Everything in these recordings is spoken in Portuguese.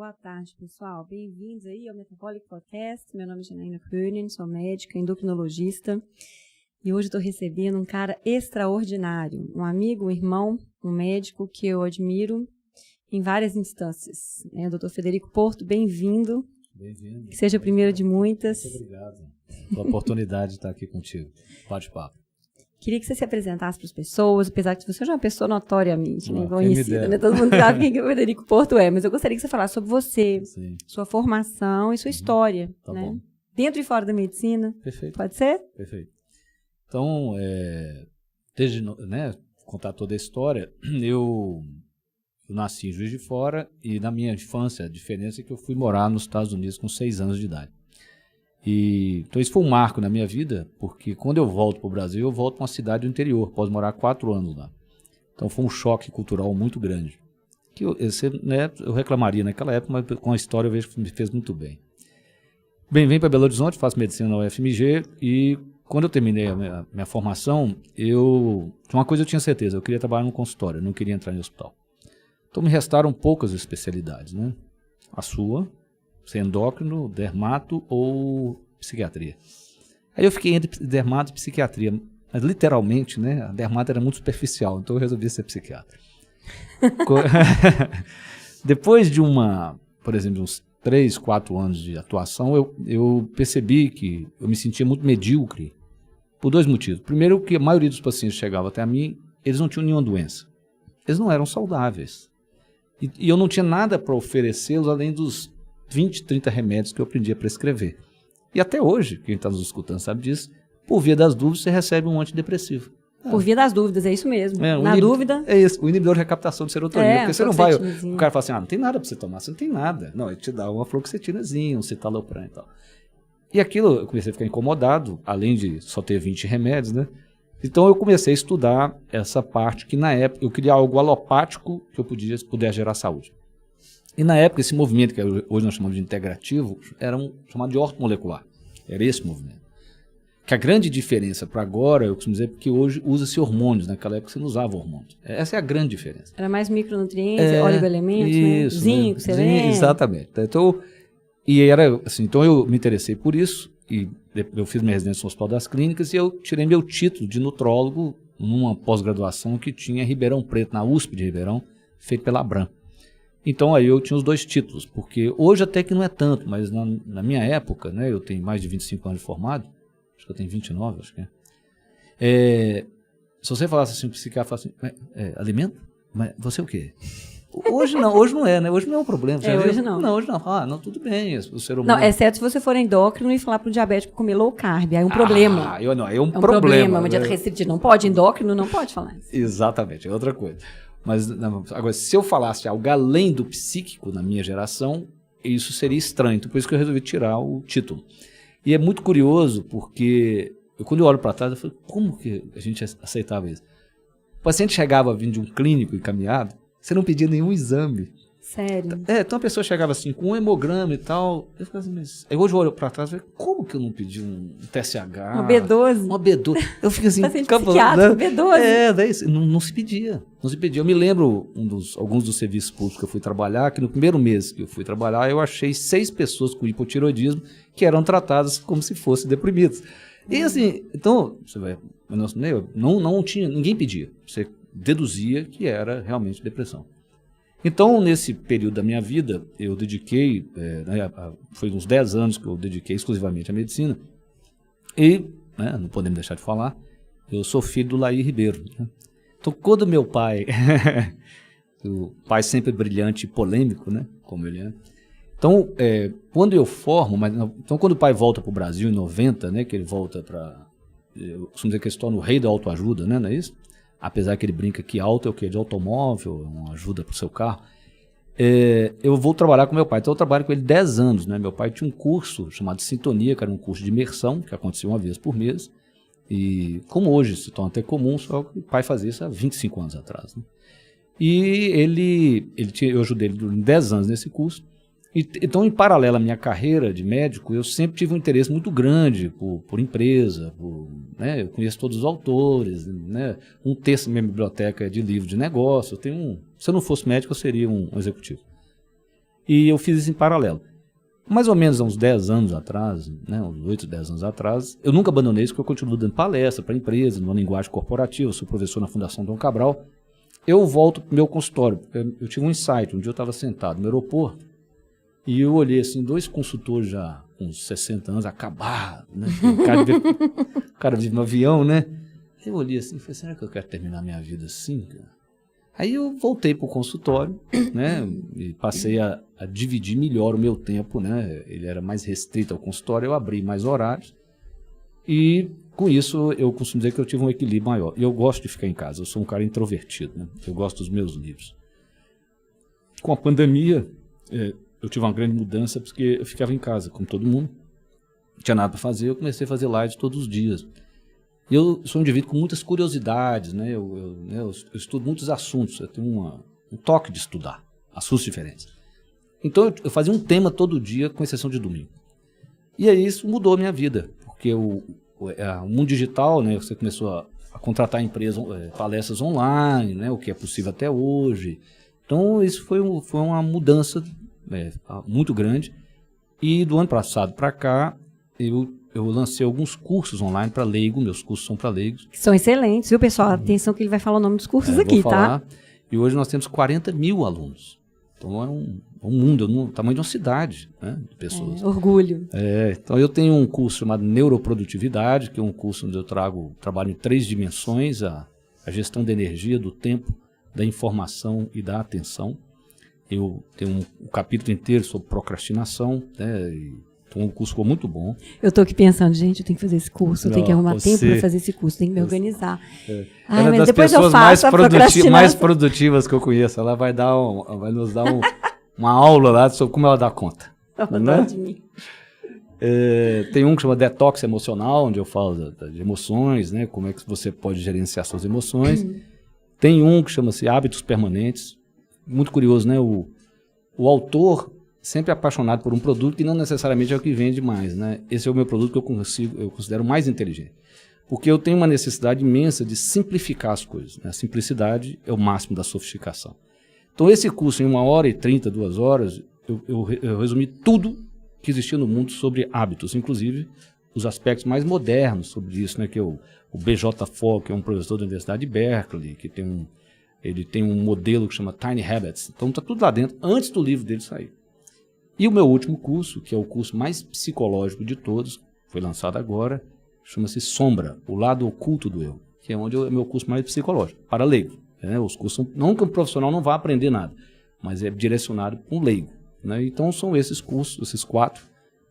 Boa tarde, pessoal. Bem-vindos aí ao Metabolic Podcast. Meu nome é Janaína Koenig, sou médica, endocrinologista. E hoje estou recebendo um cara extraordinário, um amigo, um irmão, um médico que eu admiro em várias instâncias. O Dr. Federico Porto, bem-vindo. Bem-vindo. Que seja o primeiro de muitas. Muito obrigado pela oportunidade de estar aqui contigo. Bate-papo. Queria que você se apresentasse para as pessoas, apesar de você já é uma pessoa notoriamente conhecida, né? Todo mundo sabe quem o Federico Porto é, mas eu gostaria que você falasse sobre você, Sim. Sua formação e sua história, Tá né? bom. Dentro e fora da medicina. Perfeito. Pode ser? Perfeito. Então, desde contar toda a história, eu nasci em Juiz de Fora e na minha infância a diferença é que eu fui morar nos Estados Unidos com 6 anos de idade. Então isso foi um marco na minha vida, porque quando eu volto para o Brasil, eu volto para uma cidade do interior, após morar 4 anos lá. Então foi um choque cultural muito grande. Que eu reclamaria naquela época, mas com a história eu vejo que me fez muito bem. Bem, venho para Belo Horizonte, faço medicina na UFMG e quando eu terminei a minha formação, uma coisa eu tinha certeza, eu queria trabalhar no consultório, eu não queria entrar em hospital. Então me restaram poucas especialidades, né? A sua, ser endócrino, dermato ou psiquiatria. Aí eu fiquei entre dermato e psiquiatria, mas literalmente, né, a dermato era muito superficial, então eu resolvi ser psiquiatra. Depois de por exemplo, uns 3, 4 anos de atuação, eu percebi que eu me sentia muito medíocre por 2 motivos. Primeiro, que a maioria dos pacientes que chegavam até a mim, eles não tinham nenhuma doença. Eles não eram saudáveis. E eu não tinha nada para oferecê-los além dos 20, 30 remédios que eu aprendi a prescrever. E até hoje, quem está nos escutando sabe disso, por via das dúvidas, você recebe um antidepressivo. Por via das dúvidas, é isso mesmo. Na dúvida... É isso, o inibidor de recaptação de serotonina. Porque você não vai... O cara fala assim, não tem nada para você tomar, você não tem nada. Não, ele te dá uma fluoxetinazinha, um citalopram e tal. E aquilo, eu comecei a ficar incomodado, além de só ter 20 remédios, né? Então eu comecei a estudar essa parte que na época eu queria algo alopático que eu pudesse gerar saúde. E na época esse movimento, que hoje nós chamamos de integrativo, era chamado de ortomolecular. Era esse movimento. Que a grande diferença para agora, eu costumo dizer, porque hoje usa-se hormônios, naquela época você não usava hormônios. Essa é a grande diferença. Era mais micronutrientes, oligoelementos, isso, né? Zinco, selênio. Exatamente. Então, então eu me interessei por isso, e eu fiz minha residência no Hospital das Clínicas e eu tirei meu título de nutrólogo numa pós-graduação que tinha em Ribeirão Preto, na USP de Ribeirão, feito pela Abram. Então aí eu tinha os 2 títulos, porque hoje até que não é tanto, mas na minha época, né, eu tenho mais de 25 anos de formado, acho que eu tenho 29, acho que é. Se você falasse assim, o psiquiatra falasse assim, alimento? Mas você o quê? Hoje não é, né? Hoje não é um problema. Hoje não. Não, hoje não. Não, tudo bem, o ser humano... Não, exceto se você for endócrino e falar para o diabético comer low carb, aí é um problema. É um problema. Uma dieta restritiva não pode, endócrino não pode falar isso. Exatamente, é outra coisa. Mas agora, se eu falasse algo além do psíquico na minha geração, isso seria estranho. Então, por isso que eu resolvi tirar o título. E é muito curioso, porque quando eu olho para trás, eu falo, como que a gente aceitava isso? O paciente chegava vindo de um clínico encaminhado, você não pedia nenhum exame. Sério? Então a pessoa chegava assim, com um hemograma e tal. Eu ficava assim, mas... Aí hoje eu olho pra trás e falei, como que eu não pedi um TSH? Uma B12? Uma B12. Eu fico assim, psiquiatra, B12. Daí não se pedia. Não se pedia. Eu me lembro, alguns dos serviços públicos que eu fui trabalhar, que no primeiro mês que eu fui trabalhar, eu achei 6 pessoas com hipotiroidismo que eram tratadas como se fossem deprimidas. E assim, então, você vai... Não tinha, ninguém pedia. Você deduzia que era realmente depressão. Então, nesse período da minha vida, eu dediquei, foi uns 10 anos que eu dediquei exclusivamente à medicina, e, não podemos deixar de falar, eu sou filho do Laí Ribeiro. Né? Então, quando meu pai, o pai sempre brilhante e polêmico, né, como ele é, então, quando eu formo, então quando o pai volta para o Brasil em 90, né, que ele volta para, eu costumo dizer que ele se torna o rei da autoajuda, né, não é isso? Apesar que ele brinca que auto é o quê? De automóvel, uma ajuda para o seu carro. Eu vou trabalhar com meu pai. Então eu trabalho com ele 10 anos. Né? Meu pai tinha um curso chamado Sintonia, que era um curso de imersão, que acontecia uma vez por mês. E como hoje se torna até comum, só que o pai fazia isso há 25 anos atrás. Né? E eu ajudei ele durante 10 anos nesse curso. Então, em paralelo à minha carreira de médico, eu sempre tive um interesse muito grande por empresa, né, eu conheço todos os autores, né, 1/3 da minha biblioteca é de livro de negócio, se eu não fosse médico, eu seria um executivo. E eu fiz isso em paralelo. Mais ou menos há uns 10 anos atrás, né, uns 8, 10 anos atrás, eu nunca abandonei isso porque eu continuo dando palestra para empresas, numa linguagem corporativa, eu sou professor na Fundação Dom Cabral. Eu volto para o meu consultório, porque eu tive um insight, um dia eu estava sentado no aeroporto e eu olhei assim, 2 consultores já com uns 60 anos, acabados, né? O cara vive no avião, né? Eu olhei assim e falei, será que eu quero terminar minha vida assim, cara? Aí eu voltei para o consultório, né, e passei a dividir melhor o meu tempo, né, ele era mais restrito ao consultório, eu abri mais horários, e com isso eu costumo dizer que eu tive um equilíbrio maior. E eu gosto de ficar em casa, eu sou um cara introvertido, né, eu gosto dos meus livros. Com a pandemia, eu tive uma grande mudança, porque eu ficava em casa, como todo mundo, não tinha nada para fazer, eu comecei a fazer lives todos os dias. Eu sou um indivíduo com muitas curiosidades, né? Eu estudo muitos assuntos, eu tenho um toque de estudar assuntos diferentes. Então eu fazia um tema todo dia, com exceção de domingo. E aí isso mudou a minha vida, porque o mundo digital, né? Você começou a contratar empresas, palestras online, né? O que é possível até hoje. Então isso foi uma mudança muito grande. E do ano passado para cá, eu lancei alguns cursos online para leigo, meus cursos são para leigos. Que são excelentes, viu, pessoal? Atenção que ele vai falar o nome dos cursos aqui, tá? E hoje nós temos 40 mil alunos. Então é um mundo, o tamanho de uma cidade, né, de pessoas. Orgulho. Então eu tenho um curso chamado Neuroprodutividade, que é um curso onde eu trabalho em 3 dimensões, a gestão da energia, do tempo, da informação e da atenção. Eu tenho um capítulo inteiro sobre procrastinação, né, então o curso ficou muito bom. Eu estou aqui pensando, gente, eu tenho que fazer esse curso, eu tenho que arrumar tempo para fazer esse curso, tenho que me organizar. Mas das depois pessoas mais produtivas que eu conheço. Ela vai nos dar uma aula lá sobre como ela dá conta. Né? De mim. Tem um que chama Detox Emocional, onde eu falo de emoções, né? Como é que você pode gerenciar suas emoções. Tem um que chama-se Hábitos Permanentes. Muito curioso, né? O autor sempre apaixonado por um produto que não necessariamente é o que vende mais, né? Esse é o meu produto que eu considero mais inteligente. Porque eu tenho uma necessidade imensa de simplificar as coisas, né? A simplicidade é o máximo da sofisticação. Então esse curso em 1h30, 2 horas, eu resumi tudo que existia no mundo sobre hábitos, inclusive os aspectos mais modernos sobre isso, né? Que é o BJ Fogg, que é um professor da Universidade de Berkeley, que ele tem um modelo que chama Tiny Habits. Então está tudo lá dentro, antes do livro dele sair. E o meu último curso, que é o curso mais psicológico de todos, foi lançado agora, chama-se Sombra, o lado oculto do eu, que é onde é o meu curso mais psicológico, para leigo. Né? Os cursos, não que um profissional não vá aprender nada, mas é direcionado para um leigo. Né? Então são esses cursos, esses 4.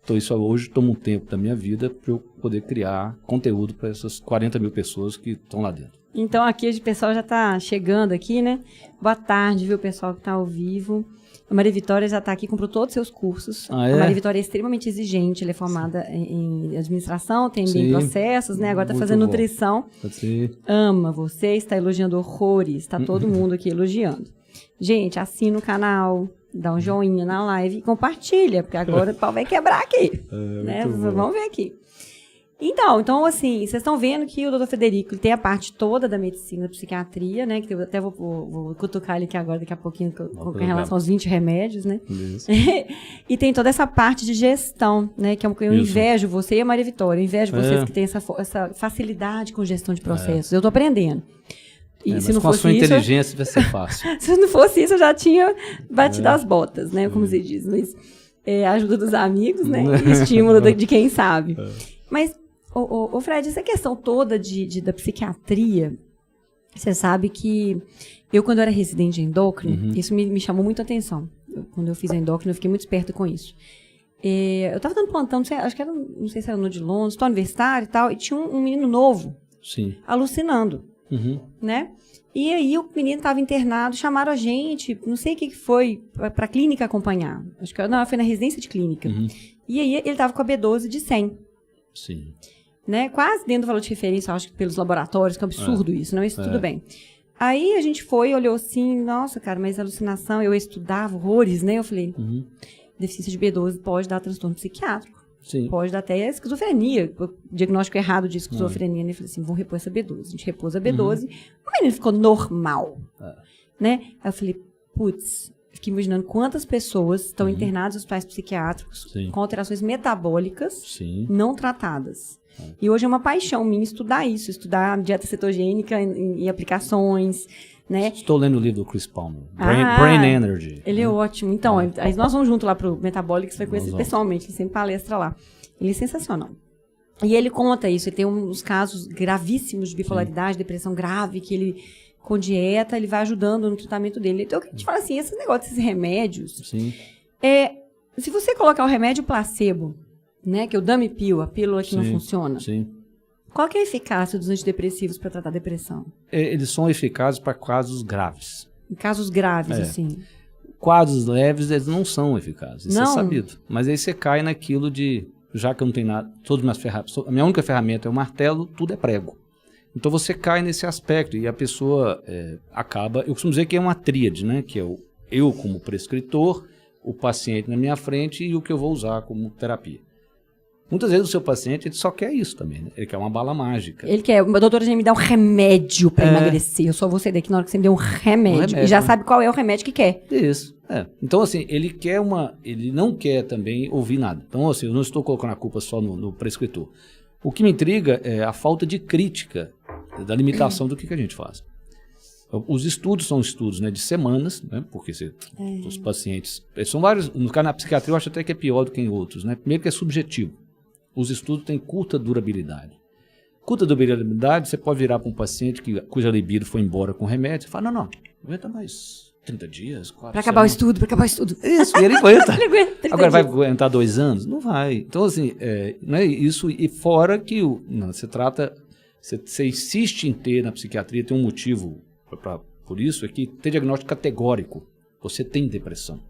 Então isso hoje toma um tempo da minha vida para eu poder criar conteúdo para essas 40 mil pessoas que estão lá dentro. Então aqui o pessoal já está chegando aqui, né? Boa tarde, viu, pessoal que está ao vivo. A Maria Vitória já está aqui, comprou todos os seus cursos. A Maria Vitória é extremamente exigente, ela é formada em administração, tem bem processos, né? Agora está fazendo nutrição. Ama você, está elogiando horrores, está todo mundo aqui elogiando. Gente, assina o canal, dá um joinha na live e compartilha, porque agora o pau vai quebrar aqui. Né? Vamos ver aqui. Então, assim, vocês estão vendo que o Dr. Frederico tem a parte toda da medicina, da psiquiatria, né? Que eu até vou cutucar ele aqui agora, daqui a pouquinho, com relação aos 20 remédios, né? E tem toda essa parte de gestão, né? Que é eu invejo você e a Maria Vitória, eu invejo vocês que têm essa facilidade com gestão de processos. Eu estou aprendendo. E se não fosse a sua inteligência vai ser fácil. Se não fosse isso, eu já tinha batido as botas, né? Como você diz. Mas a ajuda dos amigos, né? E estímulo de quem sabe. Mas Fred, essa questão toda da psiquiatria, você sabe que eu, quando eu era residente em endócrino, isso me chamou muito a atenção. Quando eu fiz a endócrino, eu fiquei muito esperta com isso. Eu estava dando plantão, acho que era, não sei se era no de Londres, estou universitário e tal, e tinha um menino novo, alucinando, né? E aí o menino estava internado, chamaram a gente, não sei o que foi, para a clínica acompanhar. Acho que foi na residência de clínica. E aí ele estava com a B12 de 100. Sim. Né? Quase dentro do valor de referência, acho que pelos laboratórios, que é um absurdo isso, não, isso tudo bem. Aí a gente foi, olhou assim, nossa, cara, mas alucinação, eu estudava horrores, né? Eu falei, deficiência de B12 pode dar transtorno psiquiátrico. Sim. Pode dar até esquizofrenia, diagnóstico errado de esquizofrenia. Eu falei assim, vamos repor essa B12. A gente repôs a B12, o menino ficou normal, né? Aí eu falei, putz, fiquei imaginando quantas pessoas estão internadas nos hospitais psiquiátricos com alterações metabólicas não tratadas. E hoje é uma paixão minha estudar isso, estudar dieta cetogênica em aplicações, né? Estou lendo o livro do Chris Palmer, Brain Energy. Ele é ótimo. Então, aí nós vamos junto lá pro Metabolic, você vai conhecer pessoalmente, ele sempre palestra lá. Ele é sensacional. E ele conta isso, ele tem uns casos gravíssimos de bipolaridade, depressão grave, que ele, com dieta, ele vai ajudando no tratamento dele. Então, eu queria te falar assim, esse negócio desses remédios, se você colocar o remédio placebo, né, que é o dummy pill, a pílula que não funciona, qual que é a eficácia dos antidepressivos para tratar a depressão? Eles são eficazes para casos graves. Em casos graves, assim. Quadros leves, eles não são eficazes, isso não? É sabido. Mas aí você cai naquilo de, já que eu não tenho nada, todas as minhas ferramentas, a minha única ferramenta é o martelo, tudo é prego. Então você cai nesse aspecto e a pessoa acaba, eu costumo dizer que é uma tríade, né? Que é eu como prescritor, o paciente na minha frente e o que eu vou usar como terapia. Muitas vezes o seu paciente ele só quer isso também, né? Ele quer uma bala mágica. Ele quer, doutora, já me dá um remédio para emagrecer. Eu só vou sair daqui na hora que você me dê um remédio. E já sabe qual é o remédio que quer. Isso. Então, assim, ele não quer também ouvir nada. Então, assim, eu não estou colocando a culpa só no prescritor. O que me intriga é a falta de crítica da limitação do que a gente faz. Os estudos são estudos, né, de semanas, né, porque os pacientes... São vários, no caso na psiquiatria eu acho até que é pior do que em outros, né? Primeiro que é subjetivo. Os estudos têm curta durabilidade. Curta durabilidade, você pode virar para um paciente cuja libido foi embora com remédio e fala, não, aguenta mais 30 dias, 4 Para acabar o estudo, para acabar o estudo. Isso, e ele aguenta. Ele aguenta Agora vai aguentar 2 anos? Não vai. Então, assim, né, isso, e fora que você trata, você insiste em ter na psiquiatria, tem um motivo por isso, é que tem diagnóstico categórico. Você tem depressão.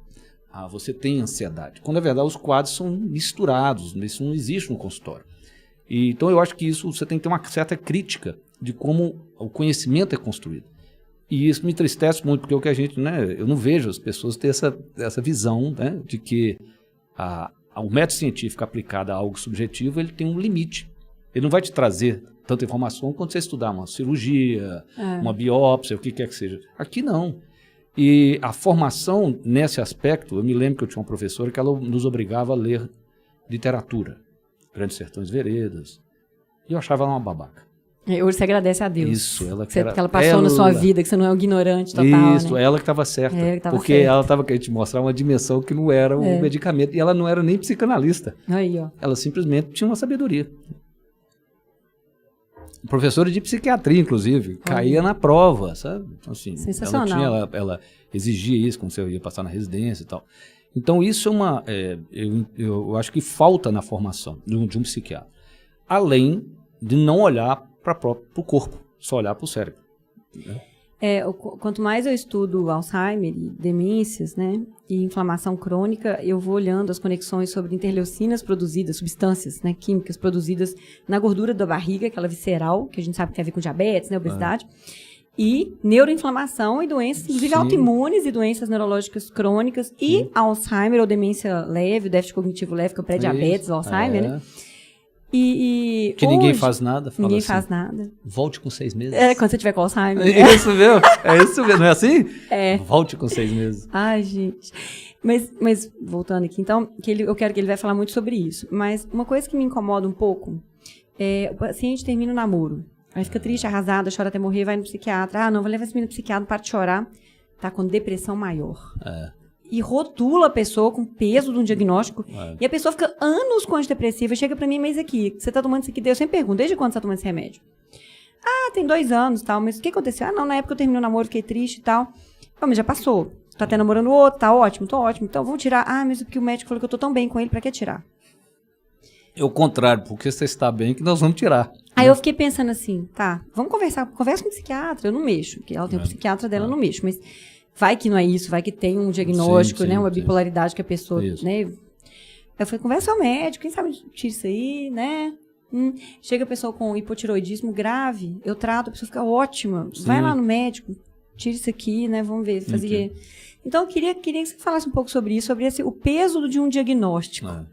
Você tem ansiedade. Quando, na verdade, os quadros são misturados, isso não existe no consultório. Então, eu acho que isso você tem que ter uma certa crítica de como o conhecimento é construído. E isso me entristece muito, porque o que a gente, né, eu não vejo as pessoas ter essa visão, né, de que o método científico aplicado a algo subjetivo, ele tem um limite. Ele não vai te trazer tanta informação quando você estudar uma cirurgia, uma biópsia, o que quer que seja. Aqui não. E a formação nesse aspecto, eu me lembro que eu tinha uma professora que ela nos obrigava a ler literatura, Grandes Sertões Veredas, e eu achava ela uma babaca. Hoje você agradece a Deus. Isso, que ela passou na sua vida, que você não é um ignorante total. Isso, né? Ela que estava certa. Porque ela estava querendo te mostrar uma dimensão que não era o medicamento, e ela não era nem psicanalista. Aí, ó. Ela simplesmente tinha uma sabedoria. Professora de psiquiatria, inclusive, caía na prova, sabe? Assim, sensacional. Ela exigia isso quando você ia passar na residência e tal. Então, isso é uma... eu acho que falta na formação de um psiquiatra. Além de não olhar para o corpo, só olhar para o cérebro. Né? Quanto mais eu estudo Alzheimer e demências, né, e inflamação crônica, eu vou olhando as conexões sobre interleucinas produzidas, substâncias, né, químicas produzidas na gordura da barriga, aquela visceral, que a gente sabe que tem a ver com diabetes, né, obesidade, e neuroinflamação e doenças, inclusive autoimunes e doenças neurológicas crônicas, e Alzheimer ou demência leve, o déficit cognitivo leve, que é o pré-diabetes, o Alzheimer, né? Que hoje, ninguém faz nada. Ninguém assim, faz nada. Volte com 6 meses. Quando você tiver com Alzheimer. Isso mesmo. É isso mesmo. Não é assim? Volte com 6 meses. Ai, gente. Mas voltando aqui, então, eu quero que ele vai falar muito sobre isso. Mas uma coisa que me incomoda um pouco o paciente termina o namoro. Aí fica triste, arrasada, chora até morrer, vai no psiquiatra. Não, vou levar esse menino pro psiquiatra, para de chorar. Tá com depressão maior. E rotula a pessoa com peso de um diagnóstico. E a pessoa fica anos com antidepressiva. Chega pra mim, mas aqui, você tá tomando isso aqui? Eu sempre pergunto, desde quando você tá tomando esse remédio? Tem 2 anos e tal. Mas o que aconteceu? Não, na época eu terminei o namoro, fiquei triste e tal. Mas já passou. Tá até namorando o outro, tá ótimo, tô ótimo. Então vamos tirar. Mas porque o médico falou que eu tô tão bem com ele, pra que tirar? É o contrário, porque você está bem que nós vamos tirar. Aí eu fiquei pensando assim, vamos conversar. Conversa com o psiquiatra, eu não mexo. Porque ela tem um psiquiatra dela, eu não mexo. Mas... vai que não é isso, vai que tem um diagnóstico, né? Uma bipolaridade que a pessoa, né? Eu falei, conversa ao médico, quem sabe tira isso aí, né? Chega a pessoa com hipotiroidismo grave, eu trato, a pessoa fica ótima. Vai lá no médico, tira isso aqui, né? Vamos ver, fazer... Então, eu queria que você falasse um pouco sobre isso, sobre o peso de um diagnóstico.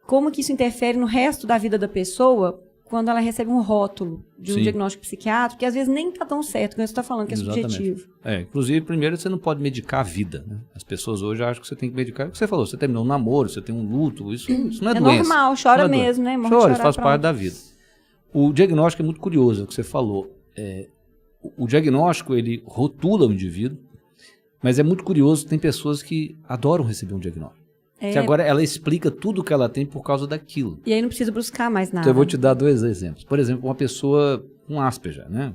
Como que isso interfere no resto da vida da pessoa, quando ela recebe um rótulo de um Sim. diagnóstico psiquiátrico, que às vezes nem está tão certo, como você está falando, que é Exatamente. subjetivo. Inclusive, primeiro, você não pode medicar a vida, né? As pessoas hoje acham que você tem que medicar. O que você falou, você terminou um namoro, você tem um luto, isso não é doença. Normal, chora não é mesmo, né? Chora, isso faz parte da vida. O diagnóstico é muito curioso, é o que você falou. O diagnóstico, ele rotula o indivíduo, mas é muito curioso, tem pessoas que adoram receber um diagnóstico. Que agora ela explica tudo o que ela tem por causa daquilo. E aí não precisa buscar mais nada. Então eu vou te dar 2 exemplos. Por exemplo, uma pessoa com Asperger, né?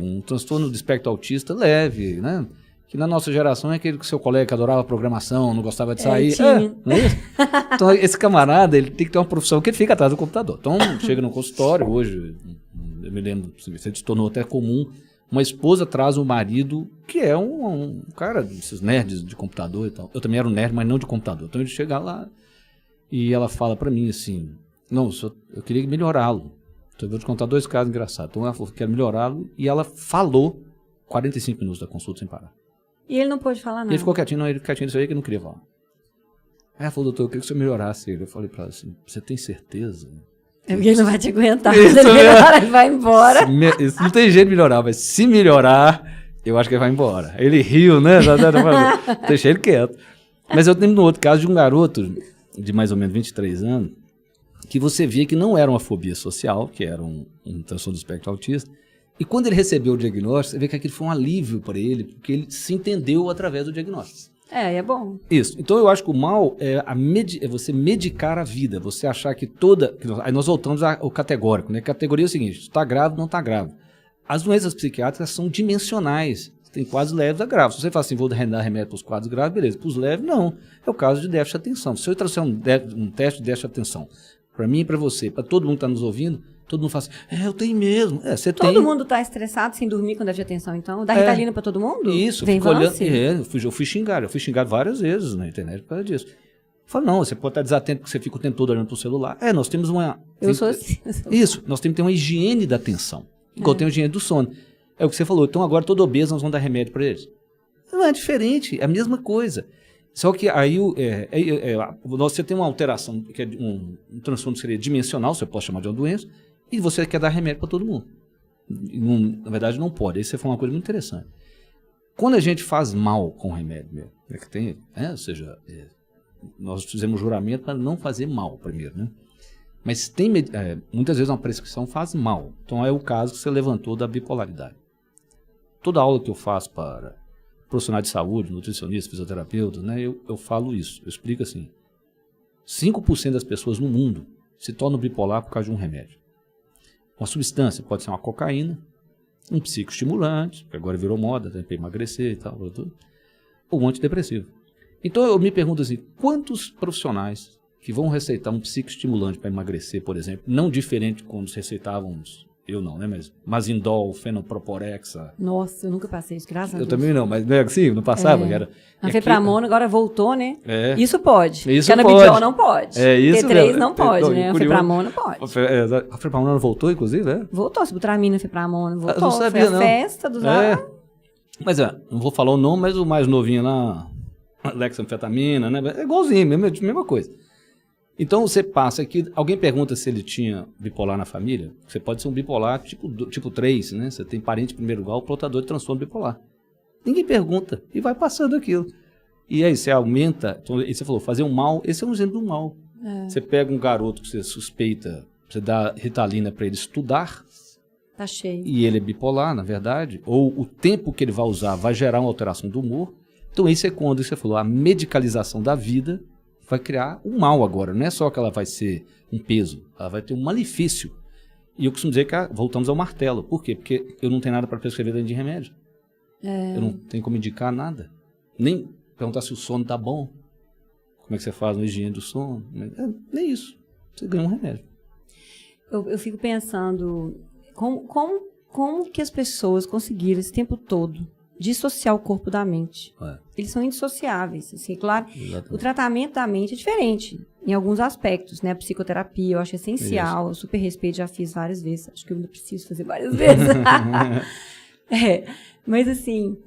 Um transtorno do espectro autista leve, né? Que na nossa geração é aquele que seu colega que adorava programação, não gostava de sair. Não é isso? Então esse camarada, ele tem que ter uma profissão que ele fica atrás do computador. Então chega no consultório, hoje, eu me lembro, você se tornou até comum, uma esposa traz um marido que é um cara desses nerds de computador e tal. Eu também era um nerd, mas não de computador. Então ele chega lá e ela fala pra mim assim, não, eu queria melhorá-lo. Então eu vou te contar 2 casos engraçados. Então ela falou que quer melhorá-lo e ela falou 45 minutos da consulta sem parar. E ele não pôde falar nada. Ele ficou quietinho, isso aí que ele não queria falar. Aí ela falou, doutor, eu queria que você melhorasse ele. Eu falei pra ela assim, você tem certeza? É porque ele não vai te aguentar. Isso, ele melhora, ele vai embora. Isso não tem jeito de melhorar, mas se melhorar, eu acho que ele vai embora. Ele riu, né? Deixei ele quieto. Mas eu lembro no outro caso de um garoto de mais ou menos 23 anos, que você via que não era uma fobia social, que era um transtorno do espectro autista. E quando ele recebeu o diagnóstico, você vê que aquilo foi um alívio para ele, porque ele se entendeu através do diagnóstico. É bom. Isso. Então eu acho que o mal é você medicar a vida, você achar que aí nós voltamos ao categórico, né? A categoria é o seguinte, está grave, não está grave. As doenças psiquiátricas são dimensionais, tem quadros leves a graves. Se você fala assim, vou dar remédio para os quadros graves, beleza. Para os leves, não. É o caso de déficit de atenção. Se eu trouxer um teste de déficit de atenção, para mim e para você, para todo mundo que está nos ouvindo, todo mundo fala assim, eu tenho mesmo. Você todo tem. Mundo está estressado sem dormir com déficit de atenção, então? Dá Ritalina para todo mundo? Isso. Vem olhando, eu fui xingado várias vezes na internet por causa disso. Fala, não, você pode estar desatento porque você fica o tempo todo olhando para o celular. Nós temos uma... Eu sou assim. Isso, nós temos que ter uma higiene da atenção. Igual tem a higiene do sono. É o que você falou. Então agora todo obeso nós vamos dar remédio para eles. Não é diferente, é a mesma coisa. Só que aí você tem uma alteração, que é um transtorno que seria dimensional, você pode chamar de uma doença, e você quer dar remédio para todo mundo. Na verdade não pode. Isso foi uma coisa muito interessante. Quando a gente faz mal com o remédio mesmo, ou seja, nós fizemos juramento para não fazer mal primeiro, né? Mas muitas vezes uma prescrição faz mal. Então é o caso que você levantou da bipolaridade. Toda aula que eu faço para profissionais de saúde, nutricionistas, fisioterapeutas, né, eu falo isso. Eu explico assim, 5% das pessoas no mundo se tornam bipolar por causa de um remédio. Uma substância pode ser uma cocaína, um psicoestimulante, que agora virou moda, né, para emagrecer e tal, ou um antidepressivo. Então eu me pergunto assim, quantos profissionais que vão receitar um psicoestimulante para emagrecer, por exemplo, não diferente de como receitávamos, eu não, né, mas Mazindol, Fenoproporexa. Nossa, eu nunca passei isso, graças a Deus. Eu também não, mas não é assim, não passava. A Anfepramona agora voltou, né? Isso pode. Isso Canabidiol não pode. Isso T3 mesmo. não pode, né? Anfepramona pode. A Anfepramona voltou, inclusive, né? Voltou, Sibutramina, Anfepramona, voltou. Eu não sabia, foi a festa dos anos. Mas não vou falar o nome, mas o mais novinho lá, Lexanfetamina, né? É igualzinho, mesma coisa. Então você passa aqui, alguém pergunta se ele tinha bipolar na família, você pode ser um bipolar tipo 3, né? Você tem parente de primeiro grau, portador de transtorno bipolar. Ninguém pergunta e vai passando aquilo. E aí você aumenta, então, e você falou, fazer um mal, esse é um exemplo do mal. Você pega um garoto que você suspeita, você dá Ritalina para ele estudar, tá cheio. E ele é bipolar, na verdade, ou o tempo que ele vai usar vai gerar uma alteração do humor. Então isso é quando você falou, a medicalização da vida vai criar um mal agora. Não é só que ela vai ser um peso, ela vai ter um malefício. E eu costumo dizer que voltamos ao martelo. Por quê? Porque eu não tenho nada para prescrever dentro de remédio. Eu não tenho como indicar nada. Nem perguntar se o sono está bom. Como é que você faz uma higiene do sono. Nem isso. Você ganha um remédio. Eu fico pensando, como que as pessoas conseguiram esse tempo todo dissociar o corpo da mente? Eles são indissociáveis. Assim, claro, o tratamento da mente é diferente em alguns aspectos, né? A psicoterapia eu acho essencial, eu super respeito, já fiz várias vezes, acho que eu ainda preciso fazer várias vezes. Mas assim,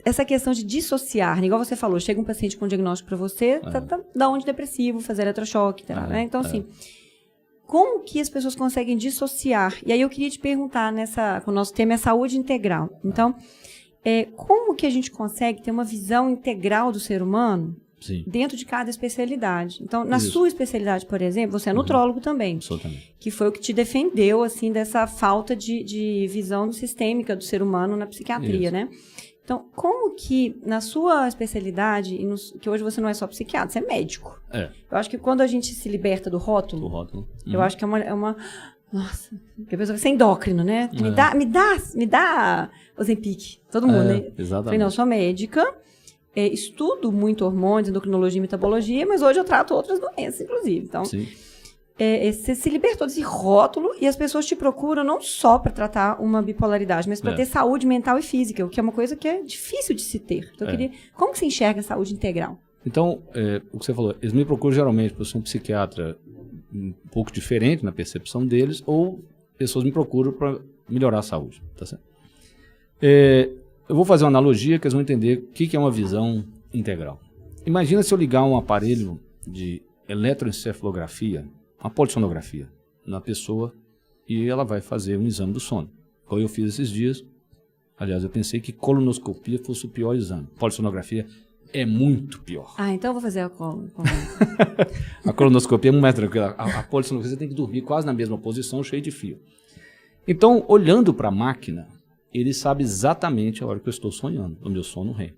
essa questão de dissociar, né? Igual você falou, chega um paciente com um diagnóstico para você, dá um antidepressivo, fazer eletrochoque, né? Então assim, como que as pessoas conseguem dissociar? E aí eu queria te perguntar, o nosso tema é saúde integral. Então, como que a gente consegue ter uma visão integral do ser humano Sim. dentro de cada especialidade? Então, na sua especialidade, por exemplo, você é nutrólogo também. Absolutamente. Que foi o que te defendeu, assim, dessa falta de visão sistêmica do ser humano na psiquiatria, né? Então, como que, na sua especialidade, que hoje você não é só psiquiatra, você é médico. Eu acho que quando a gente se liberta do rótulo, eu acho que é uma nossa, que a pessoa vai ser endócrino, né? Me dá Ozempic, todo mundo, né? Exatamente. Eu falei, não, eu sou médica, estudo muito hormônios, endocrinologia e metabologia, mas hoje eu trato outras doenças, inclusive. Então, você se libertou desse rótulo e as pessoas te procuram não só para tratar uma bipolaridade, mas para ter saúde mental e física, o que é uma coisa que é difícil de se ter. Então, eu queria... Como que você enxerga a saúde integral? Então, o que você falou, eles me procuram geralmente porque eu sou um psiquiatra um pouco diferente na percepção deles, ou pessoas me procuram para melhorar a saúde, tá certo? Eu vou fazer uma analogia que eles vão entender o que é uma visão integral. Imagina se eu ligar um aparelho de eletroencefalografia, uma polissonografia, na pessoa e ela vai fazer um exame do sono. Como eu fiz esses dias, aliás, eu pensei que colonoscopia fosse o pior exame. Polissonografia é muito pior. Então eu vou fazer a A colonoscopia é muito mais tranquila. A polissonografia você tem que dormir quase na mesma posição, cheio de fio. Então, olhando para a máquina, ele sabe exatamente a hora que eu estou sonhando, o meu sono REM.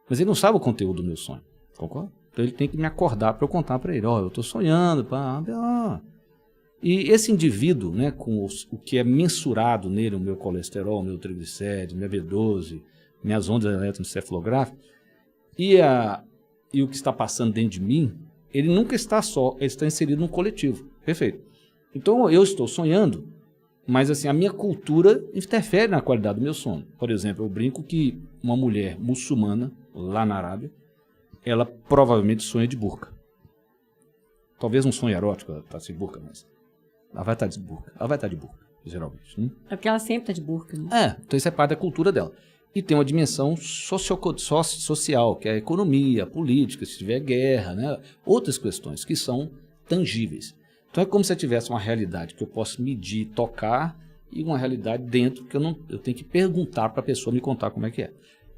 Mas ele não sabe o conteúdo do meu sonho, concorda? Então ele tem que me acordar para eu contar para ele, eu estou sonhando, E esse indivíduo, né, com o que é mensurado nele, o meu colesterol, o meu triglicérides, minha B12, minhas ondas eletroencefalográficas, e o que está passando dentro de mim, ele nunca está só, ele está inserido num coletivo. Perfeito. Então eu estou sonhando, mas assim, a minha cultura interfere na qualidade do meu sono. Por exemplo, eu brinco que uma mulher muçulmana, lá na Arábia, ela provavelmente sonha de burca. Talvez um sonho erótico, ela está sem burca, mas ela vai estar de burca. Ela vai estar de burca, geralmente. É porque ela sempre está de burca, né? Então isso é parte da cultura dela. E tem uma dimensão social, que é a economia, a política, se tiver guerra, né? Outras questões que são tangíveis. Então é como se eu tivesse uma realidade que eu posso medir, tocar, e uma realidade dentro que eu tenho que perguntar para a pessoa me contar como é que é.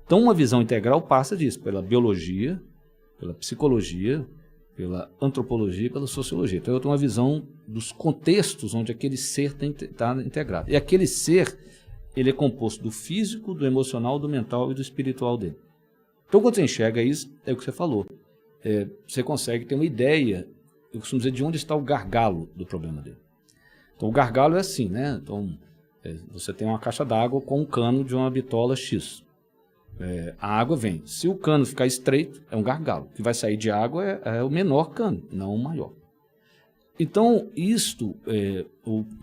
Então uma visão integral passa disso, pela biologia, pela psicologia, pela antropologia e pela sociologia. Então eu tenho uma visão dos contextos onde aquele ser está integrado. E aquele ser, ele é composto do físico, do emocional, do mental e do espiritual dele. Então quando você enxerga isso, é o que você falou. Você consegue ter uma ideia, eu costumo dizer, de onde está o gargalo do problema dele. Então o gargalo é assim, né? Então você tem uma caixa d'água com um cano de uma bitola X. A água vem. Se o cano ficar estreito, é um gargalo. O que vai sair de água é o menor cano, não o maior. Então,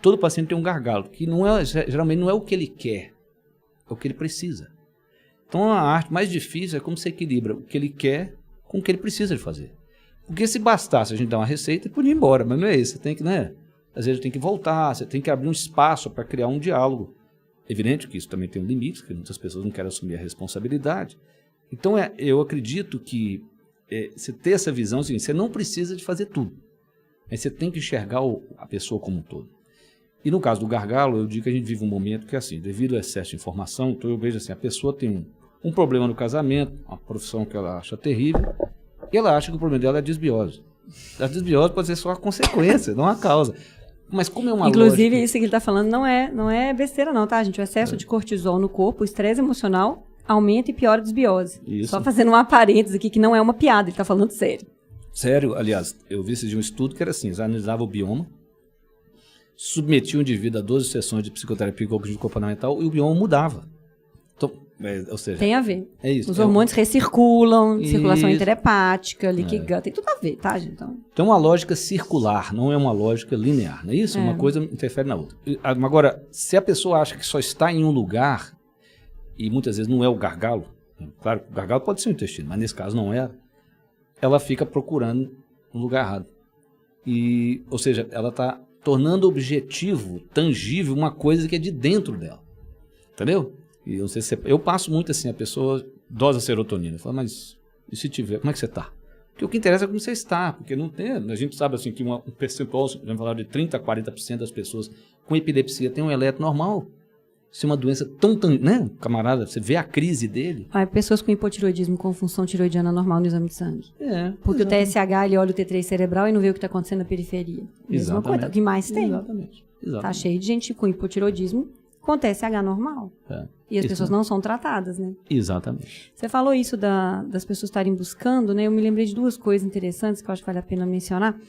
todo paciente tem um gargalo, que geralmente não é o que ele quer, é o que ele precisa. Então, a arte mais difícil é como você equilibra o que ele quer com o que ele precisa de fazer. Porque se bastasse a gente dar uma receita, ele podia ir embora, mas não é isso. Você tem que, às vezes tem que voltar, você tem que abrir um espaço para criar um diálogo. Evidente que isso também tem um limite, porque muitas pessoas não querem assumir a responsabilidade. Então, eu acredito que você ter essa visão, assim, você não precisa de fazer tudo. Mas você tem que enxergar a pessoa como um todo. E no caso do gargalo, eu digo que a gente vive um momento que é assim, devido ao excesso de informação, então eu vejo assim, a pessoa tem um problema no casamento, uma profissão que ela acha terrível, e ela acha que o problema dela é a desbiose. A desbiose pode ser só a consequência, não a causa. Mas como é uma Inclusive, lógica... isso que ele está falando não é besteira não, tá, gente? O excesso de cortisol no corpo, o estresse emocional, aumenta e piora a desbiose. Isso. Só fazendo uma parêntese aqui, que não é uma piada, ele está falando sério. Sério, aliás, eu vi de um estudo que era assim, eles analisavam o bioma, submetiam o indivíduo a 12 sessões de psicoterapia cognitivo comportamental e o bioma mudava. Então, ou seja... Tem a ver. É isso. Os hormônios recirculam, circulação interhepática, liquigã, tem tudo a ver, tá, gente? Então, uma lógica circular, não é uma lógica linear, não é isso? Uma coisa interfere na outra. Agora, se a pessoa acha que só está em um lugar, e muitas vezes não é o gargalo, claro que o gargalo pode ser o intestino, mas nesse caso não é, ela fica procurando um lugar errado. Ou seja, ela está tornando objetivo, tangível, uma coisa que é de dentro dela. Entendeu? E eu, não sei se eu passo muito assim, a pessoa dosa serotonina. Eu falo, mas e se tiver, como é que você está? Porque o que interessa é como você está, porque não tem, a gente sabe assim que um percentual, vamos falar de 30% a 40% das pessoas com epilepsia tem um eletro normal. Se uma doença tão, né, camarada, você vê a crise dele. Pessoas com hipotiroidismo com função tiroidiana normal no exame de sangue. Porque exatamente. o TSH, ele olha o T3 cerebral e não vê o que está acontecendo na periferia. Mesma coisa, o que mais tem. Exatamente. Tá cheio de gente com hipotiroidismo com TSH normal. E as pessoas não são tratadas, né? Exatamente. Você falou isso das pessoas estarem buscando, né? Eu me lembrei de duas coisas interessantes que eu acho que vale a pena mencionar.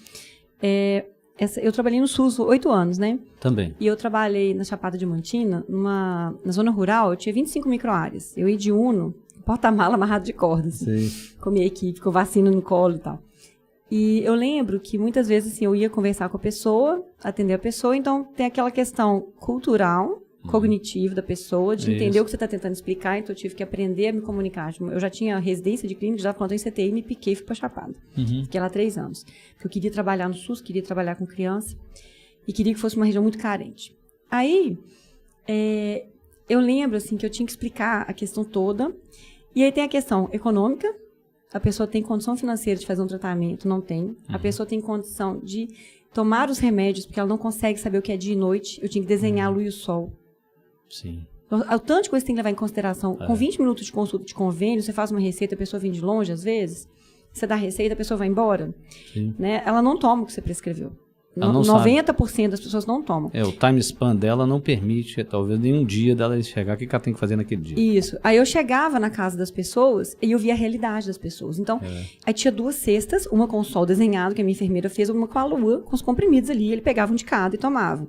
Eu trabalhei no SUS 8 anos, né? Também. E eu trabalhei na Chapada Diamantina, na zona rural, eu tinha 25 microáreas. Eu ia de Uno, porta-mala amarrado de cordas. Sim. Com a minha equipe, com vacina no colo e tal. E eu lembro que muitas vezes assim, eu ia conversar com a pessoa, atender a pessoa, então tem aquela questão cultural, cognitiva da pessoa, de entender o que você está tentando explicar, então eu tive que aprender a me comunicar. Eu já tinha residência de clínica, já plantou em CTI, me piquei e fui para Chapada. Fiquei lá 3 anos. Porque eu queria trabalhar no SUS, queria trabalhar com criança e queria que fosse uma região muito carente. Aí, eu lembro assim, que eu tinha que explicar a questão toda, e aí tem a questão econômica, a pessoa tem condição financeira de fazer um tratamento, não tem. A pessoa tem condição de tomar os remédios, porque ela não consegue saber o que é dia e noite. Eu tinha que desenhar a lua e o sol. Sim. O tanto de coisa que você tem que levar em consideração. Com 20 minutos de consulta de convênio, você faz uma receita, a pessoa vem de longe, às vezes. Você dá a receita, a pessoa vai embora. Sim. Né? Ela não toma o que você prescreveu. Ela não 90% das pessoas não tomam. O time span dela não permite, talvez, nenhum dia dela enxergar o que ela tem que fazer naquele dia. Isso. Aí eu chegava na casa das pessoas e eu via a realidade das pessoas. Então, aí tinha 2 cestas, uma com o sol desenhado, que a minha enfermeira fez, uma com a lua, com os comprimidos ali. Ele pegava um de cada e tomava.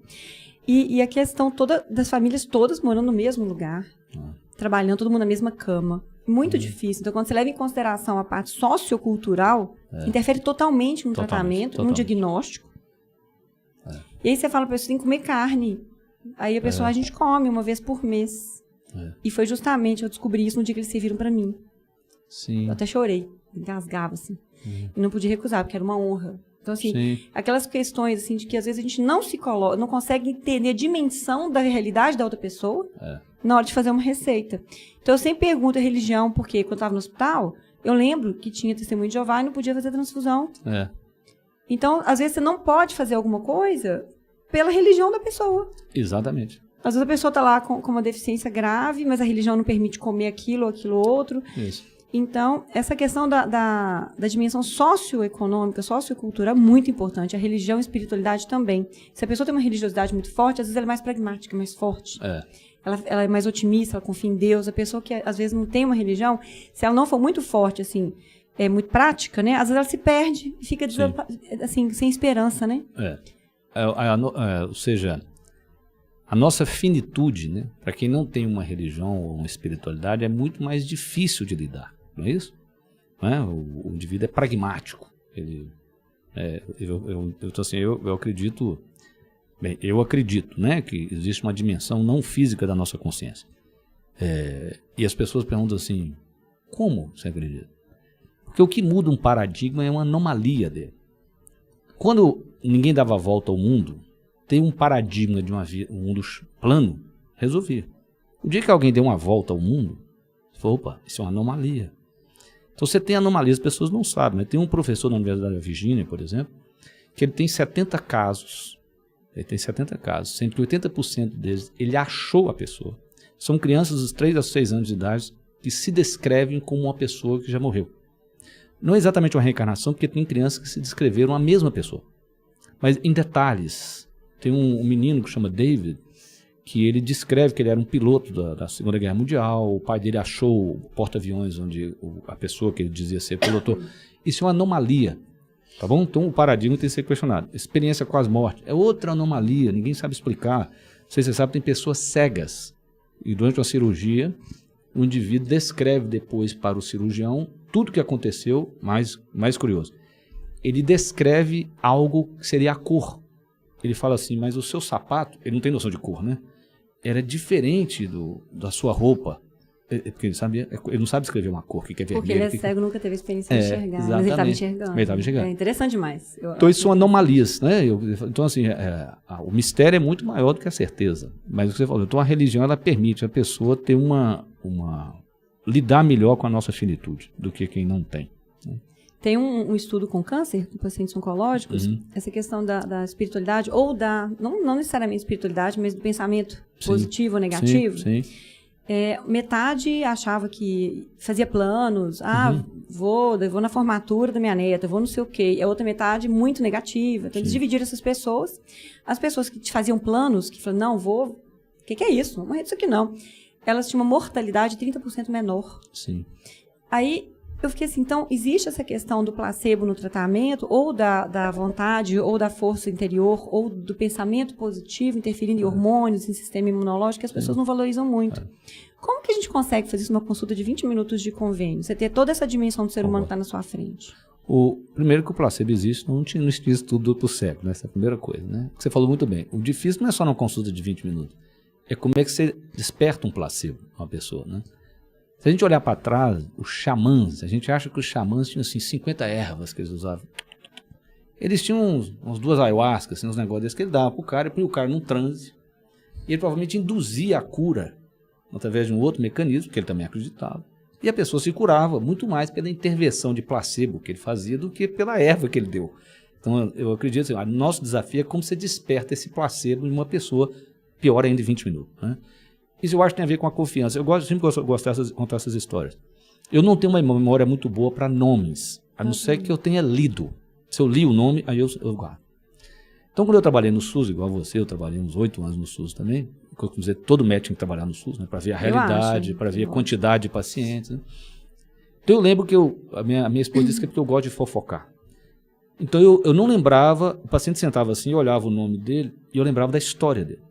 E a questão toda das famílias todas morando no mesmo lugar, trabalhando todo mundo na mesma cama. Muito difícil. Então, quando você leva em consideração a parte sociocultural, interfere totalmente no tratamento, no diagnóstico. E aí você fala para a pessoa, tem que comer carne. Aí a pessoa, a gente come uma vez por mês. E foi justamente, eu descobri isso no dia que eles serviram para mim. Sim. Eu até chorei, engasgava assim. E não podia recusar, porque era uma honra. Então, assim, aquelas questões, assim, de que às vezes a gente não se coloca, não consegue entender a dimensão da realidade da outra pessoa na hora de fazer uma receita. Então, eu sempre pergunto a religião, porque quando eu estava no hospital, eu lembro que tinha testemunho de Jeová e não podia fazer transfusão. Então, às vezes, você não pode fazer alguma coisa pela religião da pessoa. Exatamente. Às vezes a pessoa está lá com uma deficiência grave, mas a religião não permite comer aquilo ou aquilo outro. Isso. Então, essa questão da dimensão socioeconômica, sociocultural é muito importante. A religião e a espiritualidade também. Se a pessoa tem uma religiosidade muito forte, às vezes ela é mais pragmática, mais forte. Ela é mais otimista, ela confia em Deus. A pessoa que às vezes não tem uma religião, se ela não for muito forte, assim, muito prática, né? Às vezes ela se perde e fica assim, sem esperança, né? Ou seja, a nossa finitude, né? Para quem não tem uma religião ou uma espiritualidade, é muito mais difícil de lidar. Não é isso? Não é? O indivíduo é pragmático. Eu acredito, né, que existe uma dimensão não física da nossa consciência. E as pessoas perguntam assim, como você acredita? Porque o que muda um paradigma é uma anomalia dele. Quando ninguém dava volta ao mundo, ter um paradigma de um mundo plano, resolvia. O dia que alguém deu uma volta ao mundo, você falou, opa, isso é uma anomalia. Então você tem anomalias, as pessoas não sabem. Né? Tem um professor na Universidade da Virgínia, por exemplo, que ele tem 70 casos. Ele tem 70 casos, sendo que 80% deles, ele achou a pessoa. São crianças dos 3 a 6 anos de idade que se descrevem como uma pessoa que já morreu. Não é exatamente uma reencarnação, porque tem crianças que se descreveram a mesma pessoa. Mas em detalhes, tem um menino que chama David, que ele descreve que ele era um piloto da Segunda Guerra Mundial, o pai dele achou o porta-aviões onde a pessoa que ele dizia ser pilotou. Isso é uma anomalia, tá bom? Então o paradigma tem que ser questionado. Experiência com as mortes é outra anomalia, ninguém sabe explicar. Não sei se você sabe, tem pessoas cegas. E durante uma cirurgia, o indivíduo descreve depois para o cirurgião tudo o que aconteceu, mais curioso. Ele descreve algo que seria a cor. Ele fala assim, mas o seu sapato, ele não tem noção de cor, né? Era diferente da sua roupa. Porque ele não sabe escrever uma cor, que é vermelho. Porque ele é cego, nunca teve experiência de enxergar. Mas ele estava enxergando. Ele estava enxergando. É interessante demais. Então isso são anomalias, né? Então assim, o mistério é muito maior do que a certeza. Mas o que você falou, então a religião, ela permite a pessoa ter lidar melhor com a nossa finitude do que quem não tem. Tem um estudo com câncer, com pacientes oncológicos, essa questão da espiritualidade, ou não necessariamente espiritualidade, mas do pensamento positivo ou negativo. Sim. Metade achava que fazia planos, vou na formatura da minha neta, vou não sei o quê. E a outra metade muito negativa. Então, eles dividiram essas pessoas. As pessoas que faziam planos, que falaram, não, vou... O que é isso? Não morrer disso aqui, não. Elas tinham uma mortalidade 30% menor. Sim. Aí, eu fiquei assim, então, existe essa questão do placebo no tratamento, ou da vontade, ou da força interior, ou do pensamento positivo, interferindo em hormônios, em sistema imunológico, que as pessoas não valorizam muito. Como que a gente consegue fazer isso numa consulta de 20 minutos de convênio? Você ter toda essa dimensão do ser humano que está na sua frente. Primeiro que o placebo existe, não tinha estudo do cérebro, né? Essa é a primeira coisa, né? Você falou muito bem. O difícil não é só numa consulta de 20 minutos. É como é que você desperta um placebo uma pessoa, né? Se a gente olhar para trás, os xamãs, a gente acha que os xamãs tinham assim 50 ervas que eles usavam. Eles tinham uns 2 ayahuascas, assim, uns negócios desses que ele dava pro cara, e põe o cara num transe. E ele provavelmente induzia a cura através de um outro mecanismo, que ele também acreditava. E a pessoa se curava muito mais pela intervenção de placebo que ele fazia do que pela erva que ele deu. Então eu acredito assim, o nosso desafio é como você desperta esse placebo em uma pessoa, pior ainda em 20 minutos, né? Isso eu acho que tem a ver com a confiança. Eu sempre gosto de contar essas histórias. Eu não tenho uma memória muito boa para nomes, a não ser que eu tenha lido. Se eu li o nome, aí eu guardo. Então, quando eu trabalhei no SUS, igual a você, eu trabalhei uns 8 anos no SUS também. Como dizer, todo médico tem que trabalhar no SUS, né, para ver a realidade, para ver a quantidade de pacientes. Né? Então, eu lembro que a minha esposa disse que é porque eu gosto de fofocar. Então, eu não lembrava, o paciente sentava assim, eu olhava o nome dele e eu lembrava da história dele.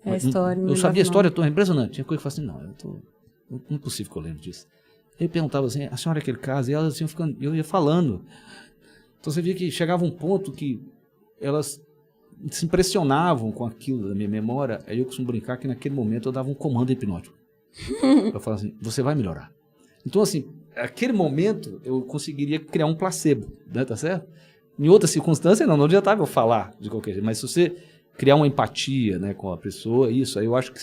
A história, eu sabia a história toda, impressionante. Tinha coisa que eu falava assim, não é possível que eu lembre disso. Ele perguntava assim, a senhora é aquele caso? E elas assim, eu ia falando. Então você via que chegava um ponto que elas se impressionavam com aquilo da minha memória. Aí eu costumo brincar que naquele momento eu dava um comando hipnótico. Eu falava assim, você vai melhorar. Então assim, naquele momento eu conseguiria criar um placebo, né, tá certo? Em outras circunstâncias não adiantava eu falar de qualquer jeito, mas se você criar uma empatia, né, com a pessoa, isso, aí eu acho que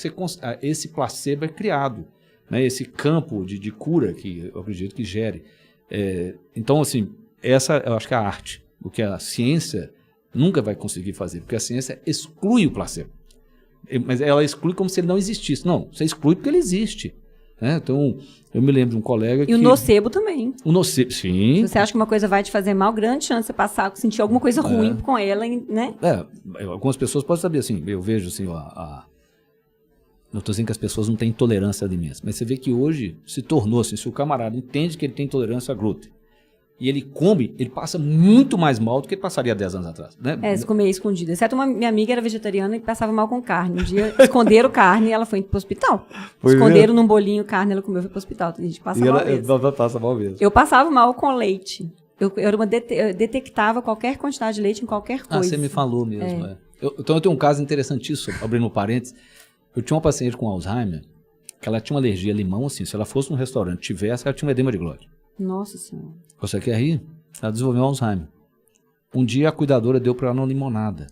esse placebo é criado, né, esse campo de cura que eu acredito que gere. Então, assim, essa eu acho que é a arte, o que a ciência nunca vai conseguir fazer, porque a ciência exclui o placebo. Mas ela exclui como se ele não existisse. Não, você exclui porque ele existe. Né? Então, eu me lembro de um colega que... E o nocebo também. O nocebo, sim. Se você acha que uma coisa vai te fazer mal, grande chance de você sentir alguma coisa ruim com ela, né? Algumas pessoas podem saber, assim, eu vejo assim, não estou dizendo que as pessoas não têm intolerância a alimentos, mas você vê que hoje se tornou assim, se o camarada entende que ele tem intolerância a glúten, e ele come, ele passa muito mais mal do que ele passaria 10 anos atrás. Né? Se comer escondido. Exceto minha amiga era vegetariana e passava mal com carne. Um dia esconderam carne e ela foi pro hospital. Esconderam num bolinho carne, ela comeu e foi pro hospital. A gente passa mal mesmo. Ela passa mal mesmo. Eu passava mal com leite. Eu detectava qualquer quantidade de leite em qualquer coisa. Você me falou mesmo. Então eu tenho um caso interessantíssimo, abrindo um parênteses. Eu tinha uma paciente com Alzheimer, que ela tinha uma alergia a limão, assim, se ela fosse num restaurante, tivesse, ela tinha um edema de glória. Nossa Senhora. Você quer rir? Ela desenvolveu Alzheimer. Um dia a cuidadora deu para ela uma limonada.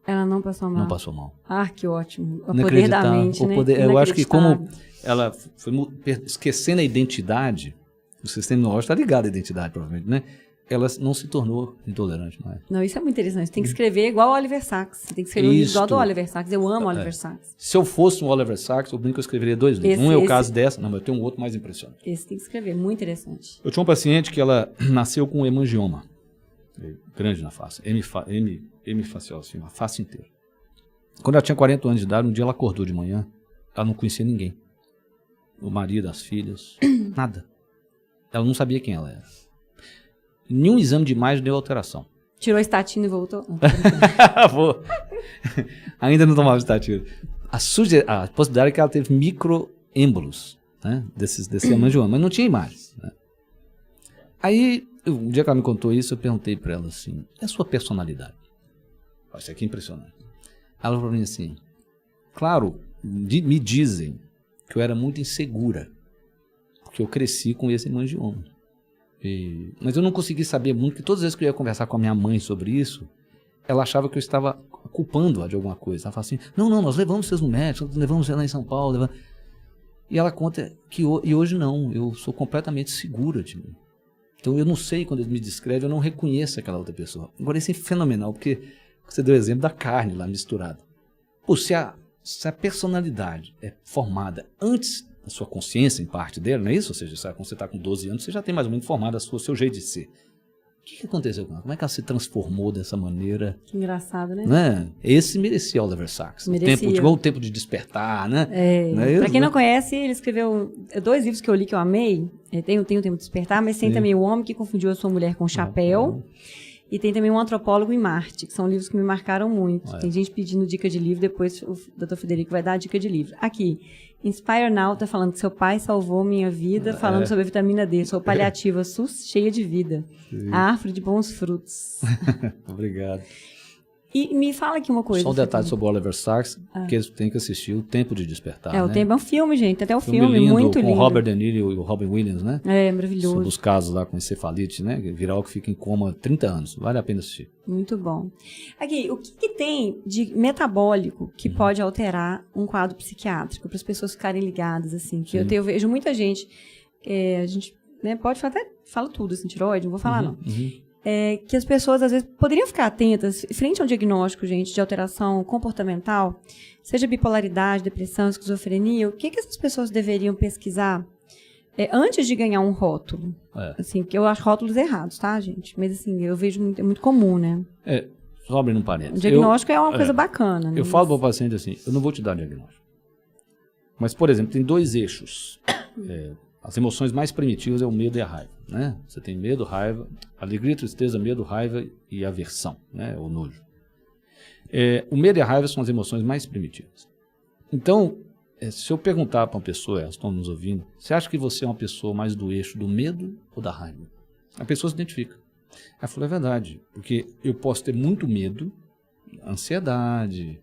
Ela não passou mal? Não passou mal. Ah, que ótimo. O poder da mente, né? Eu acho que como ela foi esquecendo a identidade, o sistema imunológico está ligado à identidade, provavelmente, né? Ela não se tornou intolerante mais. Não, isso é muito interessante. Você tem que escrever igual o Oliver Sacks. Você tem que escrever um livro igual do Oliver Sacks. Eu amo Oliver Sacks. Se eu fosse um Oliver Sacks, eu brinco que eu escreveria 2 livros. Um é o caso dessa, não, mas eu tenho um outro mais impressionante. Esse tem que escrever, muito interessante. Eu tinha uma paciente que ela nasceu com um hemangioma. Grande na face. Hemifacial, assim, a face inteira. Quando ela tinha 40 anos de idade, um dia ela acordou de manhã, ela não conhecia ninguém. O marido, as filhas, nada. Ela não sabia quem ela era. Nenhum exame de imagem deu alteração. Tirou a estatina e voltou? Vou. Ainda não tomava estatina. A possibilidade é que ela teve microêmbolos, né, desse hemangioma, mas não tinha imagens. Né? Aí, um dia que ela me contou isso, eu perguntei para ela assim, e a sua personalidade? Isso aqui é impressionante. Ela falou para mim assim, claro, me dizem que eu era muito insegura, porque eu cresci com esse hemangioma. Mas eu não consegui saber muito, porque todas as vezes que eu ia conversar com a minha mãe sobre isso, ela achava que eu estava culpando-a de alguma coisa. Ela falava assim, não, nós levamos vocês no médico, levamos vocês lá em São Paulo. E ela conta que hoje não, eu sou completamente segura de mim. Então eu não sei, quando ele me descreve, eu não reconheço aquela outra pessoa. Agora isso é fenomenal, porque você deu o exemplo da carne lá misturada. Pô, se a personalidade é formada antes da sua consciência, em parte dela, não é isso? Ou seja, quando você está com 12 anos, você já tem mais ou menos formado o seu jeito de ser. O que aconteceu com ela? Como é que ela se transformou dessa maneira? Que engraçado, né? Né? Esse merecia Oliver Sacks. Igual o Tempo de Despertar, né? Para quem não conhece, ele escreveu 2 livros que eu li que eu amei. Tem o Tempo de Despertar, mas tem também O Homem que Confundiu a Sua Mulher com o Chapéu. E tem também Um Antropólogo em Marte, que são livros que me marcaram muito. Tem gente pedindo dica de livro, depois o Dr. Federico vai dar a dica de livro. Aqui, Inspire Now tá falando que seu pai salvou minha vida, falando sobre a vitamina D. Sou paliativa, SUS cheia de vida. Sim. A árvore de bons frutos. Obrigado. E me fala aqui uma coisa. Só um detalhe sobre o Oliver Sacks, que eles têm que assistir O Tempo de Despertar. O Tempo é um filme, gente. Tem até um filme lindo, muito lindo. Com o Robert De Niro e o Robin Williams, né? Maravilhoso. Sobre os casos lá com encefalite, né? Viral que fica em coma 30 anos. Vale a pena assistir. Muito bom. Aqui, o que tem de metabólico que pode alterar um quadro psiquiátrico? Para as pessoas ficarem ligadas, assim. Que eu vejo muita gente, a gente pode até fala tudo, assim, tireoide, não vou falar não. Que as pessoas, às vezes, poderiam ficar atentas frente ao diagnóstico, gente, de alteração comportamental, seja bipolaridade, depressão, esquizofrenia, o que essas pessoas deveriam pesquisar antes de ganhar um rótulo? Assim, que eu acho rótulos errados, tá, gente? Mas, assim, eu vejo muito comum, né? Só abrindo um parênteses. O diagnóstico é uma coisa bacana. Né? Eu falo para o paciente assim, eu não vou te dar diagnóstico. Mas, por exemplo, tem 2 eixos. As emoções mais primitivas é o medo e a raiva, né? Você tem medo, raiva, alegria, tristeza, medo, raiva e aversão, né? O nojo. O medo e a raiva são as emoções mais primitivas. Então, se eu perguntar para uma pessoa, elas estão nos ouvindo, você acha que você é uma pessoa mais do eixo do medo ou da raiva? A pessoa se identifica. Ela falou, é verdade, porque eu posso ter muito medo, ansiedade,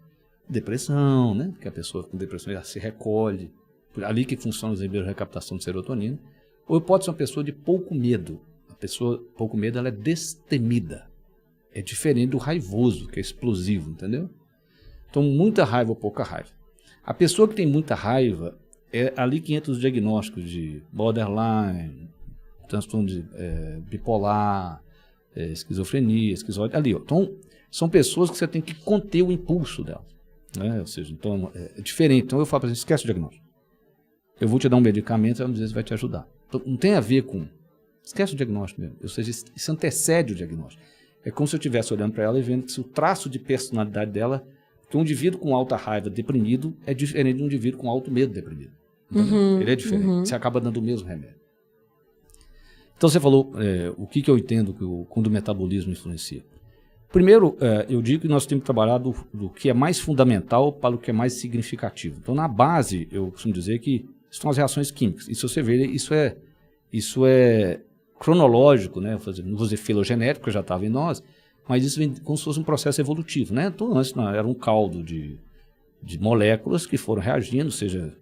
depressão, né? Porque a pessoa com depressão já se recolhe, ali que funciona os emblemas de recaptação de serotonina, ou pode ser uma pessoa de pouco medo. A pessoa pouco medo, ela é destemida. É diferente do raivoso, que é explosivo, entendeu? Então, muita raiva ou pouca raiva. A pessoa que tem muita raiva, é ali que entra os diagnósticos de borderline, transtorno de bipolar, esquizofrenia, esquizoide, ali, ó. Então, são pessoas que você tem que conter o impulso delas, né? Ou seja, então, é diferente. Então, eu falo para você, esquece o diagnóstico. Eu vou te dar um medicamento, às vezes vai te ajudar. Então, não tem a ver com... Esquece o diagnóstico mesmo. Ou seja, isso antecede o diagnóstico. É como se eu estivesse olhando para ela e vendo que se o traço de personalidade dela, que um indivíduo com alta raiva deprimido é diferente de um indivíduo com alto medo deprimido. Ele é diferente. Você acaba dando o mesmo remédio. Então, você falou o que eu entendo quando o metabolismo influencia. Primeiro, eu digo que nós temos que trabalhar do que é mais fundamental para o que é mais significativo. Então, na base, eu costumo dizer que são as reações químicas. E se você ver, isso é cronológico, né? Não vou dizer filogenético, porque já estava em nós, mas isso vem como se fosse um processo evolutivo, né? Então, antes era um caldo de moléculas que foram reagindo, seja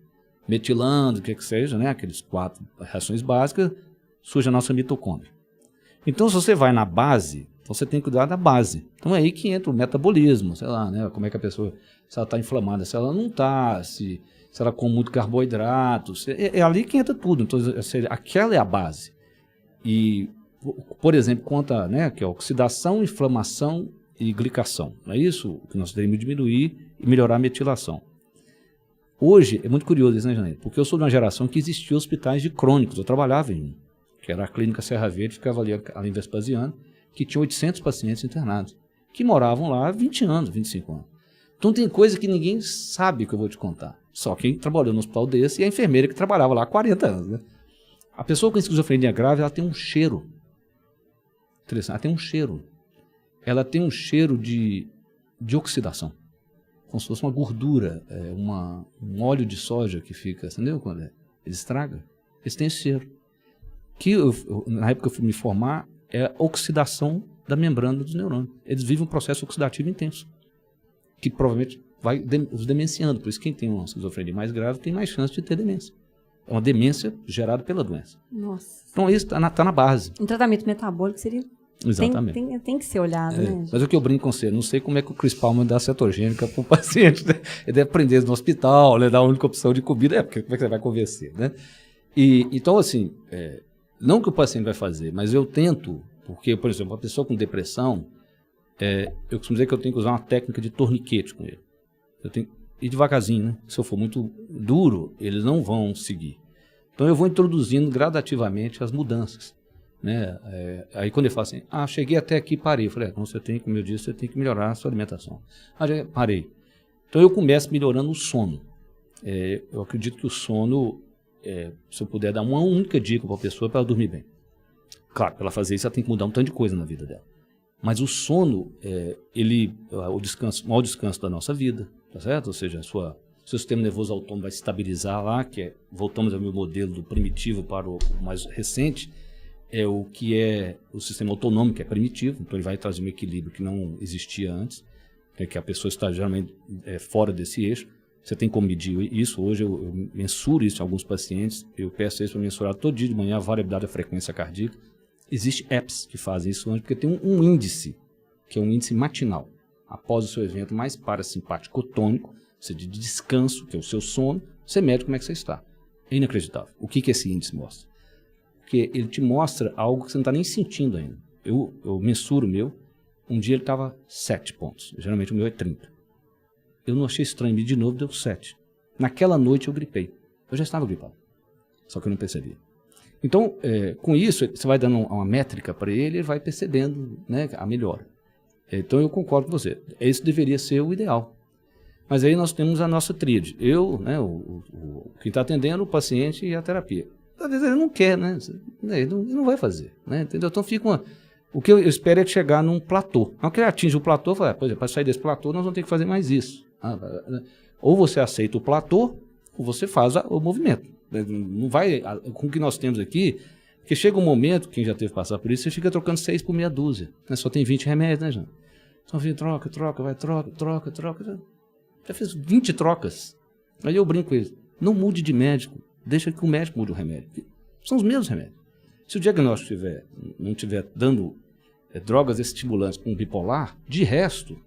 metilando, o que seja, né? Aqueles 4 reações básicas, surge a nossa mitocôndria. Então, se você vai na base, então você tem que cuidar da base. Então é aí que entra o metabolismo, sei lá, né? Como é que a pessoa, se ela está inflamada, se ela não está, se ela come muito carboidrato, é ali que entra tudo. Então, ou seja, aquela é a base. E, por exemplo, conta, né, que é oxidação, inflamação e glicação. Não é isso que nós devemos diminuir e melhorar a metilação. Hoje, é muito curioso isso, né, Janaína? Porque eu sou de uma geração que existia hospitais de crônicos. Eu trabalhava em um, que era a Clínica Serra Verde, ficava ali em Vespasiano, que tinha 800 pacientes internados, que moravam lá há 20 anos, 25 anos. Então tem coisa que ninguém sabe que eu vou te contar. Só quem trabalhou no hospital desse e a enfermeira que trabalhava lá há 40 anos. Né? A pessoa com esquizofrenia grave, ela tem um cheiro. Interessante, ela tem um cheiro. Ela tem um cheiro de oxidação. Como se fosse uma gordura, um óleo de soja que fica, entendeu? Quando ele estraga, eles têm esse cheiro. Que na época que eu fui me formar, é a oxidação da membrana dos neurônios. Eles vivem um processo oxidativo intenso, que provavelmente vai os demenciando. Por isso, quem tem uma esquizofrenia mais grave tem mais chance de ter demência. É uma demência gerada pela doença. Nossa. Então, isso está na base. Um tratamento metabólico seria... Exatamente. Tem que ser olhado, né? Mas o que eu brinco com você, não sei como é que o Chris Palmer dá cetogênica para o paciente. Né? Ele deve aprender no hospital, né? Dar a única opção de comida. Porque como é que você vai convencer, né? Então, assim, Não que o paciente vai fazer, mas eu tento, porque, por exemplo, uma pessoa com depressão, eu costumo dizer que eu tenho que usar uma técnica de torniquete com ele. Eu tenho que ir devagarzinho, né? Se eu for muito duro, eles não vão seguir. Então eu vou introduzindo gradativamente as mudanças, né? Aí quando ele fala assim, cheguei até aqui e parei. Eu falei, como eu disse, você tem que melhorar a sua alimentação. Parei. Então eu começo melhorando o sono. Eu acredito que o sono, se eu puder dar uma única dica para a pessoa, para ela dormir bem. Claro, para ela fazer isso, ela tem que mudar um tanto de coisa na vida dela. Mas o sono, o maior descanso da nossa vida, tá certo? Ou seja, seu sistema nervoso autônomo vai se estabilizar lá, voltamos ao meu modelo do primitivo para o mais recente, o que é o sistema autonômico, que é primitivo, então ele vai trazer um equilíbrio que não existia antes, que a pessoa está geralmente fora desse eixo. Você tem como medir isso. Hoje eu mensuro isso em alguns pacientes, eu peço isso para mensurar todo dia de manhã a variabilidade da frequência cardíaca. Existem apps que fazem isso antes, porque tem um índice, que é um índice matinal. Após o seu evento mais parasimpático tônico, ou seja, de descanso, que é o seu sono, você mede como é que você está. É inacreditável. O que esse índice mostra? Porque ele te mostra algo que você não está nem sentindo ainda. Eu mensuro o meu, um dia ele estava 7 pontos, geralmente o meu é 30. Eu não achei estranho, medir de novo, deu 7. Naquela noite eu gripei. Eu já estava gripado, só que eu não percebia. Então, com isso, você vai dando uma métrica para ele vai percebendo, né, a melhora. Então, eu concordo com você. Esse deveria ser o ideal. Mas aí nós temos a nossa tríade. Eu, né, quem está atendendo, o paciente e a terapia. Às vezes ele não quer, né? Ele não vai fazer, né? Entendeu? Então, o que eu espero é chegar num platô. Ao que ele atinge o platô, eu falo, por exemplo, para sair desse platô, nós vamos ter que fazer mais isso. Ou você aceita o platô, ou você faz o movimento. Não vai, com o que nós temos aqui, porque chega um momento, quem já teve que passar por isso, você fica trocando 6 por meia dúzia. Né? Só tem 20 remédios, né, Jean? Então, troca. Já fez 20 trocas. Aí eu brinco com eles. Não mude de médico. Deixa que o médico mude o remédio. São os mesmos remédios. Se o diagnóstico não estiver dando drogas estimulantes com bipolar, de resto,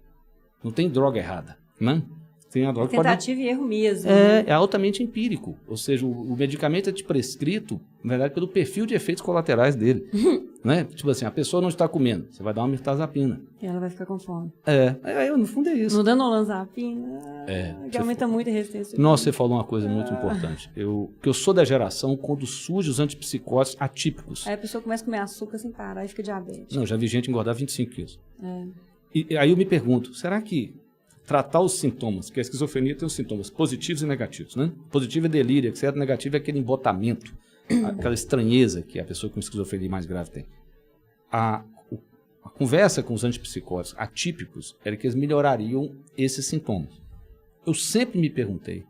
não tem droga errada, né? Tem a droga tentativa e erro mesmo. É altamente empírico. Ou seja, o medicamento é te prescrito, na verdade, pelo perfil de efeitos colaterais dele. Né? Tipo assim, a pessoa não está comendo, você vai dar uma mirtazapina. E ela vai ficar com fome. No fundo é isso. No olanzapina, que aumenta muito a resistência. Nossa, você falou uma coisa muito importante. Que eu sou da geração quando surge os antipsicóticos atípicos. Aí a pessoa começa a comer açúcar sem parar e fica diabética. Não, já vi gente engordar 25 quilos. E aí eu me pergunto, será que tratar os sintomas, que a esquizofrenia tem os sintomas positivos e negativos, né? Positivo é delírio, etc. Negativo é aquele embotamento, aquela estranheza que a pessoa com esquizofrenia mais grave tem. A conversa com os antipsicóticos atípicos era que eles melhorariam esses sintomas. Eu sempre me perguntei,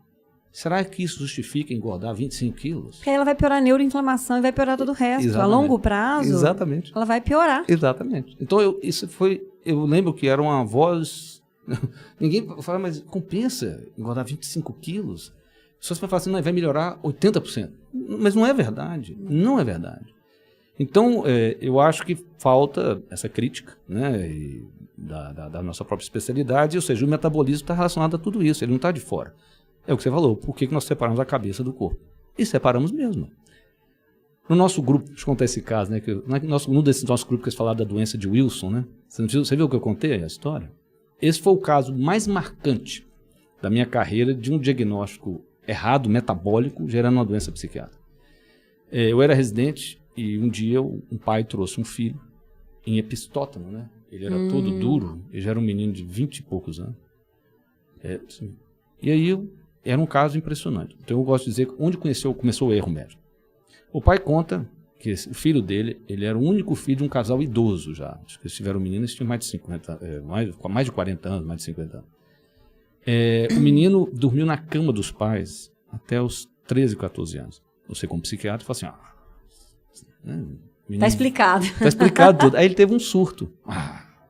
será que isso justifica engordar 25 quilos? Porque aí ela vai piorar a neuroinflamação e vai piorar todo o resto. Exatamente. A longo prazo, exatamente, ela vai piorar. Exatamente. Então, eu lembro que era uma voz... Ninguém fala, mas compensa engordar 25 quilos? As pessoas falam assim, não, vai melhorar 80%. Mas não é verdade. Não é verdade. Então, eu acho que falta essa crítica, né, da nossa própria especialidade, ou seja, o metabolismo está relacionado a tudo isso, ele não está de fora. É o que você falou, por que nós separamos a cabeça do corpo? E separamos mesmo. No nosso grupo, deixa eu contar esse caso, né, num desses nossos grupos que eles falaram da doença de Wilson, né? Você viu o que eu contei, a história? Esse foi o caso mais marcante da minha carreira de um diagnóstico errado, metabólico, gerando uma doença psiquiátrica. Eu era residente e um dia um pai trouxe um filho em epistótomo, né? Ele era todo duro, ele já era um menino de 20 e poucos anos. Assim. E aí era um caso impressionante. Então eu gosto de dizer onde começou o erro médico. O pai conta que o filho dele, ele era o único filho de um casal idoso já. Acho que eles tiveram meninos, eles tinham mais de 50, mais de 40 anos, mais de 50 anos. O menino dormiu na cama dos pais até os 13, 14 anos. Você, como psiquiatra, fala assim, Tá explicado. Tá explicado tudo. Aí ele teve um surto.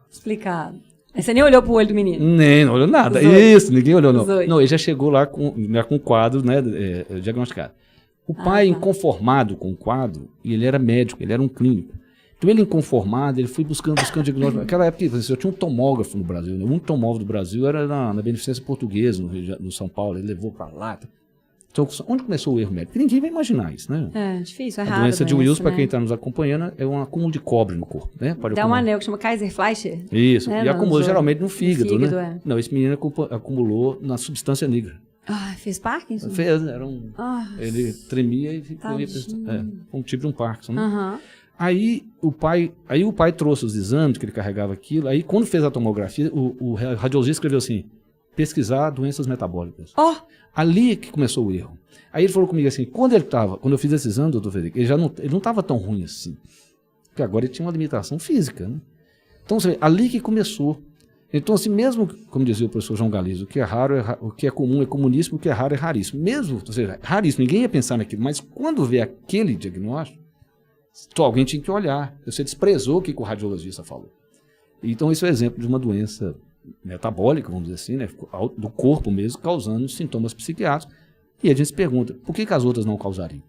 Explicado. Aí você nem olhou pro olho do menino? Nem, não olhou nada. Isso, ninguém olhou, não. Não, ele já chegou lá com o quadro, né, diagnosticado. O pai, inconformado com o quadro, e ele era médico, ele era um clínico. Então, ele inconformado, ele foi buscando diagnóstico. Naquela época, eu tinha um tomógrafo no Brasil. O único tomógrafo do Brasil era na Beneficência Portuguesa, no São Paulo. Ele levou para lá. Então, onde começou o erro médico? Porque ninguém vai imaginar isso, né? É difícil, é A raro. doença de Wilson, para né? quem está nos acompanhando, é um acúmulo de cobre no corpo, né? Dá um anel que chama Kaiser-Fleischer. Isso, né? e acumula geralmente no fígado, né? É. Não, esse menino acumulou na substância negra. Ah, fez Parkinson? Fez, ele tremia e ficou um tipo de um Parkinson, né? Uhum. Aí o pai trouxe os exames que ele carregava aquilo, aí quando fez a tomografia, o radiologista escreveu assim, pesquisar doenças metabólicas. Ali que começou o erro. Aí ele falou comigo assim, quando eu fiz esse exame, doutor Frederico, ele não estava tão ruim assim, porque agora ele tinha uma limitação física, né? Então, ali que começou. Então, assim, mesmo, como dizia o professor João Galiza, o que é raro, o que é comum é comuníssimo, o que é raro é raríssimo. Mesmo, ou seja, raríssimo, ninguém ia pensar naquilo, mas quando vê aquele diagnóstico, alguém tinha que olhar. Você desprezou o que o radiologista falou. Então, esse é o exemplo de uma doença metabólica, vamos dizer assim, né, do corpo mesmo, causando sintomas psiquiátricos. E a gente se pergunta, por que as outras não causariam?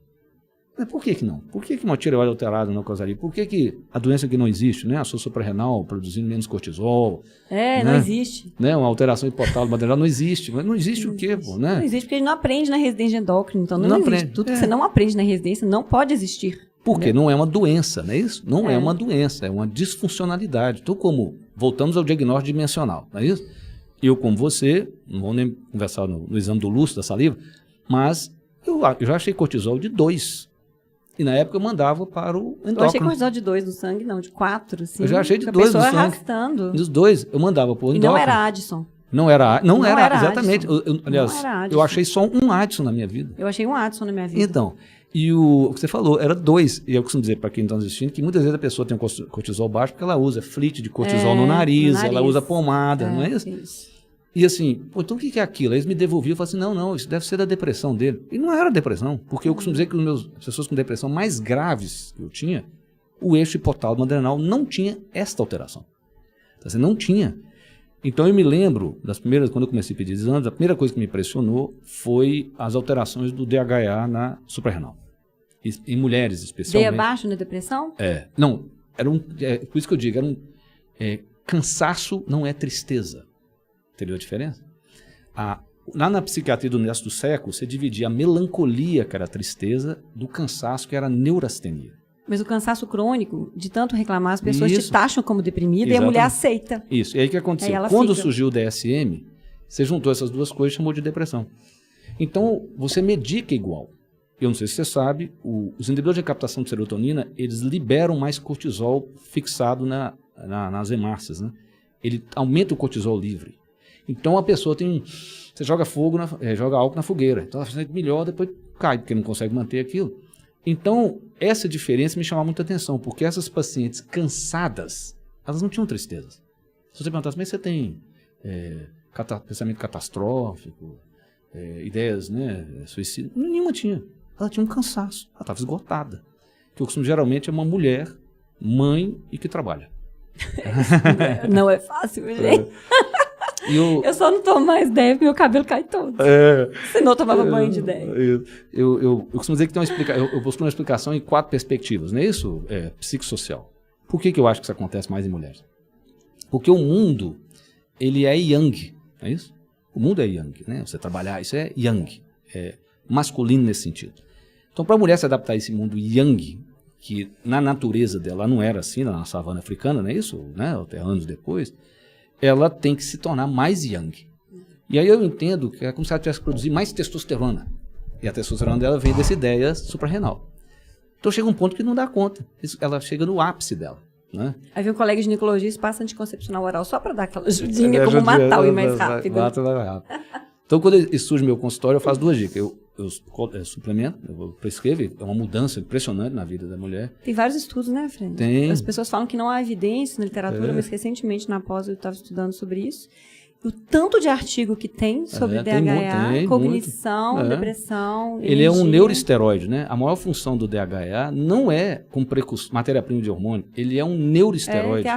Por que não? Por que uma tireoide alterada não causaria? Por que a doença que não existe, né? A sua suprarrenal produzindo menos cortisol? Né? Não existe. Né? Uma alteração hipotálamo adrenal não existe. Mas não existe o quê, pô? Né? Não existe porque ele não aprende na residência de endócrino. Então não existe. Aprende. Tudo que você não aprende na residência não pode existir. Porque não é uma doença, não é isso? Não é uma doença, é uma disfuncionalidade. Então, voltamos ao diagnóstico dimensional, não é isso? Eu, como você, não vou nem conversar no exame do lúcio, da saliva, mas eu já achei cortisol de 2. E na época eu mandava para o endócrino. Eu achei cortisol de 2 no sangue, não, de 4, sim. Eu já achei de 2 no sangue. Arrastando. Dos 2, eu mandava para o endócrino. E não era Addison. Não era exatamente. Aliás, era eu achei só um Addison na minha vida. Eu achei um Addison na minha vida. Então, e o que você falou, era 2. E eu costumo dizer para quem está nos assistindo que muitas vezes a pessoa tem um cortisol baixo porque ela usa flit de cortisol no nariz, ela usa pomada, não é isso? Isso. E assim, então o que é aquilo? Aí eles me devolviam e falaram assim, não, isso deve ser da depressão dele. E não era depressão, porque eu costumo dizer que as pessoas com depressão mais graves que eu tinha, o eixo hipotálamo adrenal não tinha esta alteração. Então, assim, não tinha. Então eu me lembro, quando eu comecei a pedir exames, a primeira coisa que me impressionou foi as alterações do DHA na suprarrenal. Em mulheres, especialmente. D abaixo na depressão? Não, por isso que eu digo, cansaço não é tristeza. Entendeu a diferença? Lá na psiquiatria do resto do século, você dividia a melancolia, que era a tristeza, do cansaço, que era a neurastenia. Mas o cansaço crônico, de tanto reclamar, as pessoas te taxam como deprimida. Exatamente. E a mulher aceita. Isso. E aí o que aconteceu? Quando surgiu o DSM, você juntou essas duas coisas e chamou de depressão. Então, você medica igual. Eu não sei se você sabe, os inibidores de captação de serotonina, eles liberam mais cortisol fixado nas hemácias, né? Ele aumenta o cortisol livre. Então a pessoa você joga joga álcool na fogueira. Então ela se sente melhor, depois cai, porque não consegue manter aquilo. Então, essa diferença me chamava muita atenção, porque essas pacientes cansadas, elas não tinham tristezas. Se você perguntasse, mas você tem pensamento catastrófico, ideias, né, suicídio? Nenhuma tinha. Ela tinha um cansaço, ela estava esgotada. Que eu costumo geralmente é uma mulher, mãe e que trabalha. Não é fácil, gente. Eu só não tomo mais 10 porque meu cabelo cai todo. Senão eu tomava banho de 10. Eu costumo dizer que tem uma explicação. Eu busco uma explicação em 4 perspectivas, não é isso? Psicossocial. Por que eu acho que isso acontece mais em mulheres? Porque o mundo, ele é yang, não é isso? O mundo é yang, né? Você trabalhar, isso é yang. É masculino nesse sentido. Então, para a mulher se adaptar a esse mundo yang, que na natureza dela não era assim, na savana africana, não é isso? Né? Até anos depois, ela tem que se tornar mais yang. E aí eu entendo que é como se ela tivesse que produzir mais testosterona. E a testosterona dela vem dessa ideia suprarrenal. Então chega um ponto que não dá conta. Ela chega no ápice dela. Né? Aí vem um colega ginecologista e passa anticoncepcional oral só para dar aquela ajudinha, como matar o ir mais rápido. Então quando surge meu consultório, eu faço 2 dicas. Eu suplemento, eu prescrevo, é uma mudança impressionante na vida da mulher. Tem vários estudos, né, Fred? Tem. As pessoas falam que não há evidência na literatura, mas recentemente na pós eu estava estudando sobre isso. O tanto de artigo que tem sobre DHA, cognição, depressão, ele é um neuroesteroide, né? A maior função do DHA não é como matéria-prima de hormônio, ele é um neuroesteroide.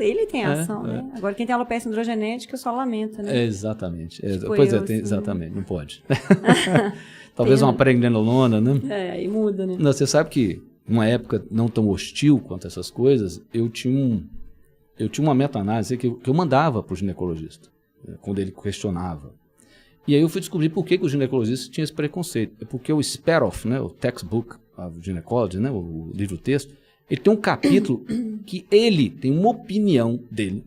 Ele tem ação, né? Agora quem tem alopecia androgenética só lamenta, né? Exatamente. Assim, exatamente, não pode. Talvez uma pregnenolona, né? Aí muda, né? Não, você sabe que numa época não tão hostil quanto essas coisas, eu tinha uma meta-análise que eu mandava para o ginecologista, quando ele questionava. E aí eu fui descobrir por que os ginecologistas tinham esse preconceito. É porque o Speroff, né, o Textbook of Gynecology, né, o livro-texto, ele tem um capítulo que ele tem uma opinião dele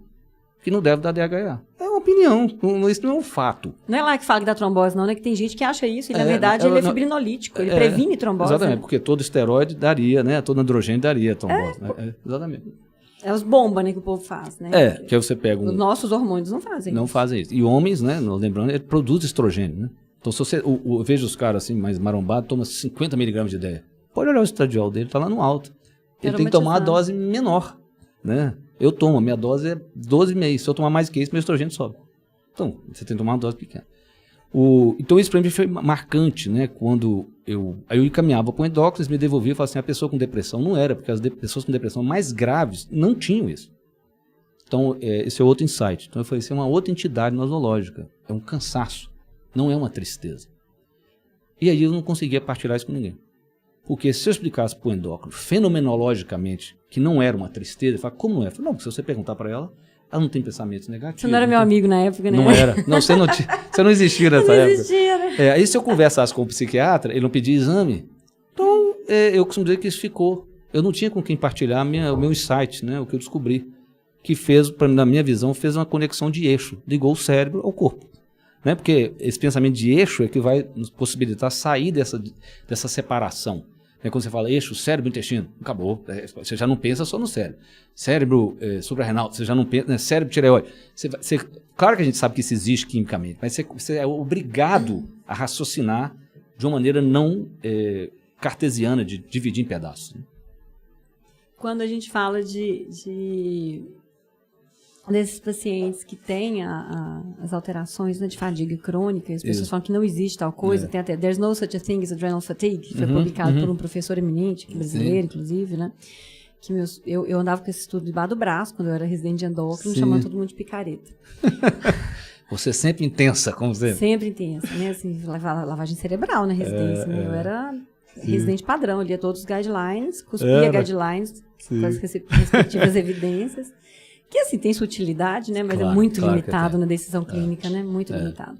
que não deve dar DHA. É uma opinião, isso não é um fato. Não é lá que fala que dá trombose, não, né? Que tem gente que acha isso, e na verdade ele é fibrinolítico, ele previne trombose. Exatamente, né? porque todo esteroide daria, né? Todo androgênio daria trombose. Né? Exatamente. É os bombas, né, que o povo faz, né? Que aí você pega Os nossos hormônios não fazem Não isso. fazem isso. E homens, né, lembrando, ele produz estrogênio, né? Então, se você, eu vejo os caras assim, mais marombados, toma 50 miligramas de ideia. Pode olhar o estradiol dele, tá lá no alto. Ele tem que tomar uma dose menor, né? Eu tomo, a minha dose é 12,5. Se eu tomar mais que isso, meu estrogênio sobe. Então, você tem que tomar uma dose pequena. Então, isso para mim foi marcante, né? Quando eu encaminhava para o endócrino, eles me devolviam e falavam assim, a pessoa com depressão não era, porque as pessoas com depressão mais graves não tinham isso. Então, esse é outro insight. Então, eu falei, isso é uma outra entidade nosológica. É um cansaço, não é uma tristeza. E aí eu não conseguia partilhar isso com ninguém. Porque se eu explicasse para o endócrino, fenomenologicamente, que não era uma tristeza, ele fala, como não é? Eu falei, não, se você perguntar para ela não tem pensamentos negativos. Você não era meu amigo na época, né? Não era. Não, você não existia nessa época. Não existia, né? Aí se eu conversasse com o psiquiatra, ele não pedia exame. Então, eu costumo dizer que isso ficou. Eu não tinha com quem partilhar o meu insight, né? O que eu descobri. Que fez, na minha visão, fez uma conexão de eixo. Ligou o cérebro ao corpo. Né? Porque esse pensamento de eixo é que vai nos possibilitar sair dessa separação. Quando você fala eixo, cérebro, intestino, acabou. Você já não pensa só no cérebro. Cérebro suprarrenal, você já não pensa, né? Cérebro, tireoide. Claro que a gente sabe que isso existe quimicamente, mas você é obrigado a raciocinar de uma maneira não cartesiana, de dividir em pedaços. Né? Quando a gente fala desses pacientes que têm as alterações, né, de fadiga crônica, as pessoas falam que não existe tal coisa, tem até There's no such a thing as adrenal fatigue, que foi publicado por um professor eminente, brasileiro, inclusive, né? Que eu andava com esse estudo debaixo do braço, quando eu era residente de endócrino, chamando todo mundo de picareta. Você sempre intensa, como você... Sempre intensa, né? Assim, lavagem cerebral na residência, né? Eu era residente padrão, lia todos os guidelines, cuspia guidelines com as respectivas evidências. Que, assim, tem sua utilidade, né? Mas é muito limitado na decisão clínica, né? Muito limitado.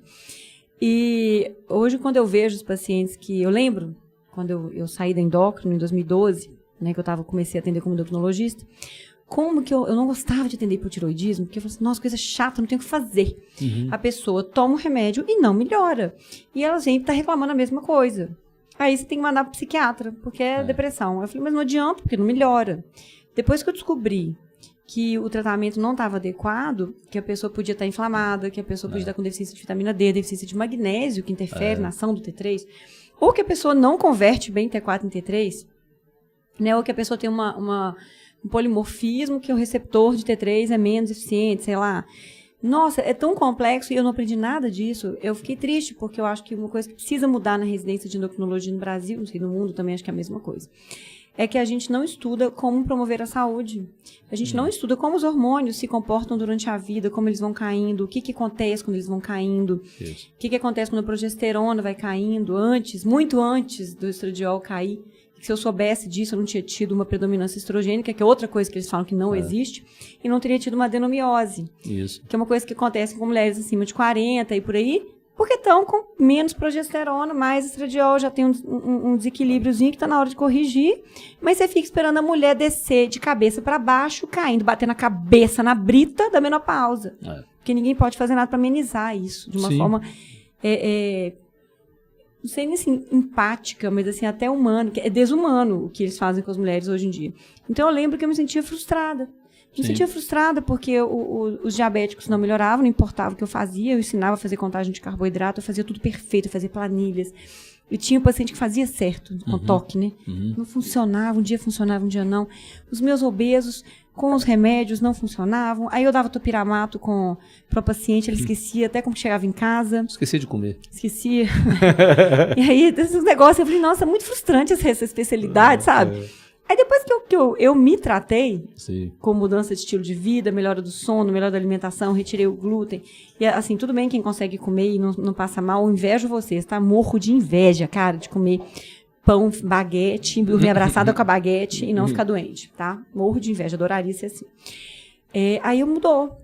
E hoje, quando eu vejo os pacientes que... Eu lembro, quando eu saí da endócrino, em 2012, né? Que eu comecei a atender como endocrinologista, como que eu não gostava de atender hipotiroidismo, porque eu falei assim, nossa, coisa chata, não tenho o que fazer. A pessoa toma um remédio e não melhora. E ela sempre está reclamando a mesma coisa. Aí você tem que mandar para o psiquiatra, porque é depressão. Eu falei, mas não adianta, porque não melhora. Depois que eu descobri que o tratamento não estava adequado, que a pessoa podia estar inflamada, que a pessoa podia estar com deficiência de vitamina D, deficiência de magnésio, que interfere na ação do T3, ou que a pessoa não converte bem T4 em T3, né, ou que a pessoa tem um polimorfismo, que o receptor de T3 é menos eficiente, sei lá. Nossa, é tão complexo e eu não aprendi nada disso. Eu fiquei triste, porque eu acho que uma coisa que precisa mudar na residência de endocrinologia no Brasil, não sei, no mundo também acho que é a mesma coisa, é que a gente não estuda como promover a saúde. A gente não estuda como os hormônios se comportam durante a vida, como eles vão caindo, o que acontece quando eles vão caindo, o que acontece quando a progesterona vai caindo, muito antes do estradiol cair. Se eu soubesse disso, eu não tinha tido uma predominância estrogênica, que é outra coisa que eles falam que não existe, e não teria tido uma adenomiose. Isso. Que é uma coisa que acontece com mulheres acima de 40 e por aí, porque estão com menos progesterona, mais estradiol, já tem um desequilíbriozinho que está na hora de corrigir, mas você fica esperando a mulher descer de cabeça para baixo, caindo, batendo a cabeça na brita da menopausa. Porque ninguém pode fazer nada para amenizar isso, de uma forma, não sei nem assim, empática, mas assim, até humano, que é desumano o que eles fazem com as mulheres hoje em dia. Então eu lembro que eu me sentia frustrada. Me sentia frustrada porque os diabéticos não melhoravam, não importava o que eu fazia, eu ensinava a fazer contagem de carboidrato, eu fazia tudo perfeito, eu fazia planilhas. E tinha um paciente que fazia certo, com toque, né? Não funcionava, um dia funcionava, um dia não. Os meus obesos, com os remédios, não funcionavam. Aí eu dava topiramato para o paciente, ele esquecia até como chegava em casa. Esquecia de comer. Esquecia. E aí, esses negócios, eu falei, nossa, é muito frustrante essa especialidade, sabe? Aí depois que eu me tratei, com mudança de estilo de vida, melhora do sono, melhora da alimentação, retirei o glúten, e assim, tudo bem quem consegue comer e não passa mal, eu invejo vocês, tá? Morro de inveja, cara, de comer pão, baguete, dormir abraçada com a baguete e não ficar doente, tá? Morro de inveja, adoraria ser assim. Aí mudou.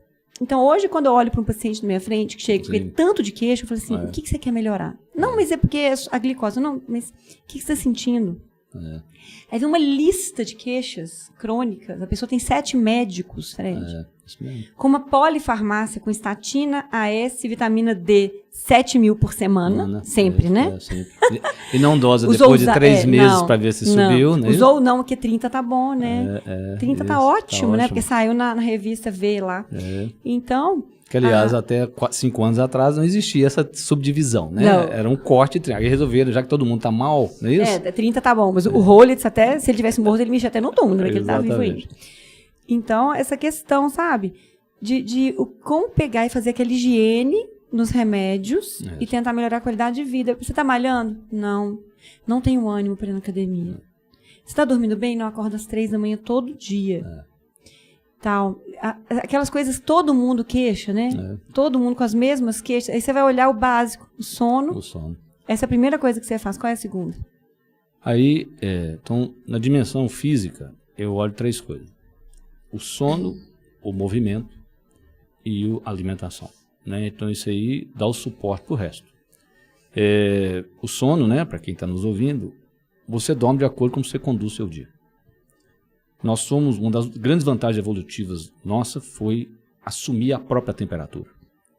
Então, hoje, quando eu olho para um paciente na minha frente, que chega com tanto de queixo, eu falo assim, o que você quer melhorar? Não, mas é porque é a glicose. Não, mas o que você está sentindo? Aí vem uma lista de queixas crônicas. A pessoa tem 7 médicos, Fred. Isso mesmo. Com uma polifarmácia, com estatina, AS, vitamina D, 7 mil por semana. Sempre, né? Sempre. E não dosa depois de 3 meses para ver se subiu, né? Usou não, porque 30 tá bom, né? 30 tá ótimo, né? Porque saiu na revista V lá. Então... Que, aliás, até 5 anos atrás não existia essa subdivisão, né? Não. Era um corte de triângulo. E resolveram, já que todo mundo tá mal, não é isso? 30 tá bom. Mas o Rolitz, até, se ele tivesse morto, ele mexia até no túmulo, que ele tá vivo ainda. Então, essa questão, sabe? De como pegar e fazer aquela higiene nos remédios e tentar melhorar a qualidade de vida. Você tá malhando? Não. Não tenho ânimo para ir na academia. Você tá dormindo bem? Não, acorda às 3 da manhã todo dia. Tal. Aquelas coisas que todo mundo queixa, né? Todo mundo com as mesmas queixas. Aí você vai olhar o básico, o sono. Essa é a primeira coisa que você faz. Qual é a segunda? Aí, então, na dimensão física, eu olho 3 coisas. O sono, o movimento e a alimentação. Né? Então, isso aí dá o suporte para o resto. O sono, né, para quem está nos ouvindo, você dorme de acordo com como você conduz o seu dia. Nós somos, uma das grandes vantagens evolutivas nossa foi assumir a própria temperatura.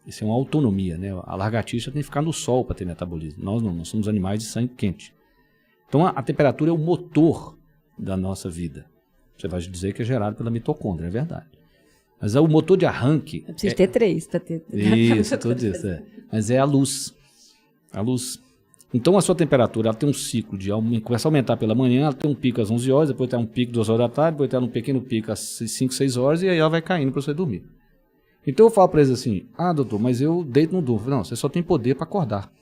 Isso é uma autonomia, né? A lagartixa tem que ficar no sol para ter metabolismo. Nós não, nós somos animais de sangue quente. Então a temperatura é o motor da nossa vida. Você vai dizer que é gerado pela mitocôndria, é verdade. Mas é o motor de arranque... Precisa ter 3. Isso, tudo isso. Mas é a luz. A luz. Então a sua temperatura ela tem um ciclo de começa a aumentar pela manhã, ela tem um pico às 11 horas, depois tem um pico 2 horas da tarde, depois tem um pequeno pico às 5, 6 horas e aí ela vai caindo para você dormir. Então eu falo para eles assim, doutor, mas eu deito e não durmo. Não, você só tem poder para acordar.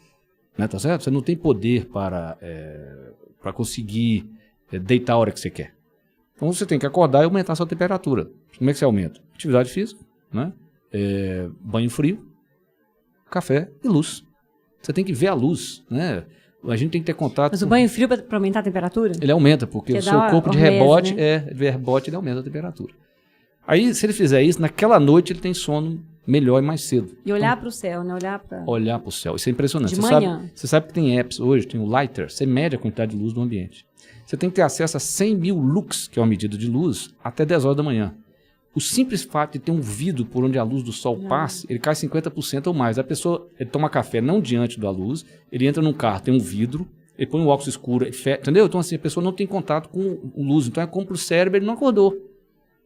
Né, tá certo? Você não tem poder para conseguir deitar a hora que você quer. Então você tem que acordar e aumentar a sua temperatura. Como é que você aumenta? Atividade física, né? Banho frio, café e luz. Você tem que ver a luz, né? A gente tem que ter contato. Mas o banho frio para aumentar a temperatura? Ele aumenta, porque o seu corpo de rebote, né? De rebote, ele aumenta a temperatura. Aí, se ele fizer isso, naquela noite ele tem sono melhor e mais cedo. E olhar para o céu, né? Olhar para o céu. Isso é impressionante. De manhã. Você sabe que tem apps hoje, tem o Lighter, você mede a quantidade de luz do ambiente. Você tem que ter acesso a 100 mil lux, que é uma medida de luz, até 10 horas da manhã. O simples fato de ter um vidro por onde a luz do sol passa, ele cai 50% ou mais. A pessoa toma café não diante da luz, ele entra num carro, tem um vidro, ele põe um óculos escuro, entendeu? Então assim, a pessoa não tem contato com luz, então é como para o cérebro, ele não acordou.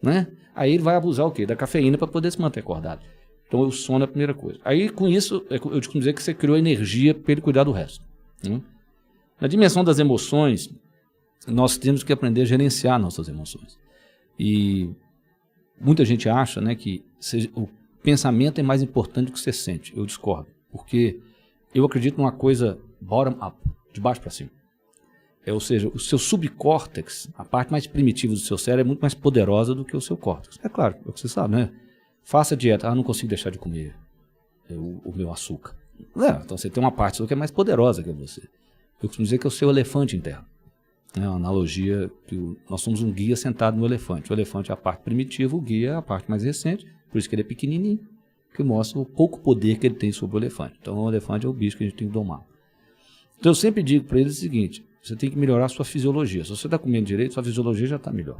Né? Aí ele vai abusar o quê? Da cafeína para poder se manter acordado. Então o sono é a primeira coisa. Aí com isso, eu costumo dizer que você criou energia para ele cuidar do resto. Né? Na dimensão das emoções, nós temos que aprender a gerenciar nossas emoções. E muita gente acha, né, que o pensamento é mais importante do que você sente. Eu discordo, porque eu acredito numa coisa bottom-up, de baixo para cima. Ou seja, o seu subcórtex, a parte mais primitiva do seu cérebro, é muito mais poderosa do que o seu córtex. É claro, é o que você sabe, né? Faça dieta. Não consigo deixar de comer o meu açúcar. Então você tem uma parte sua que é mais poderosa que você. Eu costumo dizer que é o seu elefante interno. É uma analogia que nós somos um guia sentado no elefante. O elefante é a parte primitiva, o guia é a parte mais recente, por isso que ele é pequenininho, que mostra o pouco poder que ele tem sobre o elefante. Então o elefante é o bicho que a gente tem que domar. Então eu sempre digo para eles o seguinte, você tem que melhorar a sua fisiologia. Se você está comendo direito, sua fisiologia já está melhor.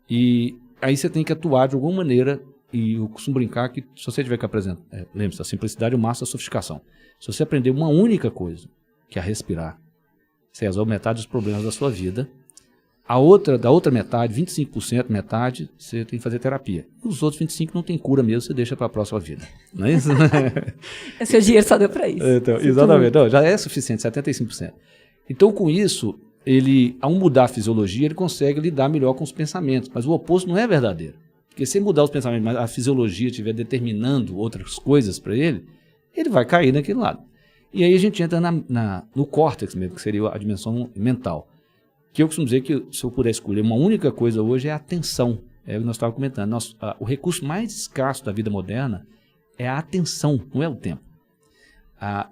E aí você tem que atuar de alguma maneira, e eu costumo brincar que se você tiver que apresentar, lembre-se, a simplicidade é o máximo da sofisticação. Se você aprender uma única coisa, que é respirar, você resolve metade dos problemas da sua vida. Da outra metade, 25%, metade, você tem que fazer terapia. Os outros 25% não tem cura mesmo, você deixa para a próxima vida. Não é isso? O seu dinheiro só deu para isso. Então, exatamente. Não, já é suficiente, 75%. Então, com isso, ao mudar a fisiologia, ele consegue lidar melhor com os pensamentos. Mas o oposto não é verdadeiro. Porque se mudar os pensamentos, mas a fisiologia estiver determinando outras coisas para ele vai cair naquele lado. E aí a gente entra no córtex mesmo, que seria a dimensão mental. Que eu costumo dizer que se eu puder escolher uma única coisa hoje é a atenção. É o que nós estávamos comentando. O recurso mais escasso da vida moderna é a atenção, não é o tempo.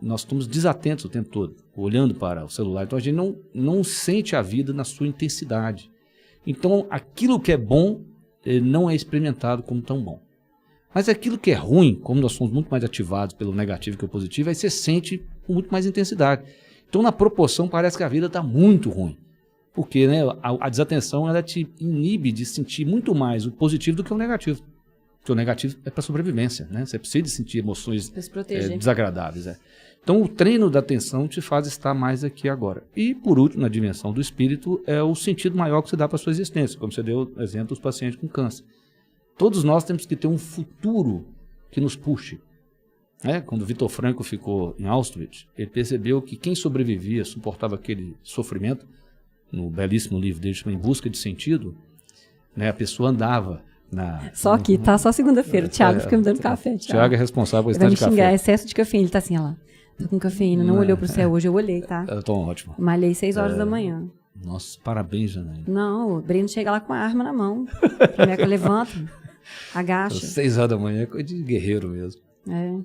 Nós estamos desatentos o tempo todo, olhando para o celular. Então a gente não sente a vida na sua intensidade. Então aquilo que é bom não é experimentado como tão bom. Mas aquilo que é ruim, como nós somos muito mais ativados pelo negativo que o positivo, aí você sente com muito mais intensidade. Então, na proporção, parece que a vida está muito ruim. Porque, né, a desatenção ela te inibe de sentir muito mais o positivo do que o negativo. Porque o negativo é para sobrevivência, né? Você precisa de sentir emoções desagradáveis. Então, o treino da atenção te faz estar mais aqui agora. E, por último, na dimensão do espírito, é o sentido maior que você dá para a sua existência, como você deu exemplo dos pacientes com câncer. Todos nós temos que ter um futuro que nos puxe. Quando o Viktor Frankl ficou em Auschwitz, ele percebeu que quem sobrevivia, suportava aquele sofrimento, no belíssimo livro dele, Em Busca de Sentido, né, a pessoa andava Só aqui, tá? Só segunda-feira. O Thiago fica me dando café. Thiago é responsável por esse tanto de café. Vai me xingar, excesso de cafeína. Ele tá assim, ó lá. Tô com cafeína, não olhou pro céu hoje. Eu olhei, tá? Eu tô ótimo. Malhei 6 horas da manhã. Nossa, parabéns, Janaína. Não, o Breno chega lá com a arma na mão. Primeiro levanta, agacha. 6 horas da manhã é coisa de guerreiro mesmo.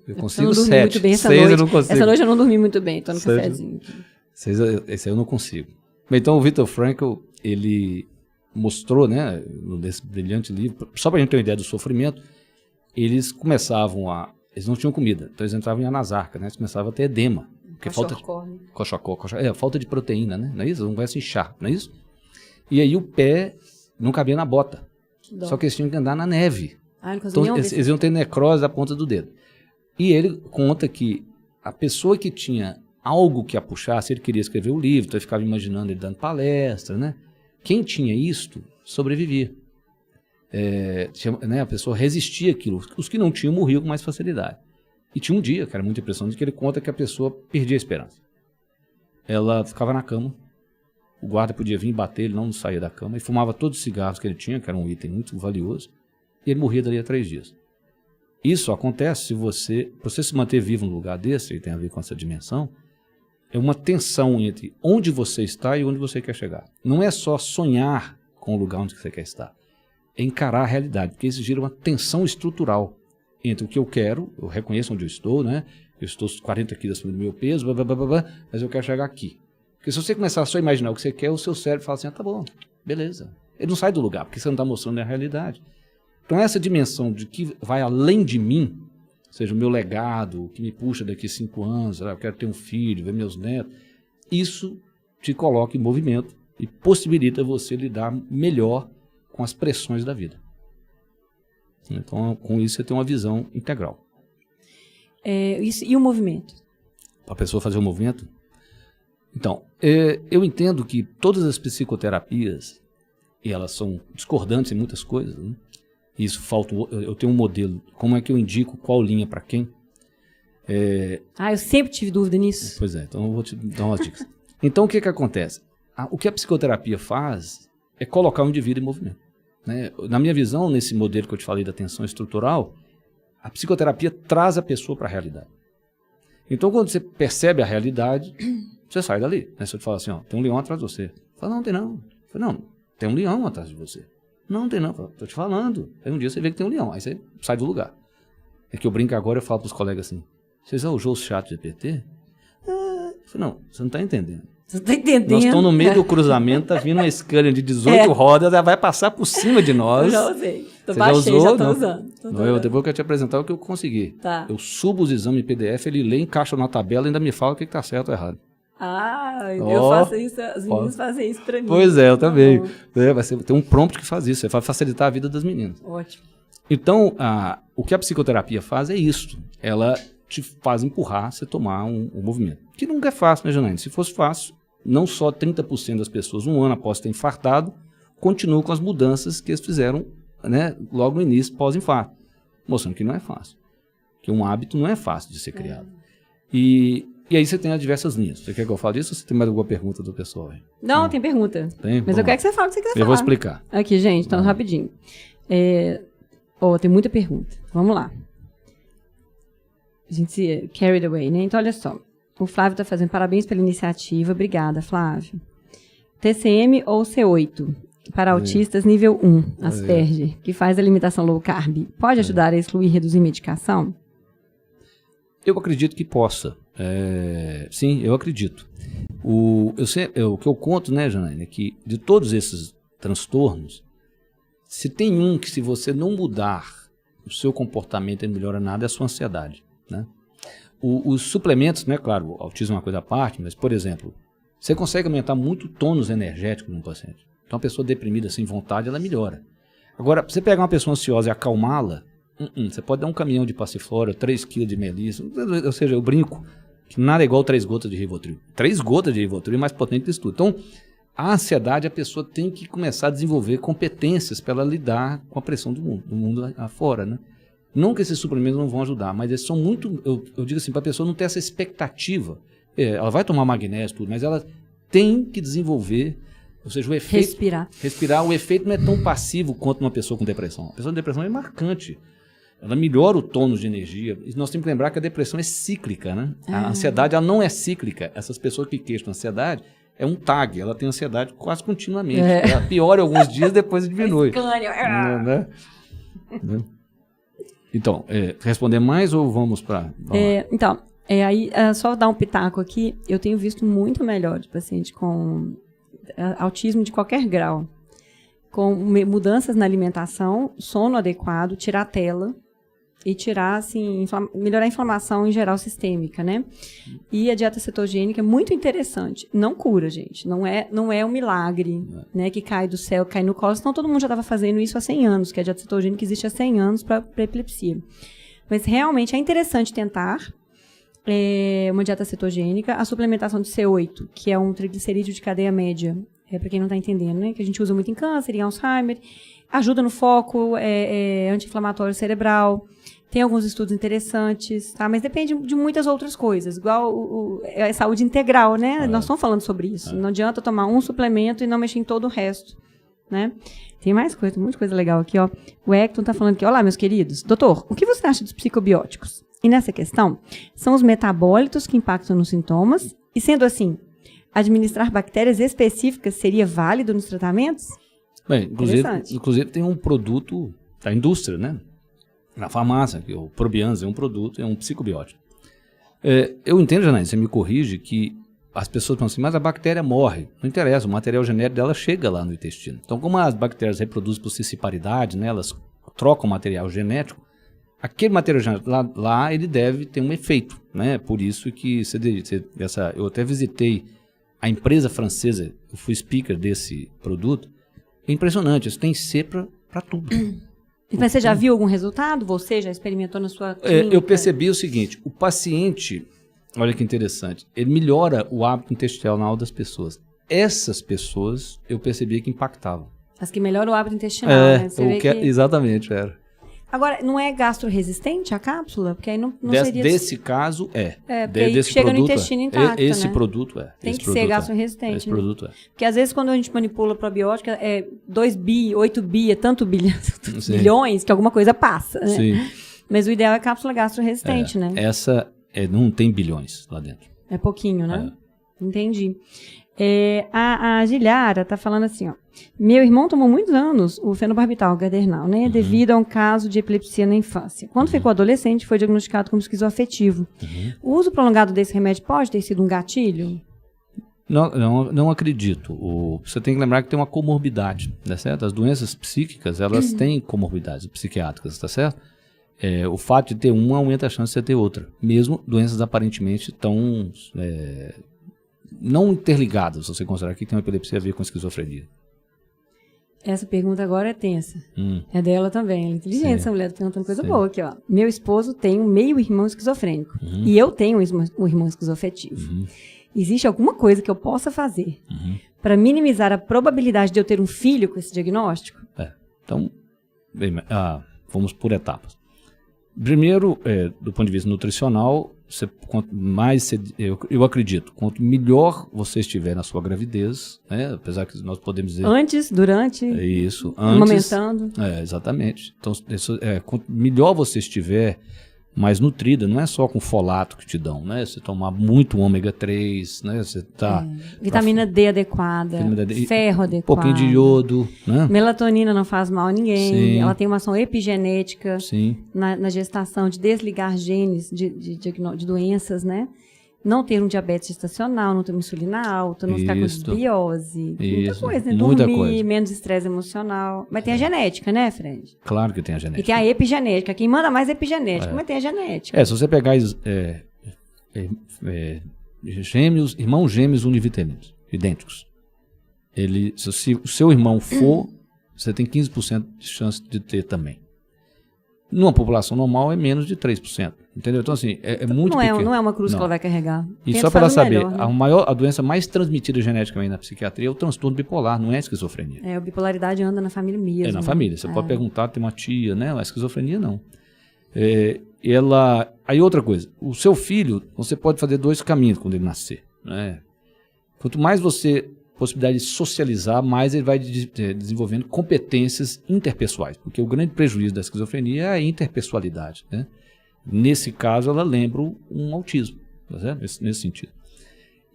Eu consigo 7. Muito bem essa 6 noite. eu não consigo. Essa noite eu não dormi muito bem, tô no cafezinho. 6, esse aí eu não consigo. Então, o Viktor Frankl, ele mostrou, né, nesse brilhante livro, só para a gente ter uma ideia do sofrimento, eles começavam a... Eles não tinham comida, então eles entravam em anasarca, né? Eles começavam a ter edema. Falta de proteína, né? Não é isso? Eles não vai se inchar, não é isso? E aí o pé não cabia na bota. Só que eles tinham que andar na neve. Então eles iam ter necrose da ponta do dedo. E ele conta que a pessoa que tinha algo que a puxasse, ele queria escrever o livro, então ele ficava imaginando ele dando palestra, né? Quem tinha isto, sobrevivia. A pessoa resistia àquilo. Os que não tinham morriam com mais facilidade. E tinha um dia, que era muito impressionante, que ele conta que a pessoa perdia a esperança. Ela ficava na cama, o guarda podia vir bater, ele não saía da cama, e fumava todos os cigarros que ele tinha, que era um item muito valioso, e ele morria dali a 3 dias. Isso acontece se você se manter vivo num lugar desse, que tem a ver com essa dimensão, é uma tensão entre onde você está e onde você quer chegar. Não é só sonhar com o lugar onde você quer estar, é encarar a realidade, porque isso gira uma tensão estrutural entre o que eu quero, eu reconheço onde eu estou, né? Eu estou 40 quilos acima do meu peso, mas eu quero chegar aqui. Porque se você começar só a imaginar o que você quer, o seu cérebro fala assim, tá bom, beleza. Ele não sai do lugar, porque você não está mostrando a realidade. Então essa dimensão de que vai além de mim, ou seja, o meu legado, o que me puxa daqui 5 anos, eu quero ter um filho, ver meus netos, isso te coloca em movimento e possibilita você lidar melhor com as pressões da vida. Então, com isso, você tem uma visão integral. E o movimento? Para a pessoa fazer o movimento? Então, eu entendo que todas as psicoterapias, e elas são discordantes em muitas coisas, né? Isso falta, eu tenho um modelo, como é que eu indico qual linha para quem? Eu sempre tive dúvida nisso. Pois é, então eu vou te dar umas dicas. Então, o que acontece? O que a psicoterapia faz é colocar o indivíduo em movimento. Né? Na minha visão, nesse modelo que eu te falei da tensão estrutural, a psicoterapia traz a pessoa para a realidade. Então, quando você percebe a realidade, você sai dali. Né? Você fala assim, tem um leão atrás de você. Fala, não, tem não. Fala, não, tem um leão atrás de você. Não, tem não. Estou te falando. Aí um dia você vê que tem um leão. Aí você sai do lugar. É que eu brinco agora, eu falo para os colegas assim, vocês já usou o chat GPT? Não, você não está entendendo. Você está entendendo? Nós estamos no meio do cruzamento, tá vindo uma escalha de 18 rodas, ela vai passar por cima de nós. Eu já usei. Você já usou? Já estou usando. Eu depois que eu te apresentar o que eu consegui. Tá. Eu subo os exames em PDF, ele lê, encaixa na tabela e ainda me fala o que está certo ou errado. Eu faço isso, as meninas fazem isso para mim. Pois é, eu também. Tem um prompt que faz isso, vai facilitar a vida das meninas. Ótimo. Então, o que a psicoterapia faz é isso. Ela te faz empurrar você tomar um movimento. Que nunca é fácil, né, Janaína? Se fosse fácil, não só 30% das pessoas, um ano após ter infartado, continuam com as mudanças que eles fizeram, né, logo no início, pós-infarto. Mostrando que não é fácil. Que um hábito não é fácil de ser criado. E aí você tem as diversas linhas. Você quer que eu fale disso ou você tem mais alguma pergunta do pessoal aí? Não, tem pergunta. Tem? Mas eu quero que você fale o que você quiser falar. Eu vou explicar. Aqui, gente, então rapidinho. Tem muita pergunta. Vamos lá. A gente se carried away, né? Então, olha só. O Flávio está fazendo parabéns pela iniciativa. Obrigada, Flávio. TCM ou C8? Para autistas nível 1, Asperger, que faz a alimentação low carb, pode ajudar a excluir e reduzir medicação? Eu acredito que possa. Sim, eu acredito. O que eu conto, né, Janaína, é que de todos esses transtornos, se tem um que se você não mudar o seu comportamento não melhora nada, é a sua ansiedade, né? Os suplementos, né, claro, o autismo é uma coisa à parte, mas, por exemplo, você consegue aumentar muito o tônus energético num paciente. Então, uma pessoa deprimida, sem vontade, ela melhora. Agora, você pegar uma pessoa ansiosa e acalmá-la, você pode dar um caminhão de passiflora, 3 kg de melissa, ou seja, eu brinco que nada é igual 3 gotas de Rivotril. 3 gotas de Rivotril é mais potente que isso tudo. Então, a ansiedade, a pessoa tem que começar a desenvolver competências para ela lidar com a pressão do mundo afora, né? Não que esses suplementos não vão ajudar, mas eles são muito, eu digo assim, para a pessoa não ter essa expectativa. Ela vai tomar magnésio, tudo, mas ela tem que desenvolver, ou seja, o efeito... Respirar. O efeito não é tão passivo quanto uma pessoa com depressão. A pessoa com depressão é marcante. Ela melhora o tônus de energia. E nós temos que lembrar que a depressão é cíclica, né? A ansiedade, ela não é cíclica. Essas pessoas que queixam ansiedade, é um tag. Ela tem ansiedade quase continuamente. Ela piora alguns dias, depois diminui. Né? Então, responder mais ou vamos para... Então, aí, só dar um pitaco aqui, eu tenho visto muito melhor de paciente com autismo de qualquer grau, com mudanças na alimentação, sono adequado, tirar a tela e tirar, assim, melhorar a inflamação em geral sistêmica, né? E a dieta cetogênica é muito interessante. Não cura, gente. Não é um milagre, né? Que cai do céu, cai no colo. Senão todo mundo já estava fazendo isso há 100 anos, que a dieta cetogênica existe há 100 anos para epilepsia. Mas realmente é interessante tentar uma dieta cetogênica. A suplementação de C8, que é um triglicerídeo de cadeia média, para quem não está entendendo, né? Que a gente usa muito em câncer, em Alzheimer. Ajuda no foco, anti-inflamatório cerebral. Tem alguns estudos interessantes, tá? Mas depende de muitas outras coisas. Igual a saúde integral, né? Nós estamos falando sobre isso. Não adianta tomar um suplemento e não mexer em todo o resto, né? Tem mais coisa, muita coisa legal aqui, ó. O Hector está falando aqui, olá, meus queridos. Doutor, o que você acha dos psicobióticos? E nessa questão, são os metabólitos que impactam nos sintomas? E sendo assim, administrar bactérias específicas seria válido nos tratamentos? Bem, inclusive tem um produto da indústria, né? Na farmácia, que o Probianz é um produto, é um psicobiótico. Eu entendo, Janaína, você me corrige, que as pessoas pensam assim, mas a bactéria morre. Não interessa, o material genético dela chega lá no intestino. Então, como as bactérias reproduzem por cissiparidade, né, elas trocam material genético, aquele material genético lá ele deve ter um efeito, né? Por isso que eu até visitei a empresa francesa, eu fui speaker desse produto. É impressionante, isso tem que ser para tudo. Mas você já viu algum resultado? Você já experimentou na sua clínica? Eu percebi o seguinte, o paciente, olha que interessante, ele melhora o hábito intestinal das pessoas. Essas pessoas, eu percebi que impactavam. As que melhoram o hábito intestinal, né? Exatamente, era. Agora, não é gastroresistente a cápsula? Porque aí não seria... Desse caso, porque desse chega no intestino intacto, esse né? produto Tem que ser gastroresistente. Esse produto é. Porque às vezes quando a gente manipula probiótica, 2 bi, 8 bi, tanto bilhões, que alguma coisa passa, né? Sim. Mas o ideal é cápsula gastroresistente, né? Essa não tem bilhões lá dentro. É pouquinho, né? Entendi. A Giliara está falando assim, ó. Meu irmão tomou muitos anos o fenobarbital gadernal, né? Devido a um caso de epilepsia na infância. Quando ficou adolescente, foi diagnosticado como esquizoafetivo. O uso prolongado desse remédio pode ter sido um gatilho? Não acredito. Você tem que lembrar que tem uma comorbidade, tá certo? As doenças psíquicas, elas têm comorbidades psiquiátricas, tá certo? O fato de ter uma aumenta a chance de você ter outra. Mesmo doenças aparentemente tão... não interligadas, se você considerar que tem uma epilepsia a ver com esquizofrenia. Essa pergunta agora é tensa. É dela também. Ela é inteligente, essa mulher, tá perguntando coisa boa aqui, ó. Meu esposo tem um meio-irmão esquizofrênico. E eu tenho um irmão esquizoafetivo. Existe alguma coisa que eu possa fazer para minimizar a probabilidade de eu ter um filho com esse diagnóstico? Então, vamos por etapas. Primeiro, do ponto de vista nutricional, quanto mais eu acredito, quanto melhor você estiver na sua gravidez, né, apesar que nós podemos dizer... Antes, durante... Isso, antes... Amamentando. Exatamente. Então, quanto melhor você estiver, mais nutrida, não é só com folato que te dão, né? Você tomar muito ômega 3, né? Você tá... Vitamina D adequada, ferro adequado. Um pouquinho de iodo, né? Melatonina não faz mal a ninguém. Sim. Ela tem uma ação epigenética Sim. Na gestação, de desligar genes de doenças, né? não ter um diabetes gestacional, não ter uma insulina alta, não ficar com desbiose. Muita coisa, né? Muita Dormir, coisa. menos estresse emocional. Mas tem a genética, né, Fred? Claro que tem a genética. E tem a epigenética. Quem manda mais é a epigenética, mas tem a genética. Se você pegar irmãos gêmeos univitelinos, idênticos, se o seu irmão for, você tem 15% de chance de ter também. Numa população normal é menos de 3%. Entendeu? Então, assim, é muito pequeno. Não é uma cruz que ela vai carregar. E só para ela saber, a doença mais transmitida geneticamente na psiquiatria é o transtorno bipolar, não é a esquizofrenia. A bipolaridade anda na família mesmo. É na família. Você pode perguntar, tem uma tia, né? A esquizofrenia, não. Aí outra coisa, o seu filho, você pode fazer 2 caminhos quando ele nascer. Né? Quanto mais possibilidade de socializar, mais ele vai desenvolvendo competências interpessoais, porque o grande prejuízo da esquizofrenia é a interpessoalidade. Né? Nesse caso, ela lembra um autismo, tá certo? Nesse sentido.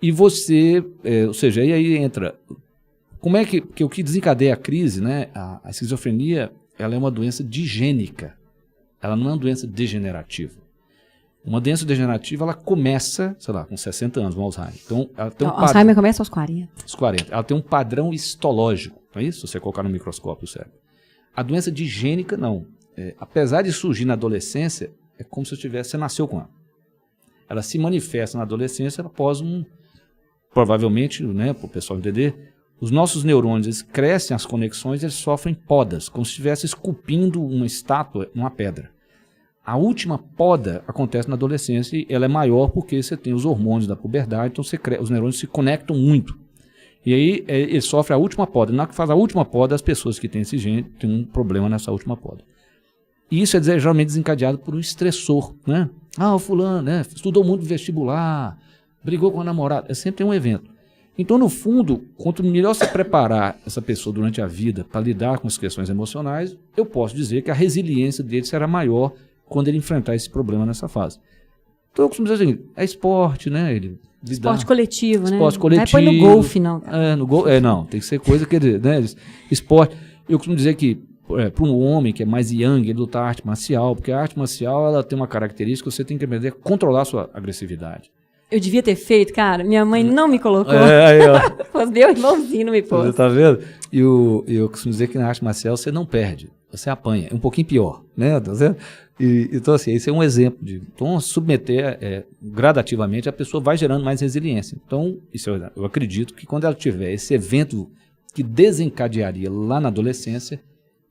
E você, ou seja, aí entra, como é que o que desencadeia a crise, né? A esquizofrenia, ela é uma doença digênica, ela não é uma doença degenerativa. Uma doença degenerativa, ela começa, sei lá, com 60 anos, no Alzheimer. Então, ela tem Alzheimer começa aos 40. Aos 40. Ela tem um padrão histológico, não é isso? Se você colocar no microscópio o cérebro. A doença digênica, não. Apesar de surgir na adolescência, é como se você nasceu com ela. Ela se manifesta na adolescência após provavelmente, né, para o pessoal entender, os nossos neurônios, eles crescem as conexões, eles sofrem podas, como se estivesse esculpindo uma estátua, uma pedra. A última poda acontece na adolescência e ela é maior porque você tem os hormônios da puberdade, então os neurônios se conectam muito. E aí ele sofre a última poda. Na hora que faz a última poda, as pessoas que têm esse gene têm um problema nessa última poda. E isso é geralmente desencadeado por um estressor. Né? O fulano, né, estudou muito vestibular, brigou com a namorada, sempre tem um evento. Então, no fundo, quanto melhor você preparar essa pessoa durante a vida para lidar com as questões emocionais, eu posso dizer que a resiliência dele será maior quando ele enfrentar esse problema nessa fase. Então eu costumo dizer assim, é esporte, né? Esporte coletivo, né? Esporte coletivo. Não é no golfe, não. Não, tem que ser coisa que, né? Esporte. Eu costumo dizer que, para um homem que é mais young, ele luta arte marcial, porque a arte marcial, ela tem uma característica, você tem que aprender a controlar a sua agressividade. Eu devia ter feito, cara. Minha mãe não me colocou. Os meu irmãozinho não me pôs. Você tá vendo? E eu costumo dizer que na arte marcial você não perde, você apanha. É um pouquinho pior, né? Tá vendo? Então, assim, esse é um exemplo de submeter gradativamente, a pessoa vai gerando mais resiliência. Então, eu acredito que quando ela tiver esse evento que desencadearia lá na adolescência,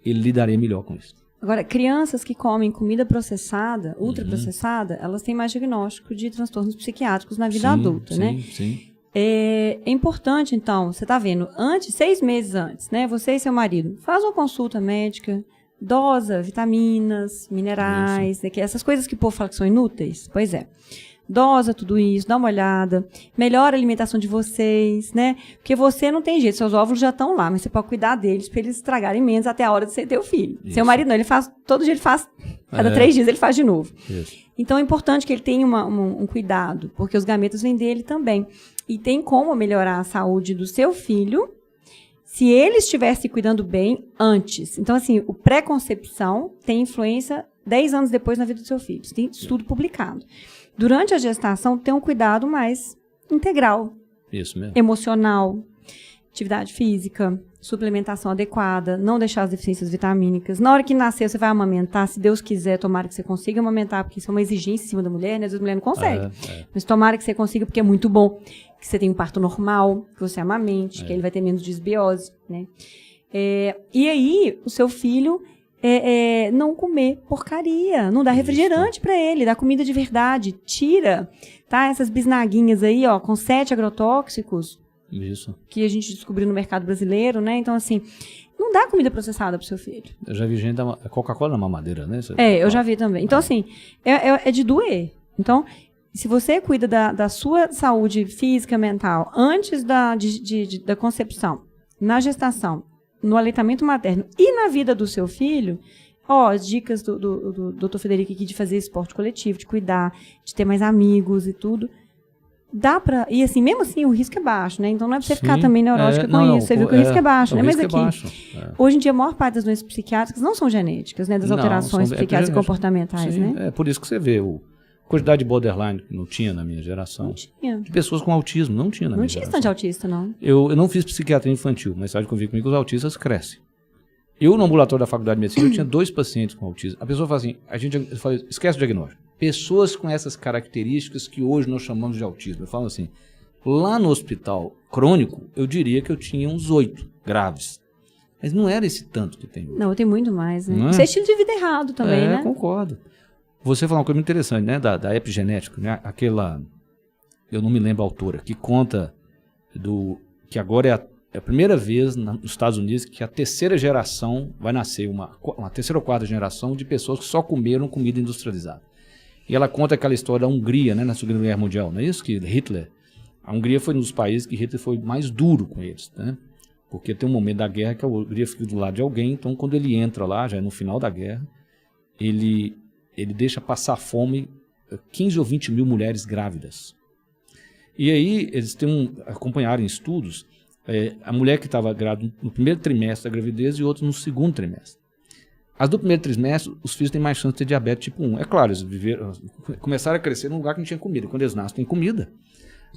ele lidaria melhor com isso. Agora, crianças que comem comida processada, ultraprocessada, elas têm mais diagnóstico de transtornos psiquiátricos na vida adulta, né? Sim. É importante, então, você está vendo, 6 meses antes, né? Você e seu marido, faz uma consulta médica, dosa vitaminas, minerais, né, essas coisas que o povo fala que são inúteis. Pois é. Dosa tudo isso, dá uma olhada, melhora a alimentação de vocês, né? Porque você não tem jeito, seus óvulos já estão lá, mas você pode cuidar deles para eles estragarem menos até a hora de você ter o filho. Isso. Seu marido não, ele faz, todo dia ele faz, cada 3 dias ele faz de novo. Isso. Então é importante que ele tenha um cuidado, porque os gametas vêm dele também. E tem como melhorar a saúde do seu filho se ele estiver se cuidando bem antes. Então, assim, o pré-concepção tem influência 10 anos depois na vida do seu filho. Isso tem estudo publicado. Durante a gestação, tem um cuidado mais integral. Isso mesmo. Emocional, atividade física, suplementação adequada, não deixar as deficiências vitamínicas. Na hora que nascer, você vai amamentar. Se Deus quiser, tomara que você consiga amamentar, porque isso é uma exigência em cima da mulher, né? Às vezes a mulher não consegue. Mas tomara que você consiga, porque é muito bom que você tenha um parto normal, que você amamente, que ele vai ter menos desbiose, né? E aí, o seu filho não comer porcaria, não dá refrigerante para ele, dá comida de verdade, tira, tá? Essas bisnaguinhas aí, ó, com 7 agrotóxicos, isso, que a gente descobriu no mercado brasileiro, né? Então, assim, não dá comida processada pro seu filho. Eu já vi gente dar Coca-Cola na mamadeira, né? Eu já vi também. Então, assim, é de doer. Então, se você cuida da sua saúde física, mental, antes da concepção, na gestação, no aleitamento materno e na vida do seu filho, as dicas do Dr. Federico aqui de fazer esporte coletivo, de cuidar, de ter mais amigos e tudo, dá pra... E assim, mesmo assim, o risco é baixo, né? Então não é pra você ficar também neurótica com isso. Você viu que o risco é baixo, né? Mas aqui, hoje em dia, a maior parte das doenças psiquiátricas não são genéticas, né? Das alterações psiquiátricas e comportamentais, né? É por isso que você vê quantidade de borderline que não tinha na minha geração. Não tinha. De pessoas com autismo, não tinha na minha geração. Não tinha tanto autista, não. Eu não fiz psiquiatria infantil, mas sabe convir comigo que os autistas crescem. Eu, no ambulatório da Faculdade de Medicina, eu tinha 2 pacientes com autismo. A pessoa fala assim, eu falo, esquece o diagnóstico. Pessoas com essas características que hoje nós chamamos de autismo. Eu falo assim, lá no hospital crônico, eu diria que eu tinha uns 8 graves. Mas não era esse tanto que tem hoje. Não, tem muito mais, né? Não é? Isso é estilo de vida errado também, né? Concordo. Você falou uma coisa muito interessante, né? Da epigenética, né? Aquela, eu não me lembro a autora, que conta que agora é a primeira vez nos Estados Unidos que a terceira geração vai nascer, uma terceira ou quarta geração de pessoas que só comeram comida industrializada. E ela conta aquela história da Hungria, né? Na Segunda Guerra Mundial, não é isso? Que Hitler, a Hungria foi um dos países que Hitler foi mais duro com eles, né? Porque tem um momento da guerra que a Hungria fica do lado de alguém, então quando ele entra lá, já é no final da guerra, ele deixa passar fome 15 ou 20 mil mulheres grávidas. E aí eles acompanharam em estudos a mulher que estava grávida no primeiro trimestre da gravidez e outra no segundo trimestre. As do primeiro trimestre, os filhos têm mais chance de ter diabetes tipo 1. É claro, eles começaram a crescer num lugar que não tinha comida. Quando eles nascem, tem comida.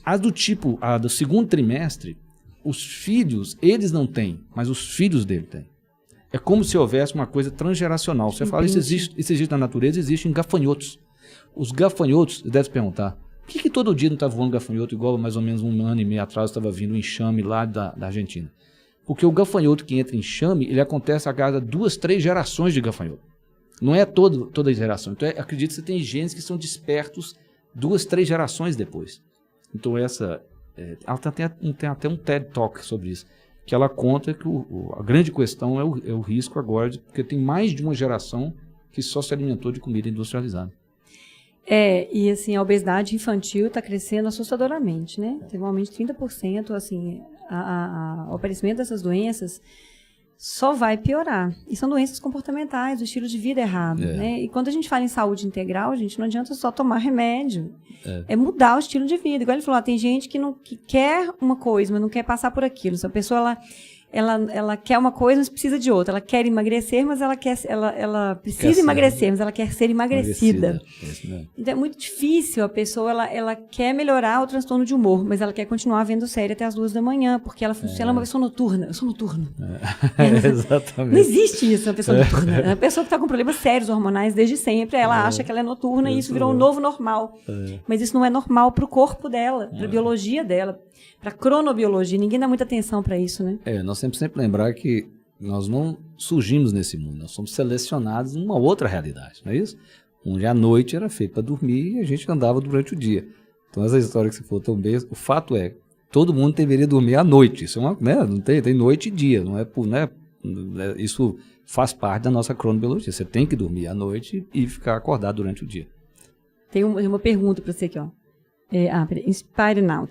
A do segundo trimestre, os filhos, eles não têm, mas os filhos dele têm. É como se houvesse uma coisa transgeracional. Você fala, isso existe na natureza, existem gafanhotos. Os gafanhotos, você deve se perguntar, por que todo dia não está voando gafanhoto, igual mais ou menos 1 ano e meio atrás estava vindo um enxame lá da Argentina? Porque o gafanhoto que entra em enxame, ele acontece a cada 2, 3 gerações de gafanhoto. Não é toda geração. Então, acredito que você tem genes que são despertos 2, 3 gerações depois. Então, ela tem até um TED Talk sobre isso, que ela conta que a grande questão é o risco agora, porque tem mais de uma geração que só se alimentou de comida industrializada. E assim, a obesidade infantil está crescendo assustadoramente, né? Teve um aumento de 30%, assim, o aparecimento dessas doenças só vai piorar. E são doenças comportamentais, o estilo de vida errado, né? E quando a gente fala em saúde integral, gente, não adianta só tomar remédio. É mudar o estilo de vida. Igual ele falou, tem gente que quer uma coisa, mas não quer passar por aquilo. Se a pessoa, ela quer uma coisa, mas precisa de outra. Ela quer emagrecer, mas ela precisa emagrecer, mas ela quer ser emagrecida. Então é muito difícil. A pessoa, ela quer melhorar o transtorno de humor, mas ela quer continuar vendo série até as 2 da manhã, porque ela funciona, ela é uma pessoa noturna. Eu sou noturna. Exatamente. Não existe isso, uma pessoa noturna. É uma pessoa que está com problemas sérios hormonais desde sempre, ela acha que ela é noturna e isso virou um novo normal. Mas isso não é normal para o corpo dela, para a biologia dela, para a cronobiologia. Ninguém dá muita atenção para isso, né? Nós sempre lembrar que nós não surgimos nesse mundo, nós somos selecionados em uma outra realidade, não é isso? Onde a noite era feita para dormir e a gente andava durante o dia. Então essa história que você falou tão bem, o fato é, todo mundo deveria dormir à noite. Isso é não tem noite e dia, isso faz parte da nossa cronobiologia. Você tem que dormir à noite e ficar acordado durante o dia. Tem uma pergunta para você aqui, ó. Inspirinauta.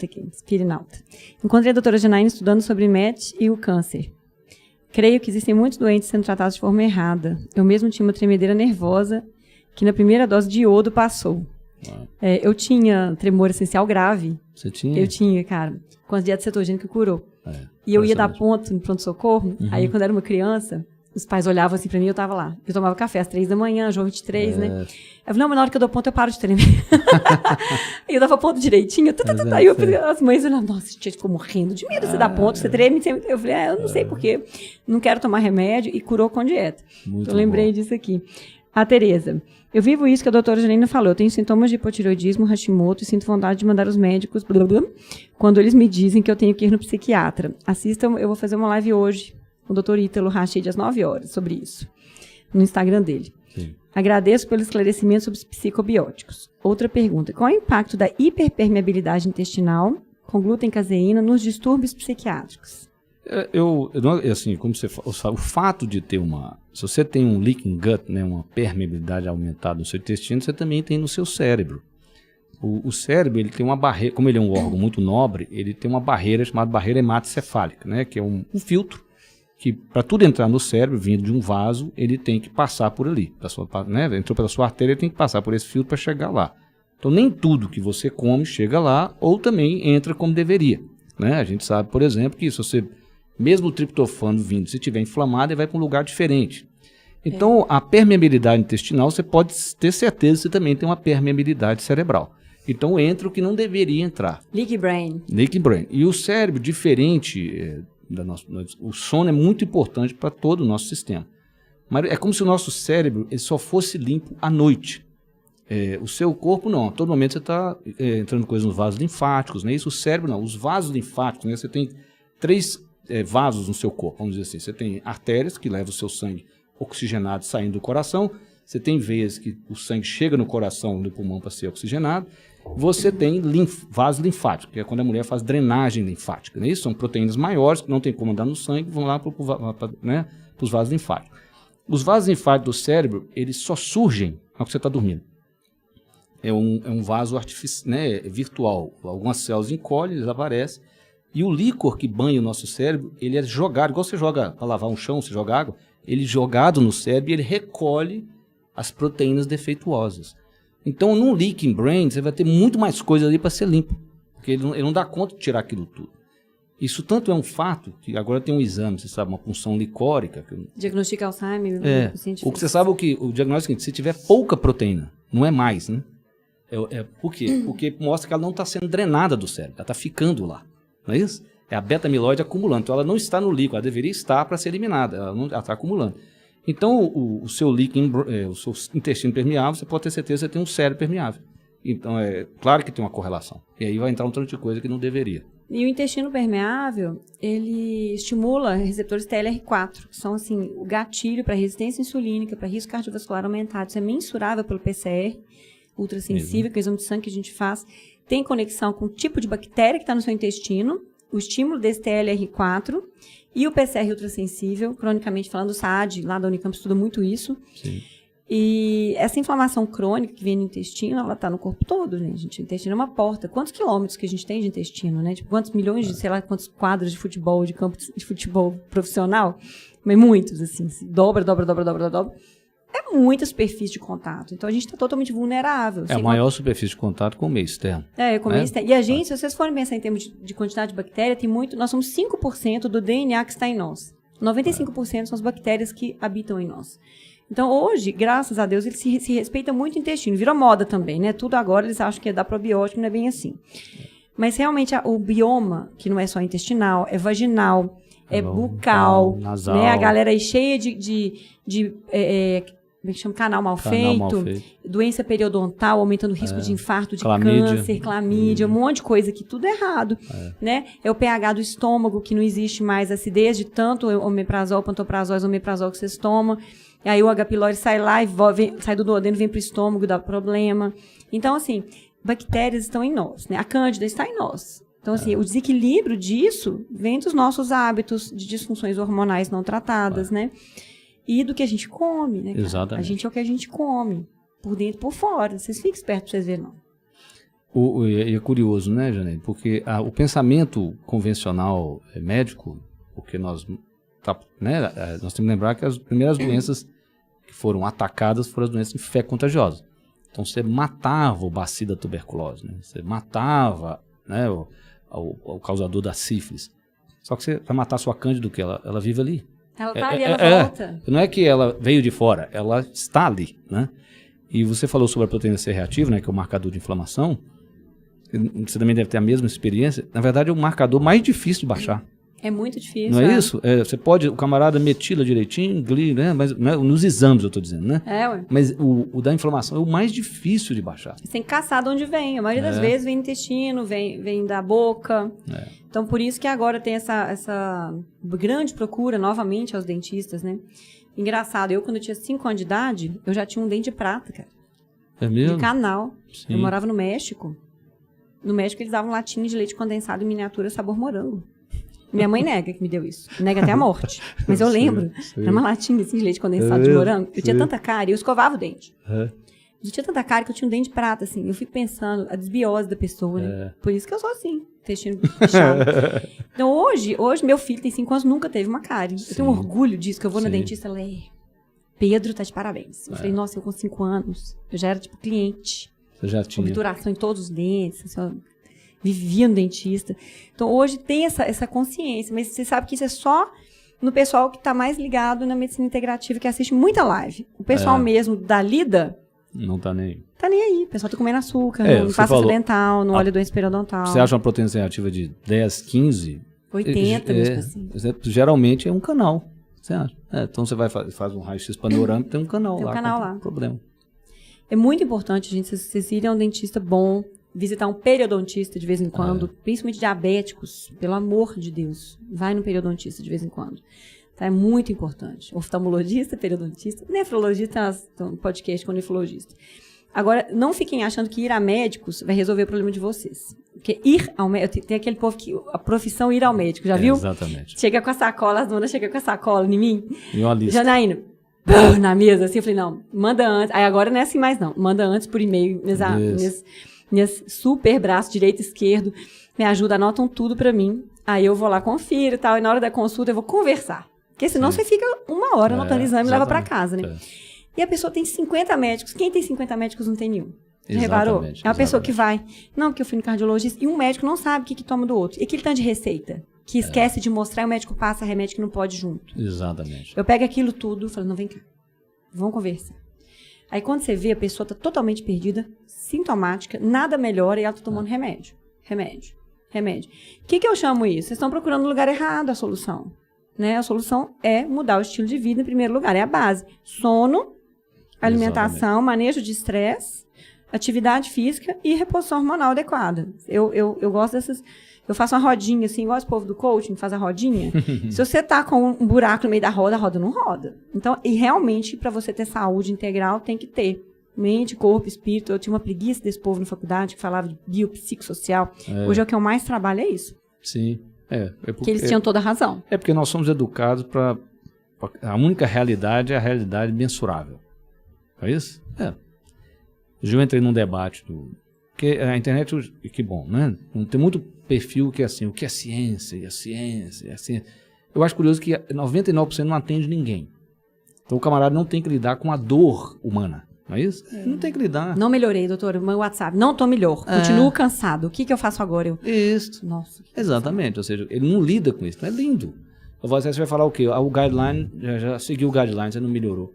Encontrei a doutora Janaína estudando sobre MET e o câncer. Creio que existem muitos doentes sendo tratados de forma errada. Eu mesmo tinha uma tremedeira nervosa que na primeira dose de iodo passou. Eu tinha tremor essencial grave. Você tinha? Eu tinha, cara, com as dietas cetogênicas curou. E eu ia dar ponto no pronto-socorro, aí quando era uma criança, os pais olhavam assim pra mim e eu tava lá. Eu tomava café às 3 da manhã, João 23, né? Eu falei, não, mas na hora que eu dou ponto eu paro de tremer. E eu dava ponto direitinho. Aí as mães olhavam, nossa, esse tia ficou morrendo de medo, você dá ponto, você treme. Eu falei, eu não sei porquê. Não quero tomar remédio e curou com dieta. Muito eu lembrei disso aqui. A Tereza, eu vivo isso que a doutora Janina falou. Eu tenho sintomas de hipotireoidismo, Hashimoto e sinto vontade de mandar os médicos quando eles me dizem que eu tenho que ir no psiquiatra. Assistam, eu vou fazer uma live hoje com o Dr. Ítalo Rachid às 9 horas sobre isso, no Instagram dele. Sim. Agradeço pelo esclarecimento sobre os psicobióticos. Outra pergunta, qual é o impacto da hiperpermeabilidade intestinal com glúten e caseína nos distúrbios psiquiátricos? Assim, como você fala, o fato de ter se você tem um leaking gut, né, uma permeabilidade aumentada no seu intestino, você também tem no seu cérebro. O cérebro, ele tem uma barreira, como ele é um órgão muito nobre, ele tem uma barreira chamada barreira hematocefálica, né, que é um filtro que, para tudo entrar no cérebro, vindo de um vaso, ele tem que passar por ali. Entrou pela sua artéria, ele tem que passar por esse filtro para chegar lá. Então, nem tudo que você come chega lá, ou também entra como deveria. Né? A gente sabe, por exemplo, que se você, mesmo o triptofano vindo, se estiver inflamado, ele vai para um lugar diferente. Então, a permeabilidade intestinal, você pode ter certeza que você também tem uma permeabilidade cerebral. Então, entra o que não deveria entrar. Leaky brain. Leaky brain. E o cérebro, diferente, o sono é muito importante para todo o nosso sistema. Mas é como se o nosso cérebro ele só fosse limpo à noite. O seu corpo não, a todo momento você está entrando coisas nos vasos linfáticos, não é isso? O cérebro não, os vasos linfáticos, né? Você tem 3 vasos no seu corpo, vamos dizer assim. Você tem artérias que levam o seu sangue oxigenado saindo do coração, você tem veias que o sangue chega no coração, no pulmão para ser oxigenado, você tem vasos linfáticos, que é quando a mulher faz drenagem linfática, não é isso? São proteínas maiores que não tem como andar no sangue, vão lá para os vasos linfáticos. Os vasos linfáticos do cérebro, eles só surgem na hora que você está dormindo. É um vaso artificial, né, virtual. Algumas células encolhem, eles aparecem. E o líquor que banha o nosso cérebro, ele é jogado, igual você joga para lavar um chão, você joga água, ele é jogado no cérebro e ele recolhe as proteínas defeituosas. Então, num leaking brain, você vai ter muito mais coisa ali para ser limpo. Porque ele não dá conta de tirar aquilo tudo. Isso tanto é um fato, que agora tem um exame, você sabe, uma punção licórica. Diagnostica Alzheimer. O que você sabe, o diagnóstico é que se tiver pouca proteína, não é mais, né? Por quê? Porque mostra que ela não está sendo drenada do cérebro, ela está ficando lá, não é isso? É a beta-amiloide acumulando, então ela não está no líquido, ela deveria estar para ser eliminada, ela está acumulando. Então o seu o seu intestino permeável, você pode ter certeza que você tem um cérebro permeável. Então é claro que tem uma correlação, e aí vai entrar um tanto de coisa que não deveria. E o intestino permeável, ele estimula receptores TLR4, que são assim, o gatilho para resistência insulínica, para risco cardiovascular aumentado. Isso é mensurável pelo PCR, ultrassensível, que é o exame de sangue que a gente faz. Tem conexão com o tipo de bactéria que está no seu intestino, o estímulo desse TLR4 e o PCR ultrassensível, cronicamente falando, o SAAD, lá da Unicamp, estuda muito isso. Sim. E essa inflamação crônica que vem no intestino, ela está no corpo todo, né, gente? O intestino é uma porta. Quantos quilômetros que a gente tem de intestino, né? Tipo, quantos milhões de, sei lá, quantos quadros de futebol, de campo de futebol profissional? Mas muitos, assim. Dobra. É muita superfície de contato. Então, a gente está totalmente vulnerável. É a maior superfície de contato com o meio externo. Com o meio externo. E a gente, se vocês forem pensar em termos de quantidade de bactéria, tem muito... Nós somos 5% do DNA que está em nós. 95% são as bactérias que habitam em nós. Então, hoje, graças a Deus, ele se respeita muito o intestino. Virou moda também, né? Tudo agora eles acham que é dar probiótico, não é bem assim. Mas, realmente, o bioma, que não é só intestinal, é vaginal, é bucal, nasal. Né? A galera aí cheia como é que chama? Canal mal feito, doença periodontal, aumentando o risco de infarto, de câncer, clamídia, um monte de coisa que tudo é errado, né? É o pH do estômago, que não existe mais acidez de tanto omeprazol, pantoprazol, omeprazol que vocês tomam. E aí o H. pylori sai lá e sai do duodeno, vem para o estômago, dá problema. Então, assim, bactérias estão em nós, né? A cândida está em nós. Então, assim, o desequilíbrio disso vem dos nossos hábitos de disfunções hormonais não tratadas, né? E do que a gente come, né, cara? Exatamente. A gente é o que a gente come, por dentro e por fora. Vocês fiquem espertos pra vocês verem, não. É curioso, né, Janine? Porque o pensamento convencional médico, porque nós temos que lembrar que as primeiras doenças que foram atacadas foram as doenças infecto-contagiosas. Então, você matava o bacilo da tuberculose, né? Você matava, né, o causador da sífilis. Só que você vai matar a sua cândida, que ela vive ali. Ela está ali, ela volta. Não é que ela veio de fora, ela está ali, né? E você falou sobre a proteína C reativa, né, que é o marcador de inflamação. Você também deve ter a mesma experiência. Na verdade, é o marcador mais difícil de baixar. É muito difícil. Não é isso? Você pode, o camarada metila direitinho, né? Mas né, nos exames eu estou dizendo, né? Ué. Mas o da inflamação é o mais difícil de baixar. Você tem que caçar de onde vem. A maioria das vezes vem do intestino, vem da boca. Então, por isso que agora tem essa grande procura novamente aos dentistas, né? Engraçado, quando eu tinha 5 anos de idade, eu já tinha um dente de prata, cara. É mesmo? De canal. Sim. Eu morava no México. No México, eles davam latinha de leite condensado em miniatura sabor morango. Minha mãe nega que me deu isso. Nega até a morte. Mas eu lembro. Era uma latinha assim, de leite condensado de morango. Eu tinha tanta cárie, eu escovava o dente. Eu tinha tanta cárie que eu tinha um dente de prata, assim. Eu fico pensando, a desbiose da pessoa, né? Por isso que eu sou assim, intestino fechado. Então, hoje, meu filho tem 5 anos, nunca teve uma cárie. Eu tenho orgulho disso, que eu vou na dentista, ela Pedro, tá de parabéns. Eu falei, nossa, eu com 5 anos, eu já era, tipo, cliente. Você já tinha. Obturação em todos os dentes, assim, vivia no dentista. Então, hoje tem essa consciência, mas você sabe que isso é só no pessoal que está mais ligado na medicina integrativa, que assiste muita live. O pessoal mesmo da lida... Não tá nem aí. Tá nem aí. O pessoal tá comendo açúcar, não passa falou, dental, não olha doença periodontal. Você acha uma proteína reativa de 10, 15... 80, mesmo assim. Geralmente é um canal. Você acha? Então você vai faz um raio-x panorâmico, tem um canal lá. Tem um canal lá. Não tem problema. É muito importante, gente, vocês irem a um dentista bom, visitar um periodontista de vez em quando, principalmente diabéticos, pelo amor de Deus. Vai no periodontista de vez em quando. Tá? É muito importante. Oftalmologista, periodontista, nefrologista, um podcast com nefrologista. Agora, não fiquem achando que ir a médicos vai resolver o problema de vocês. Porque ir ao médico, tem aquele povo que a profissão ir ao médico, já viu? Exatamente. Chega com a sacola, as donas chegam com a sacola em mim. E uma lista. Janaína, na mesa, assim, eu falei, não, manda antes. Aí agora não é assim mais, não. Manda antes por e-mail. Minhas super braço direito e esquerdo me ajudam, anotam tudo pra mim. Aí eu vou lá, confiro e tal. E na hora da consulta eu vou conversar. Porque senão você fica uma hora anotando exame e leva pra casa, né? E a pessoa tem 50 médicos. Quem tem 50 médicos não tem nenhum. Já reparou? É uma pessoa que vai. Não, porque eu fui no cardiologista. E um médico não sabe o que toma do outro. E aquele tanto de receita. Que esquece de mostrar e o médico passa remédio que não pode junto. Exatamente. Eu pego aquilo tudo e falo, não, vem cá. Vamos conversar. Aí quando você vê, a pessoa tá totalmente perdida, sintomática, nada melhora e ela tá tomando remédio. O que eu chamo isso? Vocês estão procurando no lugar errado a solução. Né? A solução é mudar o estilo de vida em primeiro lugar. É a base. Sono, alimentação, manejo de estresse, atividade física e reposição hormonal adequada. Eu gosto dessas... Eu faço uma rodinha, assim, igual esse povo do coaching, faz a rodinha. Se você tá com um buraco no meio da roda, a roda não roda. Então, e realmente, para você ter saúde integral, tem que ter mente, corpo, espírito. Eu tinha uma preguiça desse povo na faculdade que falava de biopsicossocial. Hoje é o que eu mais trabalho, é isso. Sim. Porque eles tinham toda a razão. É porque nós somos educados para... A única realidade é a realidade mensurável. É isso? Hoje eu entrei num debate porque a internet, que bom, né? Tem muito perfil que é assim, o que é ciência, e a ciência, e a ciência. Eu acho curioso que 99% não atende ninguém. Então o camarada não tem que lidar com a dor humana, não é isso? Não tem que lidar. Não melhorei, doutor, meu WhatsApp, não tô melhor, continuo cansado, o que eu faço agora? Isso. Nossa. Exatamente, ou seja, ele não lida com isso, não é lindo. Você vai falar o quê? O guideline, já seguiu o guideline, você não melhorou.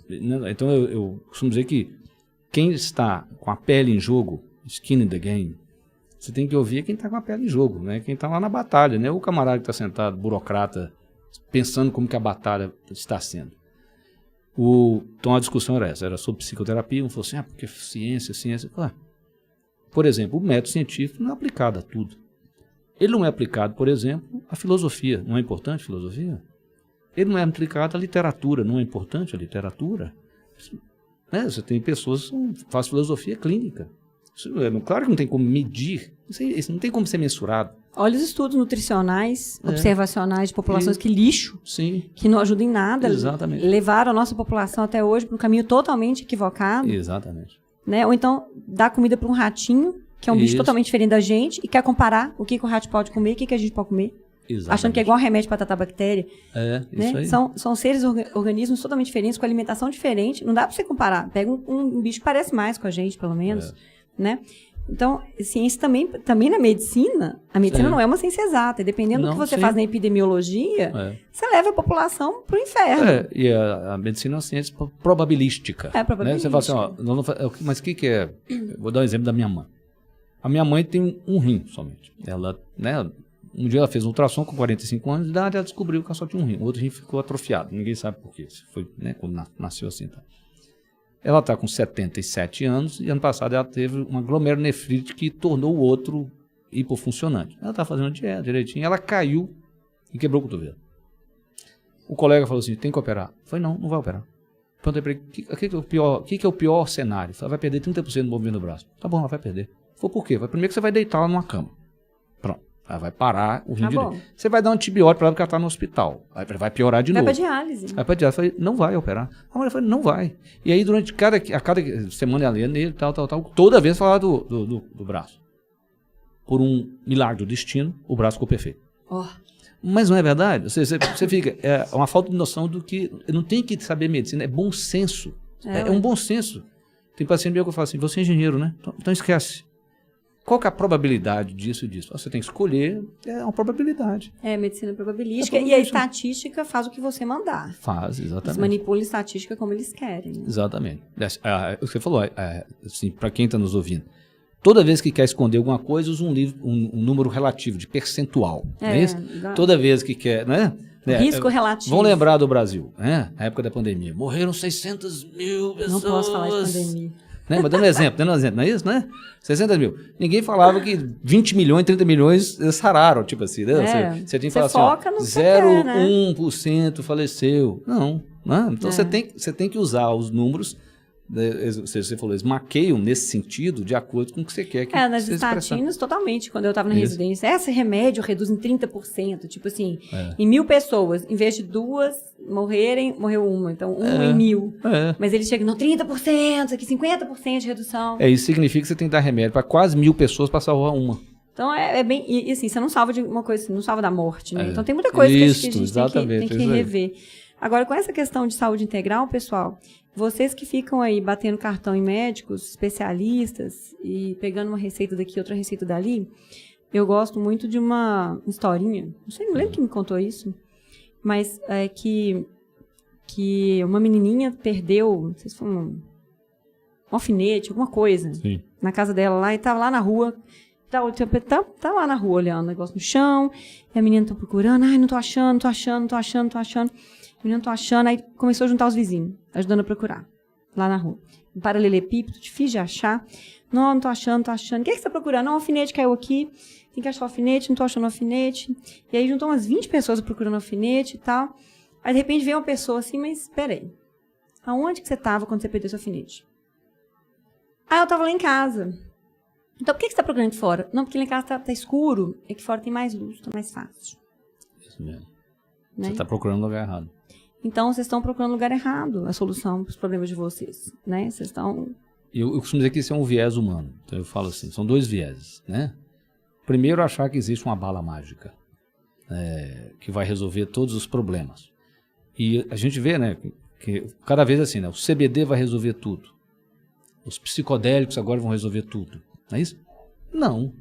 Então eu costumo dizer que quem está com a pele em jogo, skin in the game, você tem que ouvir quem está com a pele em jogo, né? Quem está lá na batalha, né? O camarada que está sentado, burocrata, pensando como que a batalha está sendo. Então a discussão era sobre psicoterapia, um falou assim, porque ciência. Por exemplo, o método científico não é aplicado a tudo. Ele não é aplicado, por exemplo, à filosofia. Não é importante a filosofia? Ele não é aplicado à literatura. Não é importante a literatura? Você tem pessoas que fazem filosofia clínica. Claro que não tem como medir. Isso não tem como ser mensurado. Olha os estudos nutricionais, observacionais de populações que lixo, que não ajudam em nada. Exatamente. Levaram a nossa população até hoje para um caminho totalmente equivocado. Exatamente. Né? Ou então, dar comida para um ratinho, que é um bicho totalmente diferente da gente, e quer comparar o que o rato pode comer e o que a gente pode comer. Exatamente. Achando que é igual remédio para tratar bactéria. Isso aí. São seres, organismos totalmente diferentes, com alimentação diferente. Não dá para você comparar. Pega um bicho que parece mais com a gente, pelo menos. Né? Então, ciência também na medicina, a medicina não é uma ciência exata. E dependendo do que você faz na epidemiologia, você leva a população para o inferno. E a medicina é uma ciência probabilística. Probabilística. Né? Você fala assim, mas o que é? Vou dar um exemplo da minha mãe. A minha mãe tem um rim somente. Ela, né, um dia ela fez um ultrassom com 45 anos de idade, ela descobriu que ela só tinha um rim. O outro rim ficou atrofiado. Ninguém sabe por quê. Foi, né, quando nasceu assim. Tá? Ela está com 77 anos e ano passado ela teve uma glomerulonefrite que tornou o outro hipofuncionante. Ela está fazendo dieta direitinho, ela caiu e quebrou o cotovelo. O colega falou assim, tem que operar. Eu falei, não vai operar. Perguntei para ele, o que é o pior cenário? Ela vai perder 30% do movimento do braço. Tá bom, ela vai perder. Falei, por quê? Primeiro que você vai deitar ela numa cama. Pronto. Ela vai parar o rim direito. Você vai dar um antibiótico para ela porque ela está no hospital. Aí vai piorar de novo. Vai para diálise. Vai para diálise. Eu falei, não vai operar. A mulher falou, não vai. E aí, durante cada semana ela ia nele, tal, toda vez falava do braço. Por um milagre do destino, o braço ficou perfeito. Mas não é verdade? Você fica... É uma falta de noção do que... Não tem que saber medicina, é bom senso. É um bom senso. Tem paciente meu que fala assim, você é engenheiro, né? Então esquece. qual que é a probabilidade disso e disso? Você tem que escolher, é uma probabilidade. É medicina probabilística. E a estatística faz o que você mandar. Faz, exatamente. Eles manipulam a estatística como eles querem. Né? Exatamente. O que você falou, assim, para quem está nos ouvindo, toda vez que quer esconder alguma coisa, usa um número relativo, de percentual. Não é isso? Toda vez que quer, né? Risco relativo. Vamos lembrar do Brasil, né? Na época da pandemia. Morreram 600 mil pessoas. Não posso falar de pandemia. Né? Mas dando um exemplo, não é isso, né? 60 mil. Ninguém falava que 20 milhões, 30 milhões sararam, tipo assim, né? Você tinha que falar foca assim, no 0,1% faleceu. Não. Então você tem que usar os números, você falou, eles maqueiam nesse sentido de acordo com o que você quer que nas estatinas, totalmente. Quando eu estava na residência, esse remédio reduz em 30%. Tipo assim, em 1.000 pessoas, em vez de 2 morrerem, morreu uma. Então, 1 em 1.000. Mas ele chega, não, 30%, aqui 50% de redução. Isso significa que você tem que dar remédio para quase 1.000 pessoas para salvar uma. Então, é bem... E assim, você não salva de uma coisa, não salva da morte, né? Então, tem muita coisa que a gente tem que rever. Agora, com essa questão de saúde integral, pessoal, vocês que ficam aí batendo cartão em médicos, especialistas, e pegando uma receita daqui, outra receita dali, eu gosto muito de uma historinha, não lembro quem me contou isso, mas é que uma menininha perdeu, não sei se foi um alfinete, alguma coisa, na casa dela lá, e estava lá na rua, tá lá na rua olhando o negócio no chão, e a menina tá procurando, não tô achando. A menina não tô achando, aí começou a juntar os vizinhos, ajudando a procurar, lá na rua. Um paralelepípedo, difícil de achar. Não tô achando. O que é que você tá procurando? Não, o alfinete caiu aqui, tem que achar o alfinete, não tô achando o alfinete. E aí juntou umas 20 pessoas procurando o alfinete e tal. Aí de repente veio uma pessoa assim, mas peraí, aonde que você tava quando você perdeu seu alfinete? Eu tava lá em casa. Então por que você tá procurando aqui fora? Não, porque lá em casa tá escuro, e aqui fora tem mais luz, tá mais fácil. Isso mesmo. Né? Você tá procurando o lugar errado. Então, vocês estão procurando o lugar errado, a solução para os problemas de vocês, né? Vocês estão... Eu costumo dizer que isso é um viés humano. Então, eu falo assim, são 2 vieses, né? Primeiro, achar que existe uma bala mágica que vai resolver todos os problemas. E a gente vê, né, que cada vez assim, né? O CBD vai resolver tudo. Os psicodélicos agora vão resolver tudo. Não é isso? Não.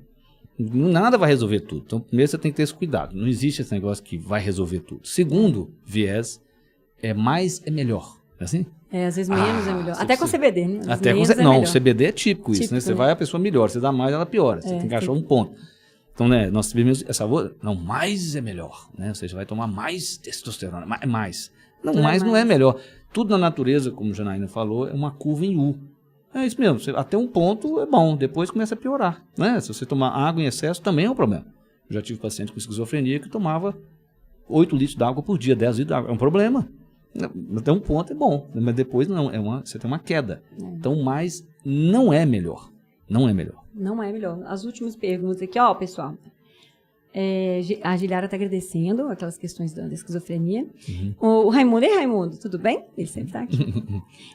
Nada vai resolver tudo. Então, primeiro você tem que ter esse cuidado. Não existe esse negócio que vai resolver tudo. Segundo viés, mais é melhor. É assim? Às vezes menos é melhor. Até com CBD, né? Não, o CBD é típico isso, né? Você vai, a pessoa melhora. Você dá mais, ela piora. Você tem que achar um ponto. Então, né, nós tivemos essa... Não, mais é melhor, né? Ou seja, vai tomar mais testosterona, mais. Não, mais não é melhor. Tudo na natureza, como a Janaína falou, é uma curva em U. É isso mesmo. Até um ponto é bom, depois começa a piorar, né? Se você tomar água em excesso, também é um problema. Eu já tive paciente com esquizofrenia que tomava 8 litros de água por dia, 10 litros de água. É um problema. Até um ponto é bom, mas depois não, você tem uma queda. Então, mais não é melhor. Não é melhor. Não é melhor. As últimas perguntas aqui, pessoal. A Giliara está agradecendo aquelas questões da esquizofrenia. O Raimundo, Raimundo, tudo bem? Ele sempre está aqui.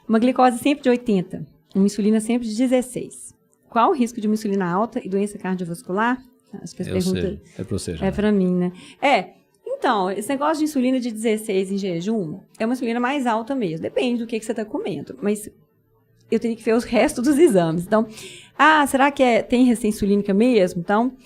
Uma glicose sempre de 80, uma insulina sempre de 16. Qual o risco de uma insulina alta e doença cardiovascular? Acho que essa pergunta sei. É para você, já. É para mim, né? Então, esse negócio de insulina de 16 em jejum é uma insulina mais alta mesmo. Depende do que você está comendo. Mas eu teria que ver os restos dos exames. Então, será que tem resistência insulínica mesmo? Então,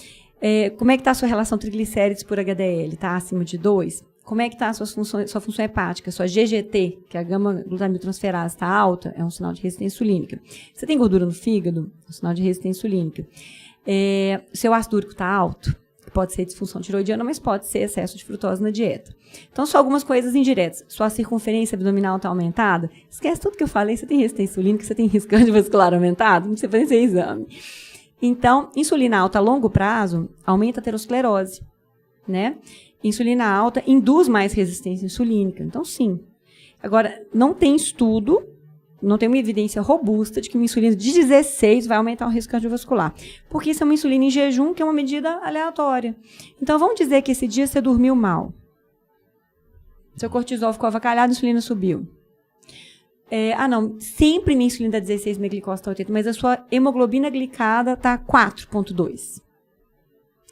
como é que está a sua relação triglicérides por HDL? Está acima de 2? Como é que está a sua função hepática? Sua GGT, que é a gama-glutamiltransferase, está alta? É um sinal de resistência insulínica. Você tem gordura no fígado? É um sinal de resistência insulínica. Seu ácido úrico está alto? Pode ser disfunção tiroidiana, mas pode ser excesso de frutose na dieta. Então, só algumas coisas indiretas. Sua circunferência abdominal está aumentada? Esquece tudo que eu falei. Você tem resistência insulínica, você tem risco cardiovascular aumentado? Não precisa fazer esse exame. Então, insulina alta a longo prazo aumenta a aterosclerose, né? Insulina alta induz mais resistência insulínica. Então, sim. Agora, não tem estudo, não tem uma evidência robusta de que uma insulina de 16 vai aumentar o risco cardiovascular. Porque isso é uma insulina em jejum, que é uma medida aleatória. Então, vamos dizer que esse dia você dormiu mal. Seu cortisol ficou avacalhado, a insulina subiu. Não, sempre minha insulina dá 16, minha glicose está 80, mas a sua hemoglobina glicada está 4,2.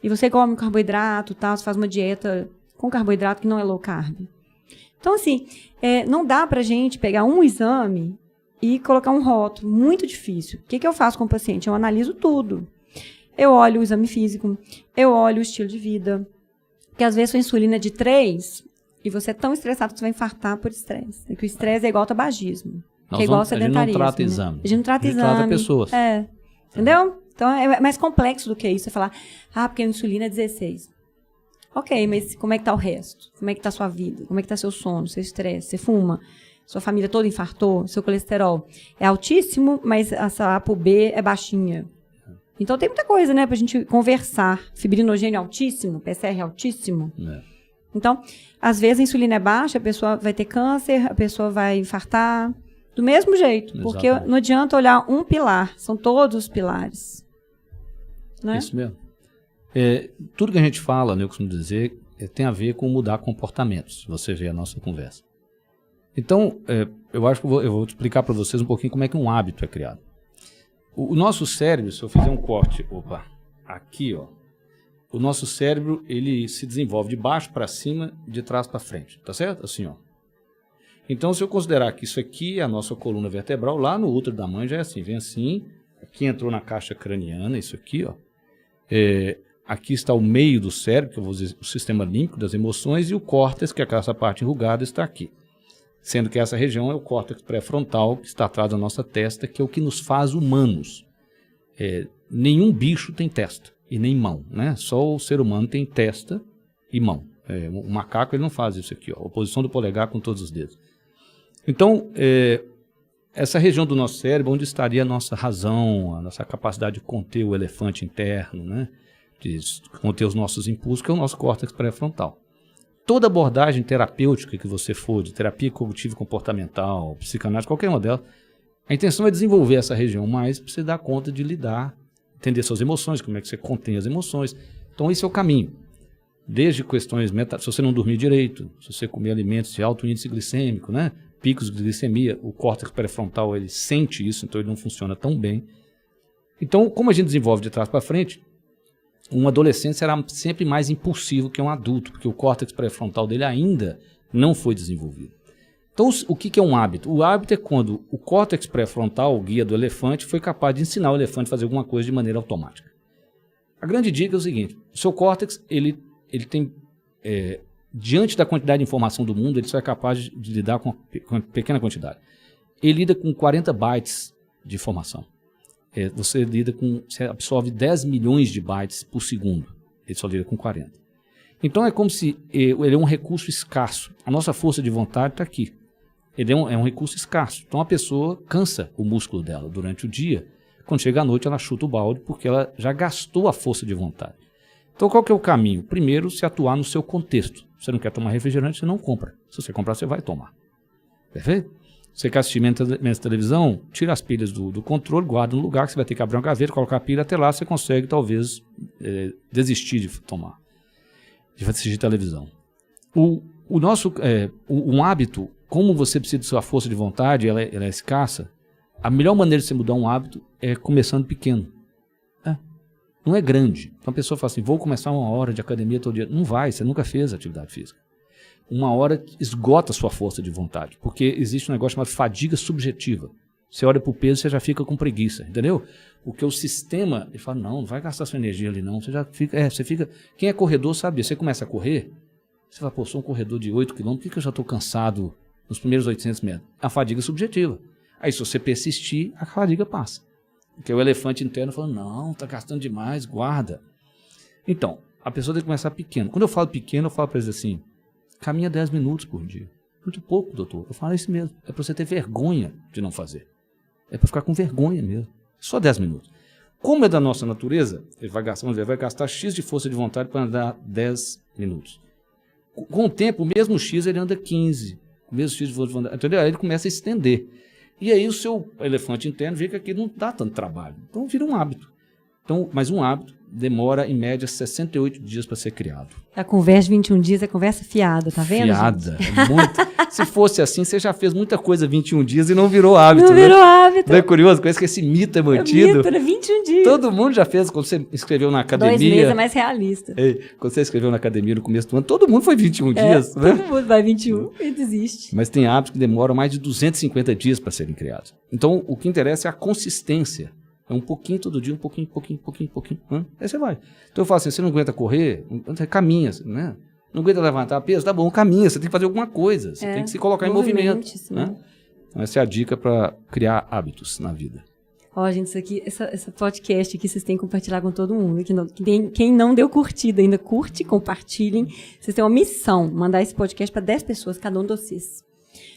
E você come carboidrato, tal, você faz uma dieta com carboidrato que não é low carb. Então, assim, não dá pra gente pegar um exame e colocar um rótulo. Muito difícil. O que eu faço com o paciente? Eu analiso tudo. eu olho o exame físico, eu olho o estilo de vida. Porque às vezes sua insulina é de 3 e você é tão estressado que você vai infartar por estresse. Porque o estresse é igual ao tabagismo. Que é igual ao sedentarismo. A gente não trata exame. A gente não trata exame. A gente trata pessoas. Entendeu? Então é mais complexo do que isso. Você falar, porque a insulina é 16. Ok, mas como é que tá o resto? Como é que tá a sua vida? Como é que tá seu sono, seu estresse? Você fuma? Sua família toda infartou? Seu colesterol é altíssimo, mas a ApoB é baixinha. Então tem muita coisa, né, pra gente conversar. Fibrinogênio altíssimo, PCR altíssimo. Então, às vezes a insulina é baixa, a pessoa vai ter câncer, a pessoa vai infartar. Do mesmo jeito, porque não adianta olhar um pilar, são todos os pilares. Né? Isso mesmo. Tudo que a gente fala, eu costumo dizer, tem a ver com mudar comportamentos, se você vê a nossa conversa. Então, eu acho que eu vou explicar para vocês um pouquinho como é que um hábito é criado. O nosso cérebro, se eu fizer um corte, aqui, ó, o nosso cérebro, ele se desenvolve de baixo para cima, de trás para frente, tá certo? Assim, ó. Então, se eu considerar que isso aqui é a nossa coluna vertebral, lá no útero da mãe já é assim, vem assim, aqui entrou na caixa craniana, isso aqui, ó. Aqui está o meio do cérebro, que eu vou dizer, o sistema límbico das emoções, e o córtex, que é essa parte enrugada, está aqui. Sendo que essa região é o córtex pré-frontal, que está atrás da nossa testa, que é o que nos faz humanos. Nenhum bicho tem testa e nem mão, né? Só o ser humano tem testa e mão. O macaco ele não faz isso aqui, ó, a posição do polegar com todos os dedos. Então, essa região do nosso cérebro, onde estaria a nossa razão, a nossa capacidade de conter o elefante interno, né? De conter os nossos impulsos, que é o nosso córtex pré-frontal. Toda abordagem terapêutica que você for, de terapia cognitivo-comportamental, psicanálise, qualquer uma delas, a intenção é desenvolver essa região mais para você dar conta de lidar, entender suas emoções, como é que você contém as emoções. Então, esse é o caminho. Desde questões se você não dormir direito, se você comer alimentos de alto índice glicêmico, né? Picos de glicemia, o córtex pré-frontal ele sente isso, então ele não funciona tão bem. Então, como a gente desenvolve de trás para frente, um adolescente será sempre mais impulsivo que um adulto, porque o córtex pré-frontal dele ainda não foi desenvolvido. Então, o que é um hábito? O hábito é quando o córtex pré-frontal, o guia do elefante, foi capaz de ensinar o elefante a fazer alguma coisa de maneira automática. A grande dica é o seguinte, o seu córtex, ele tem, diante da quantidade de informação do mundo, ele só é capaz de lidar com uma pequena quantidade. Ele lida com 40 bytes de informação. Você absorve 10 milhões de bytes por segundo. Ele só lida com 40. Então é como se ele é um recurso escasso. A nossa força de vontade está aqui. Ele é um recurso escasso. Então a pessoa cansa o músculo dela durante o dia. Quando chega à noite ela chuta o balde porque ela já gastou a força de vontade. Então qual que é o caminho? Primeiro, se atuar no seu contexto. Você não quer tomar refrigerante, você não compra. Se você comprar, você vai tomar. Perfeito? Você quer assistir menos televisão, tira as pilhas do controle, guarda no lugar que você vai ter que abrir uma gaveta, colocar a pilha, até lá você consegue talvez desistir de tomar, de assistir televisão. Um hábito, como você precisa de sua força de vontade, ela é escassa, a melhor maneira de você mudar um hábito é começando pequeno. Não é grande. Então a pessoa fala assim, vou começar 1 hora de academia todo dia. Não vai, você nunca fez atividade física. 1 hora esgota a sua força de vontade, porque existe um negócio chamado fadiga subjetiva. Você olha para o peso, você já fica com preguiça, entendeu? Porque o sistema, ele fala, não vai gastar sua energia ali não, você fica, quem é corredor sabe disso, você começa a correr, você fala, sou um corredor de 8 km, por que eu já estou cansado nos primeiros 800 metros? A fadiga subjetiva. Aí se você persistir, a fadiga passa. Porque o elefante interno fala, não, está gastando demais, guarda. Então, a pessoa tem que começar pequeno. Quando eu falo pequeno, eu falo para eles assim, caminha 10 minutos por dia. Muito pouco, doutor. Eu falo isso mesmo. É para você ter vergonha de não fazer. É para ficar com vergonha mesmo. Só 10 minutos. Como é da nossa natureza, ele vai gastar X de força de vontade para andar 10 minutos. Com o tempo, o mesmo X ele anda 15. O mesmo X de força de vontade. Entendeu? Aí ele começa a estender. E aí o seu elefante interno vê que aqui não dá tanto trabalho. Então vira um hábito. Então, mas um hábito demora, em média, 68 dias para ser criado. A conversa de 21 dias é conversa fiada, tá vendo? Fiada, muito. Se fosse assim, você já fez muita coisa 21 dias e não virou hábito. Não virou hábito. Não é curioso? Conhece que esse mito é mantido. Mito, 21 dias. Todo mundo já fez, quando você escreveu na academia. 2 meses é mais realista. Quando você escreveu na academia no começo do ano, todo mundo foi 21 dias. Né? Todo mundo vai 21 e desiste. Mas tem hábitos que demoram mais de 250 dias para serem criados. Então, o que interessa é a consistência. É um pouquinho todo dia, um pouquinho. Aí você vai. Então eu falo assim, você não aguenta correr? Você caminha, né? Não aguenta levantar peso? Tá bom, caminha. Você tem que fazer alguma coisa. Você tem que se colocar em movimento. Né? Então essa é a dica para criar hábitos na vida. Ó, gente, isso aqui, essa podcast aqui vocês têm que compartilhar com todo mundo. Quem não deu curtida ainda, curte, compartilhem. Vocês têm uma missão, mandar esse podcast para 10 pessoas, cada um de vocês.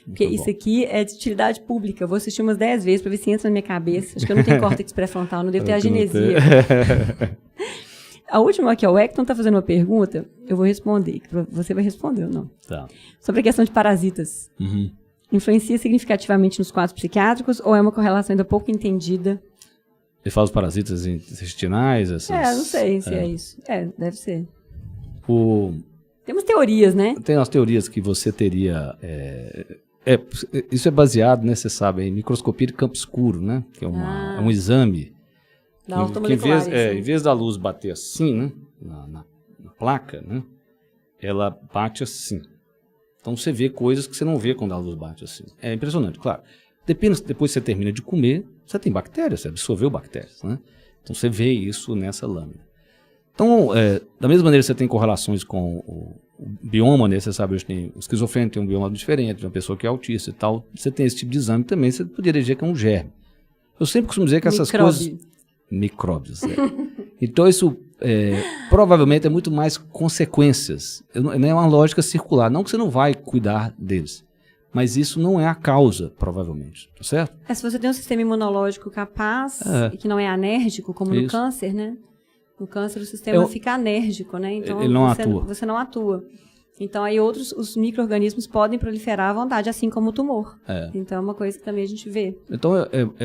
Porque isso aqui é de utilidade pública. Eu vou assistir umas 10 vezes para ver se entra na minha cabeça. Acho que eu não tenho córtex pré-frontal, não devo ter agenesia. A última aqui, o Hector está fazendo uma pergunta, eu vou responder. Você vai responder ou não? Tá. Sobre a questão de parasitas. Uhum. Influencia significativamente nos quadros psiquiátricos ou é uma correlação ainda pouco entendida? Você fala os parasitas intestinais? Não sei se é isso. Deve ser. Temos teorias, né? Tem umas teorias que você teria... isso é baseado, né, você sabe, em microscopia de campo escuro, né? Que é um exame. Da automolecular. Em vez da luz bater assim, né? Na placa, né? Ela bate assim. Então você vê coisas que você não vê quando a luz bate assim. É impressionante, claro. Depois que você termina de comer, você tem bactérias, você absorveu bactérias, né? Então você vê isso nessa lâmina. Então, da mesma maneira que você tem correlações com o bioma, né? Você sabe, hoje tem o esquizofrênico tem um bioma diferente, uma pessoa que é autista e tal. Você tem esse tipo de exame também, você poderia dizer que é um germe. Eu sempre costumo dizer que essas coisas... Micróbios, Então isso provavelmente é muito mais consequências. Não é uma lógica circular. Não que você não vai cuidar deles, mas isso não é a causa, provavelmente. Tá certo? Se você tem um sistema imunológico capaz e que não é anérgico, como no câncer, né? No câncer o sistema fica anérgico, né? Então ele não atua. Você não atua. Então aí os micro-organismos podem proliferar à vontade, assim como o tumor. Então é uma coisa que também a gente vê. Então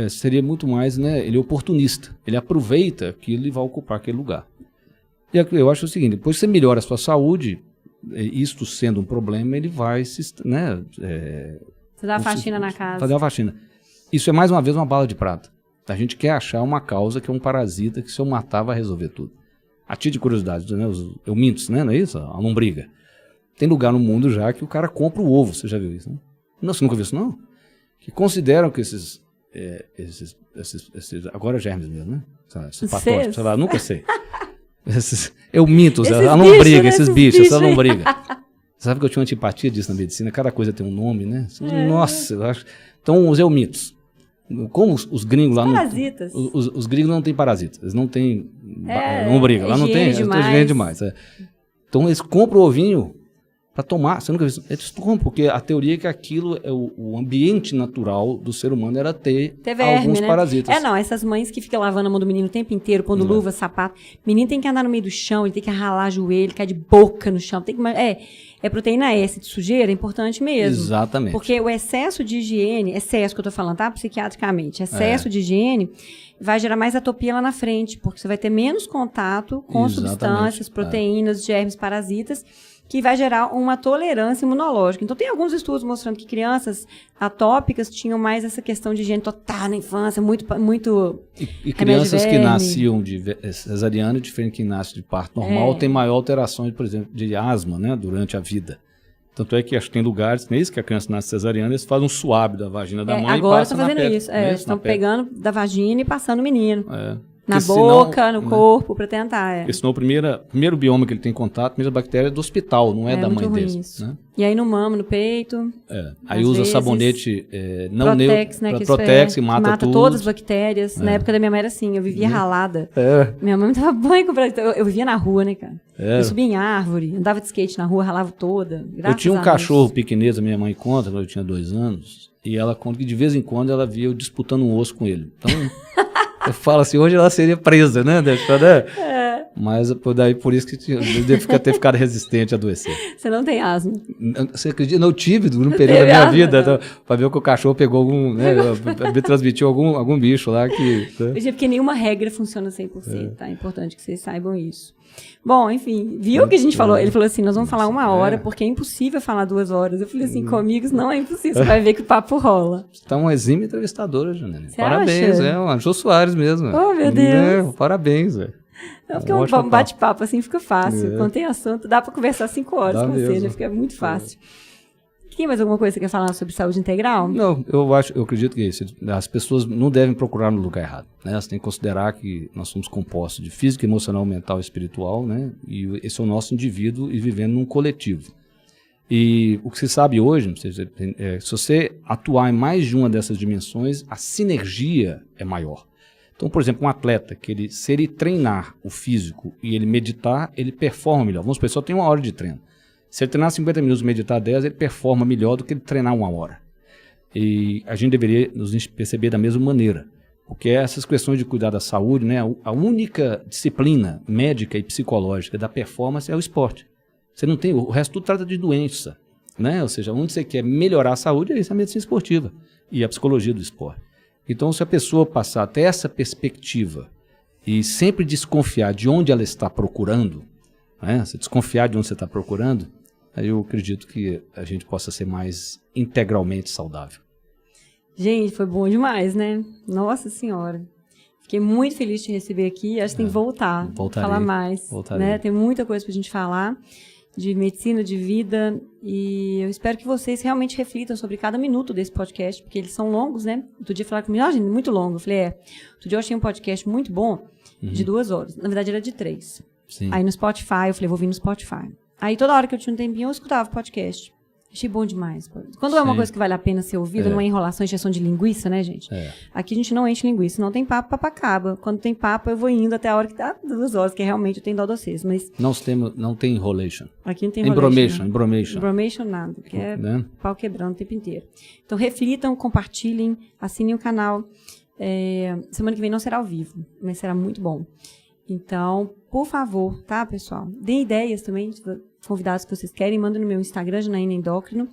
seria muito mais, né? Ele é oportunista. Ele aproveita aquilo e vai ocupar aquele lugar. E eu acho o seguinte, depois que você melhora a sua saúde, isto sendo um problema, ele vai né? Você dá uma faxina na casa. Fazer uma faxina. Isso é mais uma vez uma bala de prata. A gente quer achar uma causa que é um parasita que se eu matar vai resolver tudo. A título de curiosidade, né? Os eumintos, né? Não é isso? A lombriga. Tem lugar no mundo já que o cara compra o ovo, você já viu isso, né? Não, você nunca viu isso, não? Que consideram que esses agora germes mesmo, né? Esses patógenos, sei lá, nunca sei. Eumintos, a lombriga, esses bichos, essa lombriga. Você sabe que eu tinha uma antipatia disso na medicina, cada coisa tem um nome, né? Nossa, eu acho... Então, os eumintos. Como os gringos lá... Parasitas. Os gringos não têm parasitas, eles não têm lombriga, lá não tem, eles têm higiene demais. Então, eles compram o ovinho para tomar. Você nunca viu? Eles tomam, porque a teoria é que aquilo é o ambiente natural do ser humano era ter alguns parasitas. Não, essas mães que ficam lavando a mão do menino o tempo inteiro, pondo luva, sapato. O menino tem que andar no meio do chão, ele tem que ralar joelho, cair de boca no chão. Tem que, proteína S de sujeira, é importante mesmo. Exatamente. Porque o excesso de higiene, excesso que eu tô falando, tá? Psiquiatricamente, excesso de higiene vai gerar mais atopia lá na frente, porque você vai ter menos contato com substâncias, proteínas, germes, parasitas, que vai gerar uma tolerância imunológica. Então, tem alguns estudos mostrando que crianças atópicas tinham mais essa questão de higiene total na infância, muito E crianças que nasciam de cesariana, diferente que nasce de parto normal, tem maior alteração, por exemplo, de asma, né, durante a vida. Tanto é que acho que tem lugares, mesmo que a criança nasce cesariana, eles fazem um suave da vagina da mãe e passam na pele. Agora estão fazendo isso. Estão pegando da vagina e passando o menino. Na boca, no corpo, para tentar. Porque senão o primeiro bioma que ele tem contato, a primeira bactéria é do hospital, não é da mãe dele. Né? E aí no mama, no peito. Aí usa sabonete Protex, né? Protex, que mata tudo. Todas as bactérias. Na época da minha mãe era assim, eu vivia ralada. Minha mãe me dava banho com eu vivia na rua, né, cara? Eu subia em árvore, andava de skate na rua, ralava toda. Eu tinha um cachorro pequenês, a minha mãe conta, quando eu tinha 2 anos, e ela conta que de vez em quando ela via eu disputando um osso com ele. Então... Eu falo assim, hoje ela seria presa, né? Mas daí por isso que deve ter ficado resistente a adoecer. Você não tem asma? Você acredita? Não tive no período da minha vida, para ver que o cachorro pegou algum, né? Me transmitiu algum bicho lá que... Né? Porque nenhuma regra funciona 100%, tá? É importante que vocês saibam isso. Bom, enfim, viu o que a gente falou? Ele falou assim, nós vamos falar 1 hora, porque é impossível falar 2 horas. Eu falei assim, comigo não é impossível, você vai ver que o papo rola. Você tá uma exímia entrevistadora, Janine. Parabéns, o Jô Soares mesmo. Oh, meu Deus. Parabéns, velho. Porque um bate-papo assim fica fácil. Quando tem assunto, dá para conversar 5 horas com você, né? Fica muito fácil. Tem mais alguma coisa que você quer falar sobre saúde integral? Não, eu acredito que as pessoas não devem procurar no lugar errado, né? Elas têm que considerar que nós somos compostos de físico, emocional, mental e espiritual, né? E esse é o nosso indivíduo e vivendo num coletivo. E o que se sabe hoje, se você atuar em mais de uma dessas dimensões, a sinergia é maior. Então, por exemplo, um atleta, se ele treinar o físico e ele meditar, ele performa melhor. Vamos supor, só tem 1 hora de treino. Se ele treinar 50 minutos e meditar 10, ele performa melhor do que ele treinar 1 hora. E a gente deveria nos perceber da mesma maneira. Porque essas questões de cuidar da saúde, né, a única disciplina médica e psicológica da performance é o esporte. Você não tem, o resto tudo trata de doença, né? Ou seja, onde você quer melhorar a saúde, isso é a medicina esportiva e a psicologia do esporte. Então, se a pessoa passar até essa perspectiva e sempre desconfiar de onde ela está procurando, né? Se desconfiar de onde você está procurando, aí eu acredito que a gente possa ser mais integralmente saudável. Gente, foi bom demais, né? Nossa Senhora. Fiquei muito feliz de te receber aqui. Acho que tem que voltar, falar mais. Né? Tem muita coisa pra gente falar de medicina, de vida, e eu espero que vocês realmente reflitam sobre cada minuto desse podcast, porque eles são longos, né? Outro dia falaram comigo, gente, muito longo. Eu falei, outro dia eu achei um podcast muito bom, de 2 horas. Na verdade, era de 3. Sim. Aí no Spotify, eu falei, vou vir no Spotify. Aí toda hora que eu tinha um tempinho, eu escutava o podcast. Achei bom demais. Quando é uma coisa que vale a pena ser ouvida, não é enrolação, encheção de linguiça, né, gente? Aqui a gente não enche linguiça, não tem papo, papo acaba. Quando tem papo, eu vou indo até a hora que tá 2 horas, que realmente eu tenho dó de vocês. Mas não tem enrolation. Aqui não tem enrolation. Embromation. Embromation nada, que é pau quebrando o tempo inteiro. Então reflitam, compartilhem, assinem o canal. Semana que vem não será ao vivo, mas será muito bom. Então, por favor, tá, pessoal? Deem ideias também, convidados que vocês querem, mandem no meu Instagram, Janaína Endócrino.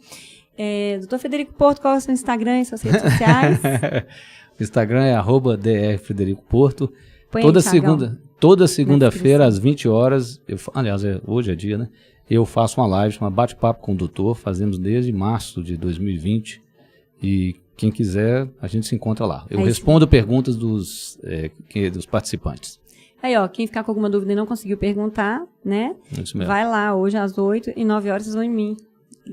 Dr. Frederico Porto, qual é o seu Instagram e suas redes sociais? O Instagram é @drfredericoporto. Põe Toda segunda-feira, às 20 horas, aliás, hoje é dia, né? Eu faço uma live, chama Bate-Papo com o Doutor, fazemos desde março de 2020. E quem quiser, a gente se encontra lá. Eu respondo perguntas dos participantes. Aí, quem ficar com alguma dúvida e não conseguiu perguntar, né? Isso mesmo. Vai lá, hoje às 8 e 9 horas vocês vão em mim.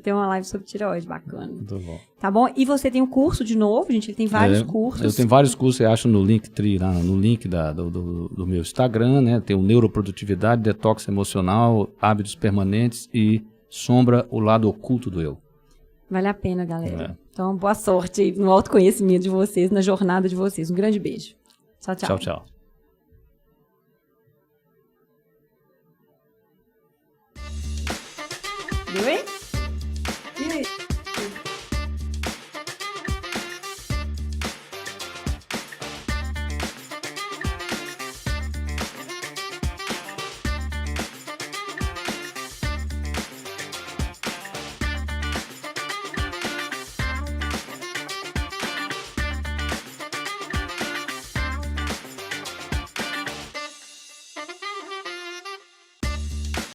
Tem uma live sobre tireoide, bacana. Muito bom. Tá bom? E você tem um curso de novo, gente? Ele tem vários cursos. Eu tenho vários cursos, você acha no Linktree, no link do meu Instagram, né? Tem o Neuroprodutividade, Detox Emocional, Hábitos Permanentes e Sombra, o Lado Oculto do Eu. Vale a pena, galera. Então, boa sorte aí no autoconhecimento de vocês, na jornada de vocês. Um grande beijo. Tchau, tchau. Tchau, tchau. Viu, hein?